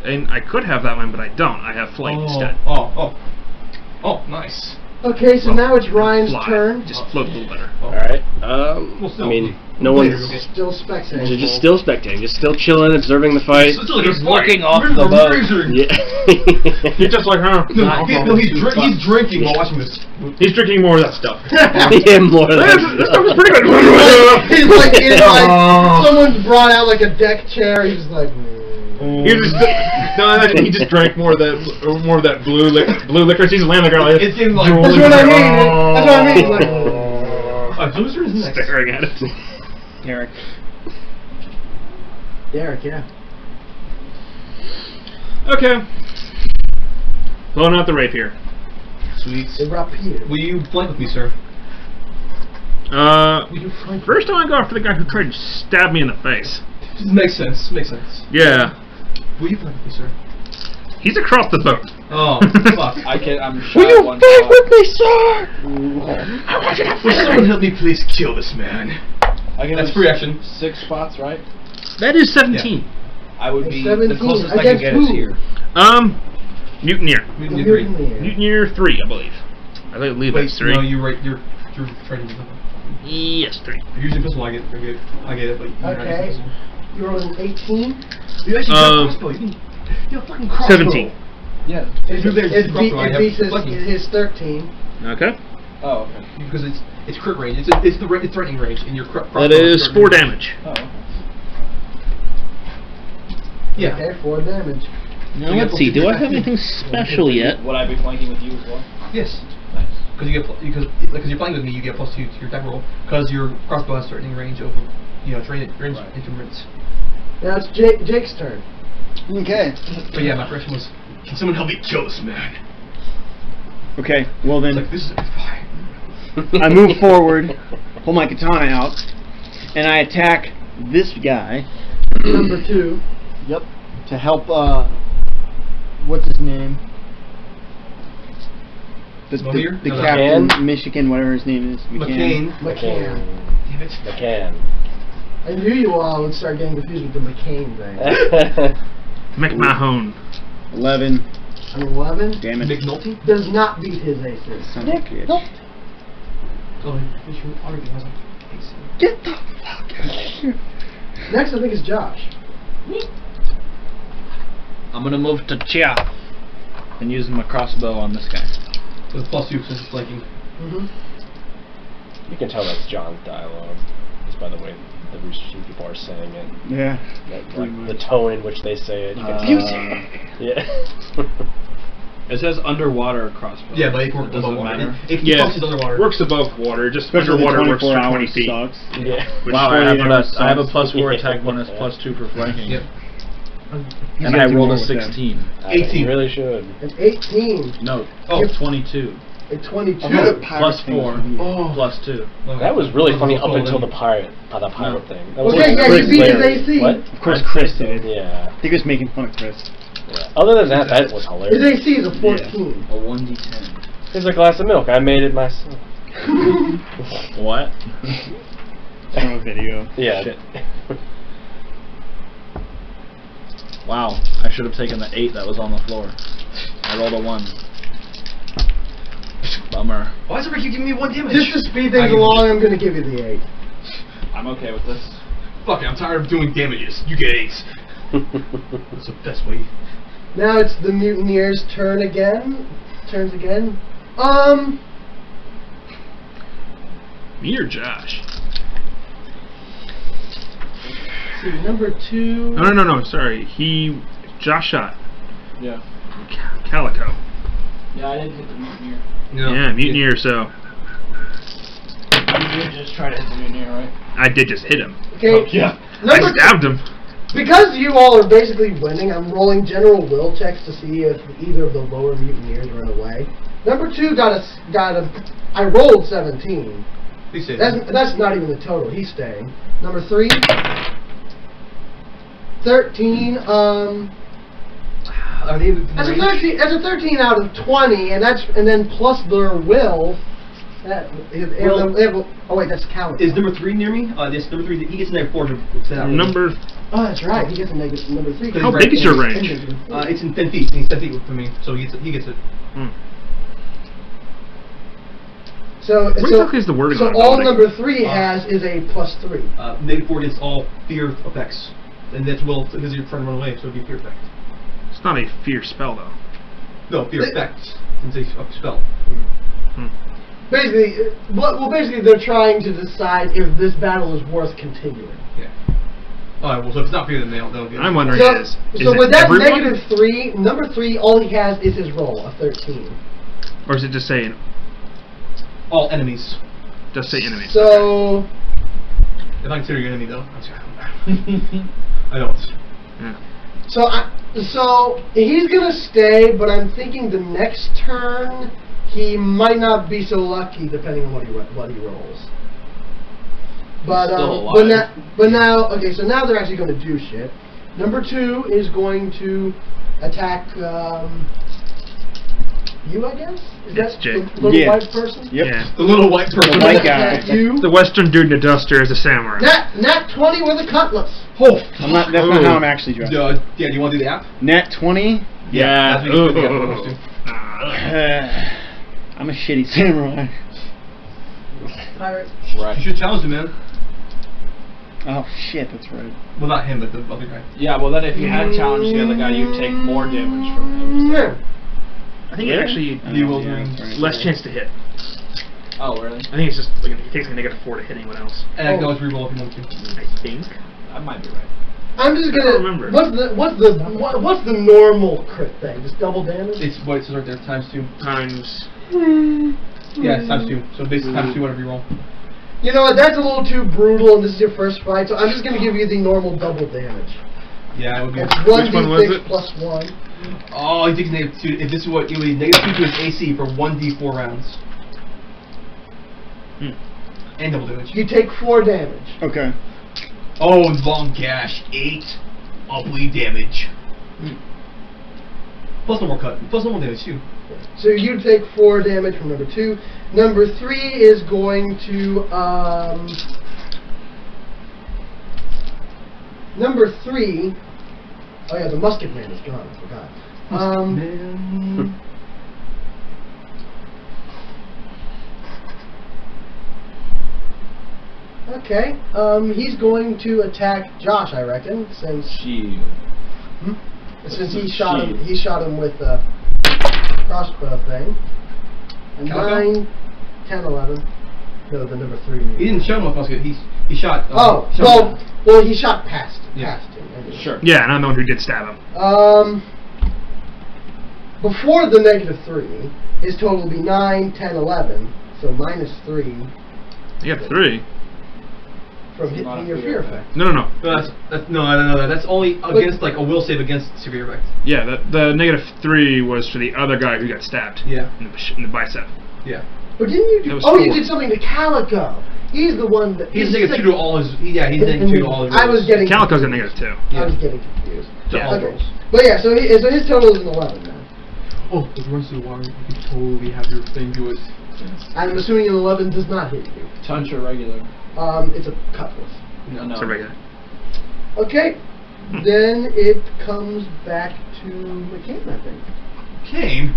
And I could have that one, but I don't. I have flight instead. Oh, nice. Okay, so now it's Ryan's Fly. turn. Just float a little better. Alright. I still, mean, no one's... Still spectating. They're just still spectating, just still chilling, observing the fight. It's like He's a looking fight. off the boat. Yeah. You're just like, huh? No, he's drinking while watching this. He's drinking more of that stuff. Yeah, more than This stuff is pretty good. He's like, someone's brought out like a deck chair. He's like, He just drank more of that blue liquor. He's laying on the ground. It's getting like. That's what I mean. That's what I mean. Like, loser is next. Staring at it. Derek. Derek, yeah. Okay. Blowing out the rapier. Sweet. The rapier. Will you flank with me, sir? First I want to go after the guy who tried to stab me in the face. Makes sense. Makes sense. Yeah. Will you flank with me, sir? He's across the boat. Oh, fuck. I'm shy. Will you fight with me, sir? I want you to Will someone help me please kill this man? That's free action. 6 spots, right? That is 17. I would be 17. the closest I could get is here. Mutineer. Mutineer 3. Mutineer 3, I believe. I believe Wait, that's 3. no, you're right. You're trying to. Yes, 3. You're using pistol. I get it. But Okay. You rolled an 18. You actually got crossbow. You have fucking crossbow. 17. Yeah. It beats his 13. Okay. Oh, okay. Because it's crit range. It's threatening range, and your crossbow. That is 4 damage. Oh, okay. Yeah. Okay, 4 damage. Now let's see. Do I have anything special yet? Would I be flanking with you as well? Yes. Nice. Because you're playing with me, you get +2 to your attack roll. Because your crossbow has threatening range over, range increments. Now it's Jake's turn. Okay. But yeah, my question was, can someone help me kill this man? Okay, well then, It's like, this is fine. I move forward, pull my katana out, and I attack this guy. Number 2. Yep. To help, what's his name? The captain, Michigan, whatever his name is. McCain. Damn it. McCann. I knew you all would start getting confused with the McCain thing. McMahon. 11. An 11? Damn it. McNulty? Does not beat his aces. Son of a bitch. Oh, he already has an ace. Get the fuck out of here. Next, I think, is Josh. I'm gonna move to Chia and use my crossbow on this guy. With +2 since it's flanking. You can tell that's John's dialogue, just by the way the Rooster Teeth people are saying it. Yeah. Like the tone in which they say it. You can tell. Yeah. It says underwater crossbow. Yeah, but it works doesn't above water. matter. If he focuses underwater. Works above water. Just Especially underwater works for 24 20 hours feet. sucks. Yeah. Wow, I have a +4 Yeah. attack bonus, +2 for flanking. Yep. And I rolled a 16. 18. You really should. An 18. No, Oh. 22. A 22. +4, +2. That was really funny up until the pirate thing. That was Okay, like yeah, Chris you beat his Larry. AC. What? Of course, Chris did. Yeah. I think he was making fun of Chris. Yeah. Other than that, that was hilarious. His AC is a 14. A 1d10. Here's a glass of milk. I made it myself. What? From a video. Yeah. Shit. Wow, I should have taken the 8 that was on the floor. I rolled a 1. Bummer. Why is everybody keep giving me 1 damage? Just to speed things along, I'm going to give you the 8. I'm okay with this. Fuck it, I'm tired of doing damages. You get 8. That's the best way. Now it's the Mutineers' turn again. Turns again. Me or Josh? Let's see, number 2. No. Sorry. Josh shot. Yeah. Calico. Yeah, I didn't hit the mutineer. No. Yeah, mutineer. So You did just try to hit the mutineer, right? I did just hit him. Okay. Yeah. Number I stabbed him. Because you all are basically winning, I'm rolling general will checks to see if either of the lower Mutineers run away. Number 2 I rolled 17. He said That's not even the total. He's staying. Number 3. 13. Are they? That's a 13. That's a 13 out of 20, and then plus their will. Oh wait, that's Calico. Is number 3 near me? Yes, number 3. He gets a -4 to Number. Oh, that's right. He gets a number 3. How big is your range? It's in 10 feet. He's 10 feet from me, so he gets it. So what exactly is the wording? So all number 3 has is a +3. -4 against all fear effects, and that's will because you're trying to run away, so it'd be a fear effect. It's not a fear spell though. No, fear effects. It's a spell. Basically, basically they're trying to decide if this battle is worth continuing. Yeah. Alright, well, so if it's not fear, then they'll get it. I'm wondering is with that everyone? -3, number 3, all he has is his roll, a 13. Or is it just saying all enemies? Just say enemies. So, if I consider you enemy, though, I don't. Yeah. So he's gonna stay, but I'm thinking the next turn he might not be so lucky, depending on what he rolls. But now, okay, so now they're actually going to do shit. Number 2 is going to attack you, I guess. Is that Jake. the little white person? Yep. Yeah. The little white person. The white guy. Attack you. The Western dude in the duster is a samurai. Nat 20 with a cutlass. Oh, That's not how I'm actually dressed. yeah, do you want to do the app? Nat 20. Yeah. That's what you do. I'm a shitty samurai. Pirate. Right. You should challenge him, man. Oh shit, that's right. Well, not him, but the other guy. Yeah, well then if you had challenged the other guy, you'd take more damage from him. Yeah. I think it actually You will less chance to hit. Oh, really? I think it's just like he takes a -4 to hit anyone else. And I can always reroll if you want to. I think. That might be right. I'm just gonna remember. What's the normal crit thing? Just double damage? It's what it says right there, ×2. Times. Yeah, it's ×2. So basically ×2 whatever you roll. You know what? That's a little too brutal, and this is your first fight, so I'm just gonna give you the normal double damage. Yeah, it would be. It's Which one was 1d6 it? plus 1. Oh, he takes -2. If this is what it would be -2 to his AC for 1d4 rounds. And double damage. You take 4 damage. Okay. Oh, long gash, 8 ugly damage. Plus no more cut. Plus no more damage too. So you take 4 damage from number 2. Number 3 is going to number 3. Oh yeah, the musket man is gone. I forgot. Okay. He's going to attack Josh, I reckon, since he shot him. He shot him with a crossbow thing. And 9, 10, 11. No, the number 3. He didn't show him with musket. He shot. Well, he shot past him. Anyway. Sure. Yeah, and I'm the one who did stab him. Before the -3, his total would be 9, 10, 11. So -3 You have 3. from hitting your fear effect. No. No, I don't know that. That's only against like a will save against severe effect. Yeah, the -3 was for the other guy who got stabbed. Yeah. In the bicep. Yeah. But didn't you do? That was Oh, you 4. did something to Calico. He's the one that. He's -2 to all his. Yeah, he's -2 to all his. I was getting. Calico's got -2. I was getting confused. Yeah. all Okay. rolls. But yeah, so his total is an 11 now. Oh, if it runs through the water, you can totally have your thing do it. I'm assuming an 11 does not hit you. Touch or regular? It's a cutlass. No. It's a regular. Okay. Then it comes back to McCain, I think. Kane.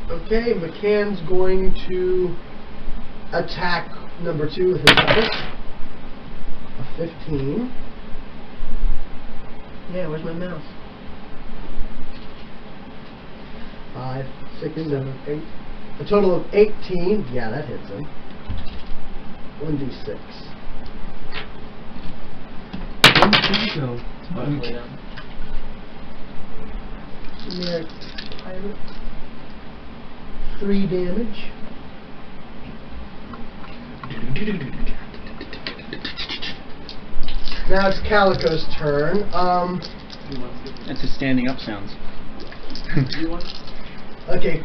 Okay, McCann's going to attack number 2 with his cutlass. A 15. Yeah, where's my mouse? 5, 6, 7, 8. A total of 18. Yeah, that hits him. 1d6. No. Generic pirate. 3 damage. Now it's Calico's turn. That's his standing up sounds. Okay.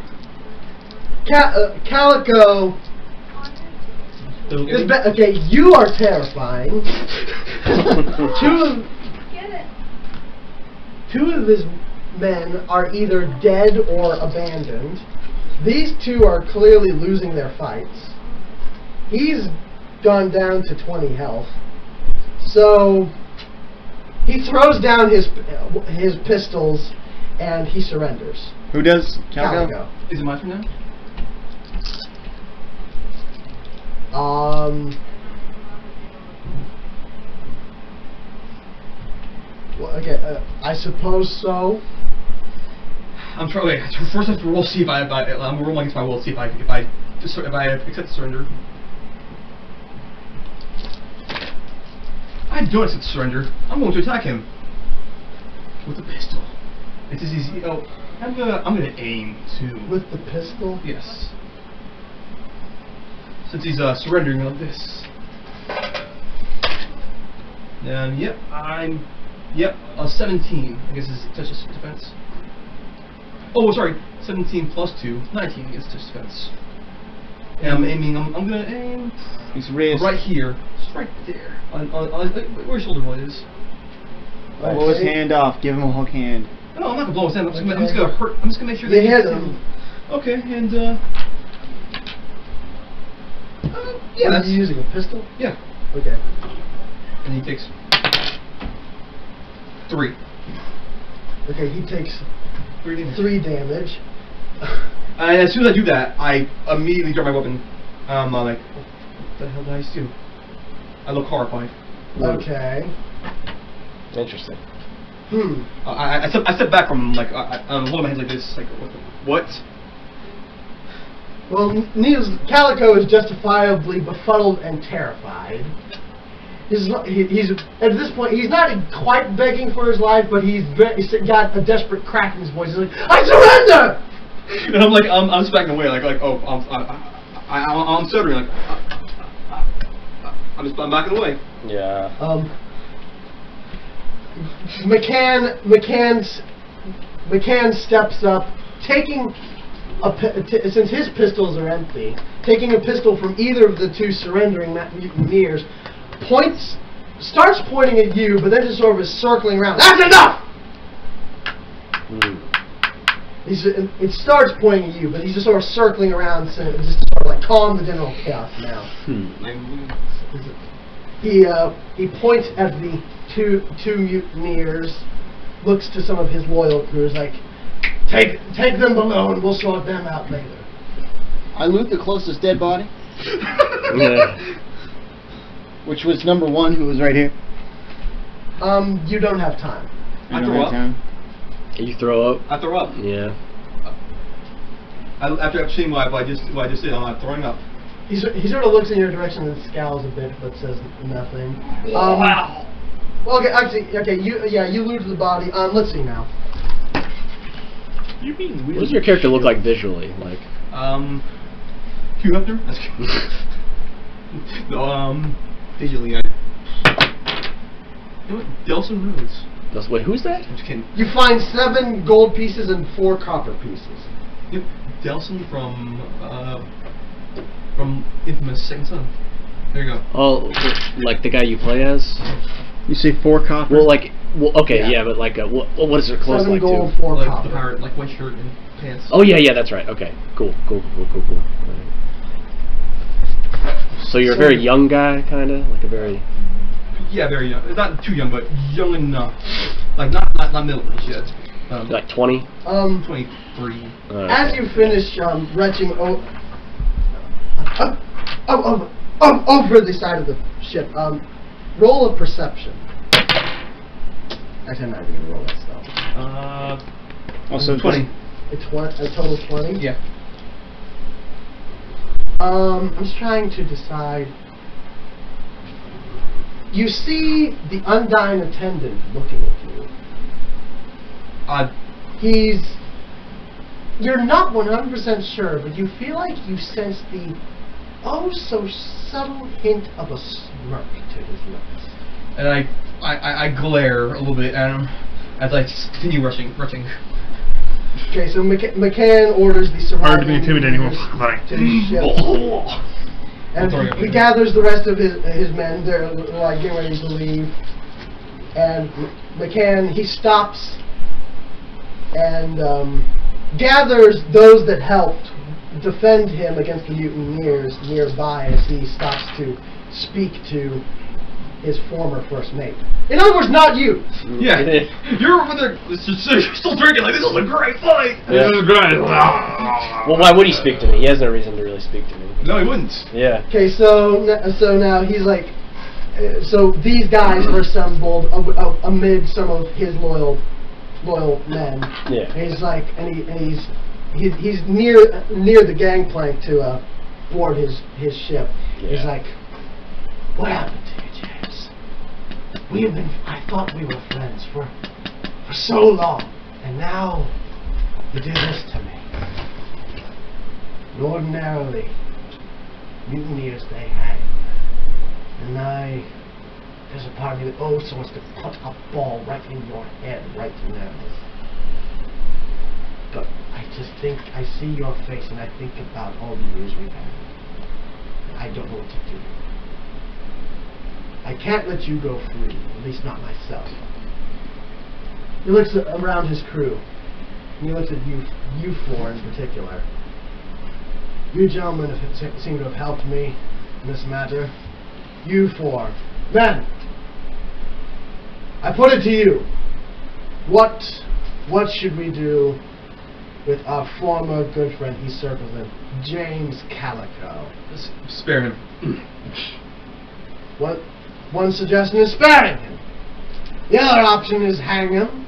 Calico Okay, you are terrifying. Two of his men are either dead or abandoned. These two are clearly losing their fights. He's gone down to 20 health. So he throws down his pistols and he surrenders. Who does? Calico? Is it my turn now? Well, okay, I suppose so. I'm trying. Wait, first I have to roll see if I'm rolling against my will to see if I accept surrender. I don't accept surrender. I'm going to attack him with a pistol. It's as easy. Oh, I'm gonna aim too. With the pistol? Yes. Since he's surrendering like this. And yep, 17. I guess is touch defense. Oh, sorry, 17 plus 2, 19 against touch defense. And I'm aiming. I'm gonna aim. He's raised Right here, just right there, on where his shoulder blade is. Blow his hand off. Give him a hook hand. No, I'm not gonna blow his hand. I'm just gonna hurt. I'm just gonna make sure they hit him. Okay, and yeah, that's using a pistol. Yeah. Okay. And he takes 3. Okay, he takes 3 damage. And as soon as I do that, I immediately drop my weapon. I'm like, what the hell did I just do? I look horrified. Okay. Interesting. I step back from like one of my hands like this, like what? Well, Calico is justifiably befuddled and terrified. He's at this point he's not quite begging for his life, but he's got a desperate crack in his voice. He's like, "I surrender!" And I'm like, I'm just backing away, like oh, I'm stuttering, like I'm backing away. Yeah. McCann steps up, taking since his pistols are empty, taking a pistol from either of the two surrendering mutineers, starts pointing at you, but then just sort of is circling around. That's enough! It starts pointing at you, but he's just sort of circling around, just to sort of like calm the general chaos now. He points at the two mutineers, looks to some of his loyal crews, like, take them below and we'll sort them out later. I loot the closest dead body. Yeah. Which was number 1, who was right here. You don't have time. I throw up. You throw up? I throw up. Yeah. After seeing what I just did, I'm throwing up. He sort of looks in your direction and scowls a bit, but says nothing. Wow. Well, okay, actually, you looted the body. Let's see now. You're being weird. What does your character look like visually? Like, Hugh Hefner? That's visually, you know what? Delson Rhodes. wait, who's that? I'm just kidding. You find 7 gold pieces and 4 copper pieces. Yep. Delson from infamous Second Son. There you go. Oh, like the guy you play as? You say 4 copper? Well, okay, yeah, but like, what is it close 7 like gold, to? 4 Like copper. the pirate, like white shirt and pants. Oh yeah, that's right. Okay, cool. So you're a very young guy, kind of, like a very. Yeah, very young. Not too young, but young enough. Like not middle age yet. Like 20. 23. As you finish retching over the side of the ship, roll a perception. Actually, I'm not even gonna roll that stuff. Also 20. A total 20. Yeah. I'm just trying to decide. You see the Undyne attendant looking at you. You're not 100% sure, but you feel like you sense the so subtle hint of a smirk to his lips. And I glare a little bit at him as I continue rushing. Okay, so McCann orders the surviving Hard to be intimidating. to the ship. And he gathers the rest of his men. They're like getting ready to leave. And McCann, he stops and gathers those that helped defend him against the mutineers nearby as he stops to speak to his former first mate. In other words, not you. Yeah, you're over there still drinking like, this was a great fight. Yeah. This was great. Well, why would he speak to me? He has no reason to really speak to me. No, he wouldn't. Yeah. Okay, so now he's like, so these guys are assembled amid some of his loyal men. Yeah. And he's like, he's near the gangplank to board his ship. Yeah. He's like, what happened to you, James? I thought we were friends for so long, and now you do this to me. And ordinarily, mutineers they hang, and there's a part of me that so wants to put a ball right in your head right now. But I just think I see your face, and I think about all the years we've had, and I don't know what to do. I can't let you go free, at least not myself. He looks around his crew, and he looks at you four in particular. You gentlemen seem to have helped me in this matter. You four. Men! I put it to you. What should we do with our former good friend, he circles him, James Calico? Spare him. One suggestion is sparing him. The other option is hang him.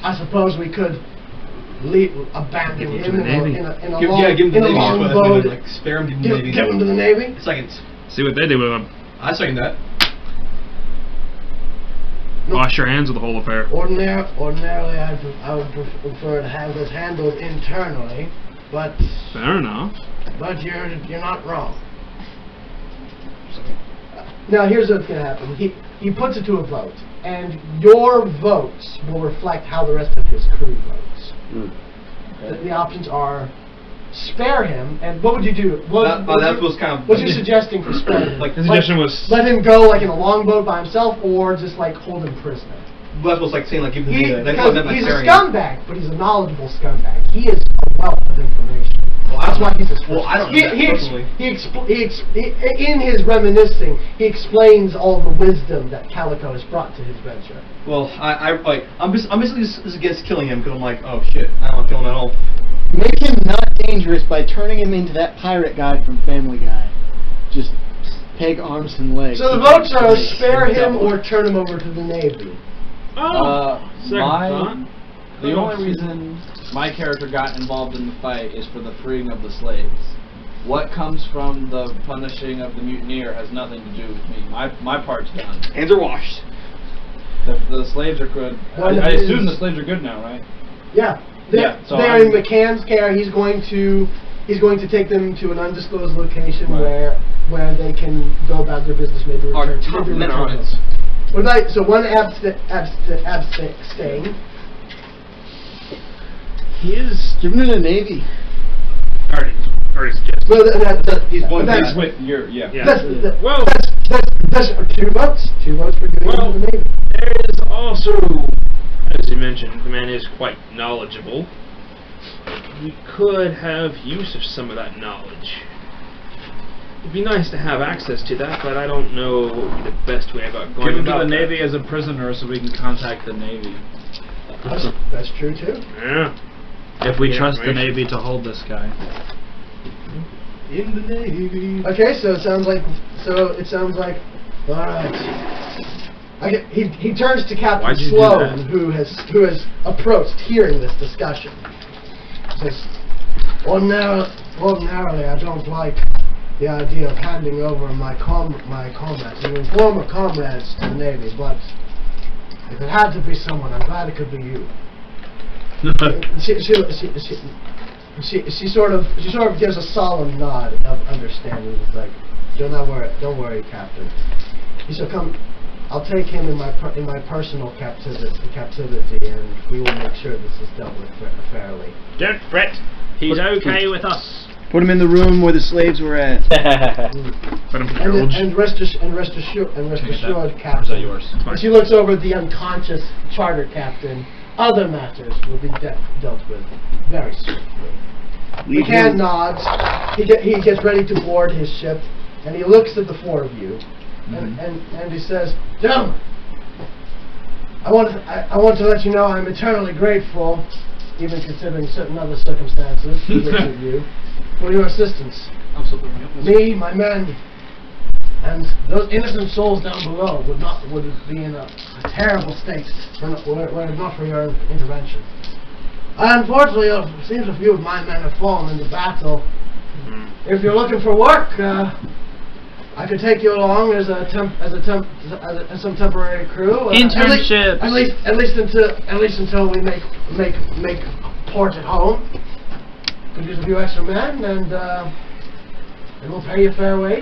I suppose we could abandon him in a long boat. Like, spare him, give him the Navy. Give him to the Navy? Seconds. See what they do with him. I second that. Wash your hands of the whole affair. Ordinarily, I would prefer to have this handled internally, but Fair enough. But you're not wrong. Now here's what's going to happen. He puts it to a vote, and your votes will reflect how the rest of his crew votes. Okay. The options are spare him, and what would you do? What you're suggesting for sparing him? Like the suggestion was let him go like in a longboat by himself, or just like hold him prisoner. Well, that was like saying like give him the because he's a scumbag, but he's a knowledgeable scumbag. He is a wealth of information. Well, that's why he's a scumbag. Well, I don't know in his reminiscing, he explains all the wisdom that Calico has brought to his venture. Well, I'm basically just against killing him because I'm like, oh shit, I don't want to kill him at all. Make him not dangerous by turning him into that pirate guy from Family Guy. Just peg arms and legs. So the votes are spare him or turn him over to the Navy. The only reason my character got involved in the fight is for the freeing of the slaves. What comes from the punishing of the mutineer has nothing to do with me. My part's done. Hands are washed. The slaves are good. I assume the slaves are good now, right? Yeah. They're in McCann's care. He's going to take them to an undisclosed location where they can go about their business. Maybe return. So one abstain. He is giving it a Navy. Already suggested. Well, he's with your That's 2 votes. 2 votes for giving it to the Navy. There is also, as you mentioned, the man is quite knowledgeable. We could have use of some of that knowledge. It'd be nice to have access to that, but I don't know what would be the best way about going Give him about to the that. Navy as a prisoner so we can contact the Navy. That's true too. Yeah. If we trust the Navy to hold this guy. In the Navy. Okay, so it sounds like all right. He turns to Captain Sloan, who has approached hearing this discussion. He says, ordinarily, I don't like the idea of handing over my comrades, even former comrades, to the Navy, but if it had to be someone, I'm glad it could be you. She sort of gives a solemn nod of understanding. It's like, don't worry, Captain. He said, come. I'll take him in my personal captivity, and we will make sure this is dealt with fairly. Don't fret. He's okay with us. Put him in the room where the slaves were at. Put him in And rest assured, Captain. Is that yours? And she looks over at the unconscious charter captain. Other matters will be dealt with very swiftly. McCann nods. He gets ready to board his ship, and he looks at the four of you, and he says, "Gentlemen, I want to let you know I'm eternally grateful, even considering certain other circumstances, to each of you, for your assistance. Me, my men, and those innocent souls down below would be in a terrible state were it not for your intervention. Unfortunately, it seems a few of my men have fallen in the battle. If you're looking for work, I could take you along as some temporary crew. Internship. At least until we make port at home. Could use a few extra men, and we'll pay you fair wage."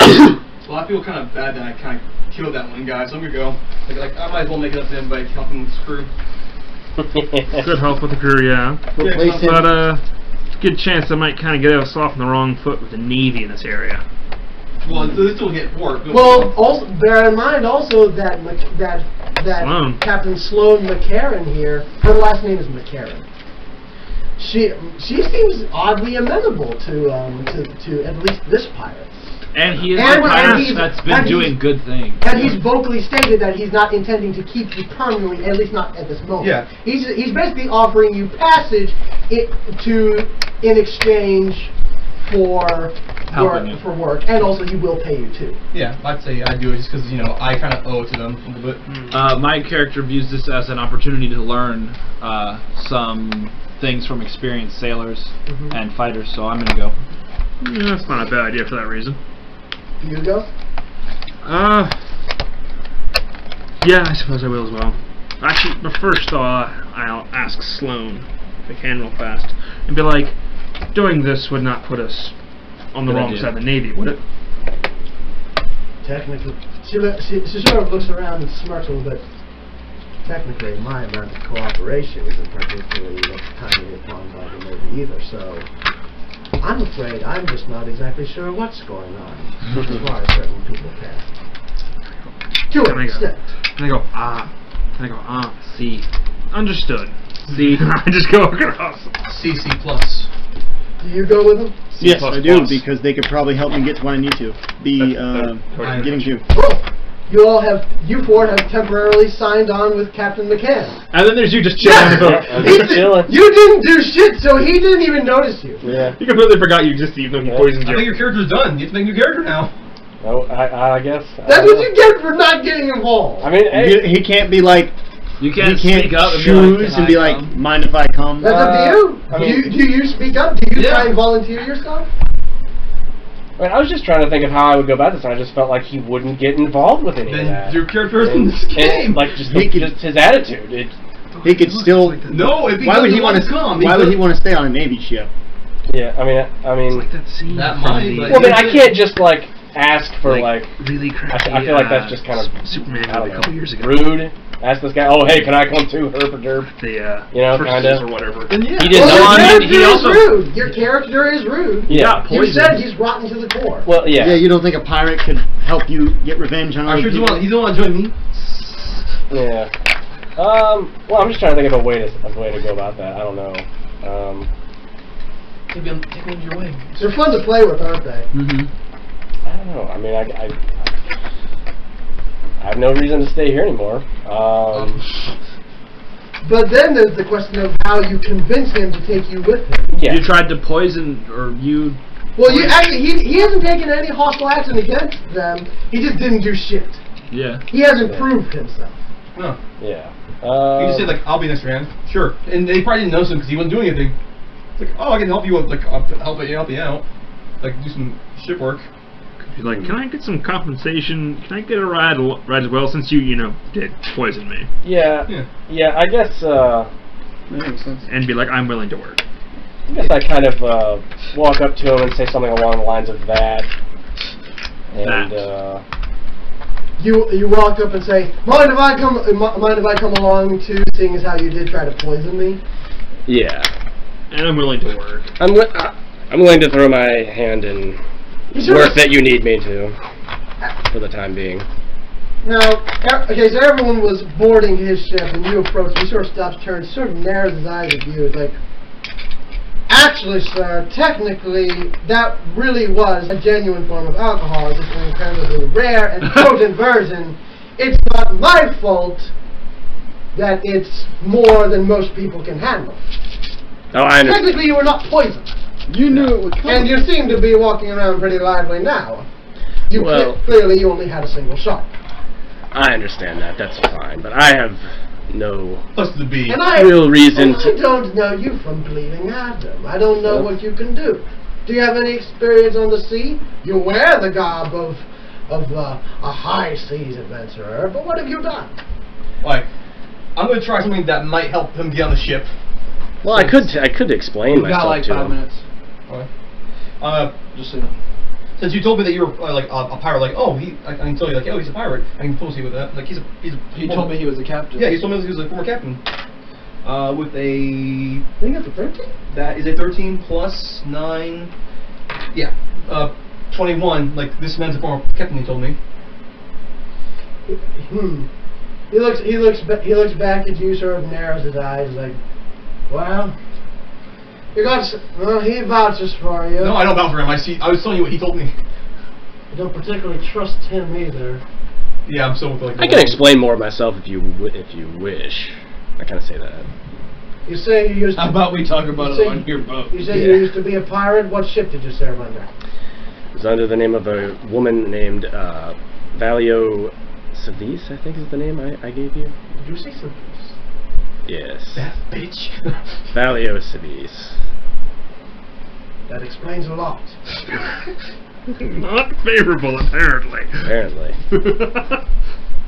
Well, I feel kind of bad that I kind of killed that one guy, so I'm gonna go. Like I might as well make it up to him by helping with his crew. Good help with the crew, yeah. But good chance I might kind of get us off on the wrong foot with the Navy in this area. Well, this will get work. Well, also bear in mind also that Sloan. Captain Sloan McCarran here. Her last name is McCarran. She seems oddly amenable to at least this pirate. And he is a pirate that's been doing good things. And he's vocally stated that he's not intending to keep you permanently, at least not at this moment. Yeah. He's basically offering you passage in exchange for work, and also he will pay you too. Yeah, I'd say I do it just because I kind of owe it to them a little bit. My character views this as an opportunity to learn some things from experienced sailors and fighters, so I'm gonna go. Yeah, that's not a bad idea for that reason. You go? Yeah, I suppose I will as well. Actually, but first I'll ask Sloan if I can real fast and be like, doing this would not put us on the wrong side of the Navy, would it? Technically, she sort of looks around and smirks a little bit. Technically, my amount of cooperation isn't particularly looked kindly upon by the Navy either, so I'm afraid I'm just not exactly sure what's going on as far as certain people can. To an extent. And I go, see. Understood. See, I just go across. CC plus. Do you go with them? Yes, I do, because they could probably help me get to what I need to. Getting to. Oh, you four have temporarily signed on with Captain McCann. And then there's you just chilling on the boat. You didn't do shit, so he didn't even notice you. Yeah. He completely forgot you existed, even though he poisoned you. I think your character's done. You have to make a new character now. Oh, I guess. That's what you get for not getting involved. I mean, hey, he can't be like. You can't speak up choose and be like, mind if I come? That's up to you. Do you speak up? Do you try and volunteer yourself? I mean, I was just trying to think of how I would go about this, and I just felt like he wouldn't get involved with any of that. Your character is in this game. Like just his attitude. He could still. No, if he why would he want to come? Why would he want to stay on a Navy ship? Yeah, I mean. It's like that scene well, then I can't just ask for really crappy. I feel like that's just kind of Superman a couple years ago. Rude. Ask this guy, oh hey, can I come too? Herp or derp. Kind of or whatever. He didn't rude. Your character is rude. Yeah. You said he's rotten to the core. Well, yeah. Yeah, you don't think a pirate could help you get revenge on other people? You don't want to join me? Yeah. Well, I'm just trying to think of a way to go about that. I don't know. Take me under your wing. They're fun to play with, aren't they? I don't know. I mean, I have no reason to stay here anymore. But then there's the question of how you convince him to take you with him. Yeah. You tried to poison, or you... Well, he hasn't taken any hostile action against them. He just didn't do shit. Yeah. He hasn't proved himself. No. Yeah. You just said, I'll be next round. Sure. And they probably didn't notice him because he wasn't doing anything. It's like, oh, I can help you with, help you out. Do some ship work. Can I get some compensation? Can I get a ride as well, since you did poison me? Yeah, I guess, that makes sense. And be like, I'm willing to work. I guess I kind of, walk up to him and say something along the lines of that. And, You walk up and say, mind if I come along too, seeing as how you did try to poison me? Yeah. And I'm willing to work. I'm willing to throw my hand in work that you need me to, for the time being. Now, okay, so everyone was boarding his ship, and you approach. He sort of stops, turns, sort of narrows his eyes at you. It's like, actually, sir, technically, that really was a genuine form of alcohol. It's just an incredibly rare and potent version. It's not my fault that it's more than most people can handle. Oh, I understand. Technically, you were not poisoned. You knew it would come. And you seem to be walking around pretty lively now. Clearly, you only had a single shot. I understand that. That's fine. But I have no real reason to... I don't know you from Bleeding Adam. I don't know what you can do. Do you have any experience on the sea? You wear the garb of a high seas adventurer, but what have you done? Like, I'm going to try something that might help him get on the ship. Well, I could explain myself got like to 5 him. minutes. Okay. Just so you know. Since you told me that you're like a pirate, like, oh, I can tell you, like, oh, he's a pirate. I can totally see with that. Like, He told me he was a captain. Yeah, he told me he was a former captain. With a... I think that's a 13? That is a 13 plus 9... Yeah. 21. Like, this man's a former captain, he told me. He looks back at you, sort of narrows his eyes, like, well, he vouches for you. No, I don't vouch for him. I was telling you what he told me. I don't particularly trust him either. Yeah, I'm still with like. I can explain more of myself if you wish. I kind of say that. You say you used to... How about we talk about it on your boat? You say you used to be a pirate? What ship did you serve under? It was under the name of a woman named Valio Savis, I think is the name I gave you. Did you say Savis? Yes. That bitch. Valio Savis. That explains a lot. Not favorable, apparently. Apparently.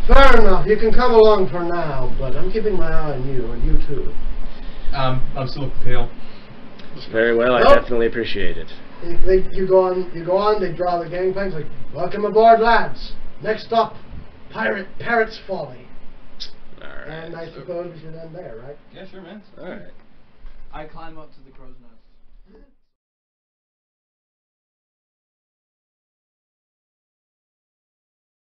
Fair enough. You can come along for now, but I'm keeping my eye on you, and you too. I'm still looking pale. Very well. I definitely appreciate it. You go on. They draw the gangplanks. Like, welcome aboard, lads. Next stop, Parrot's Folly. All right. And I suppose we should end there, right? Yeah, sure, man. All right. I climb up to the crow's nest.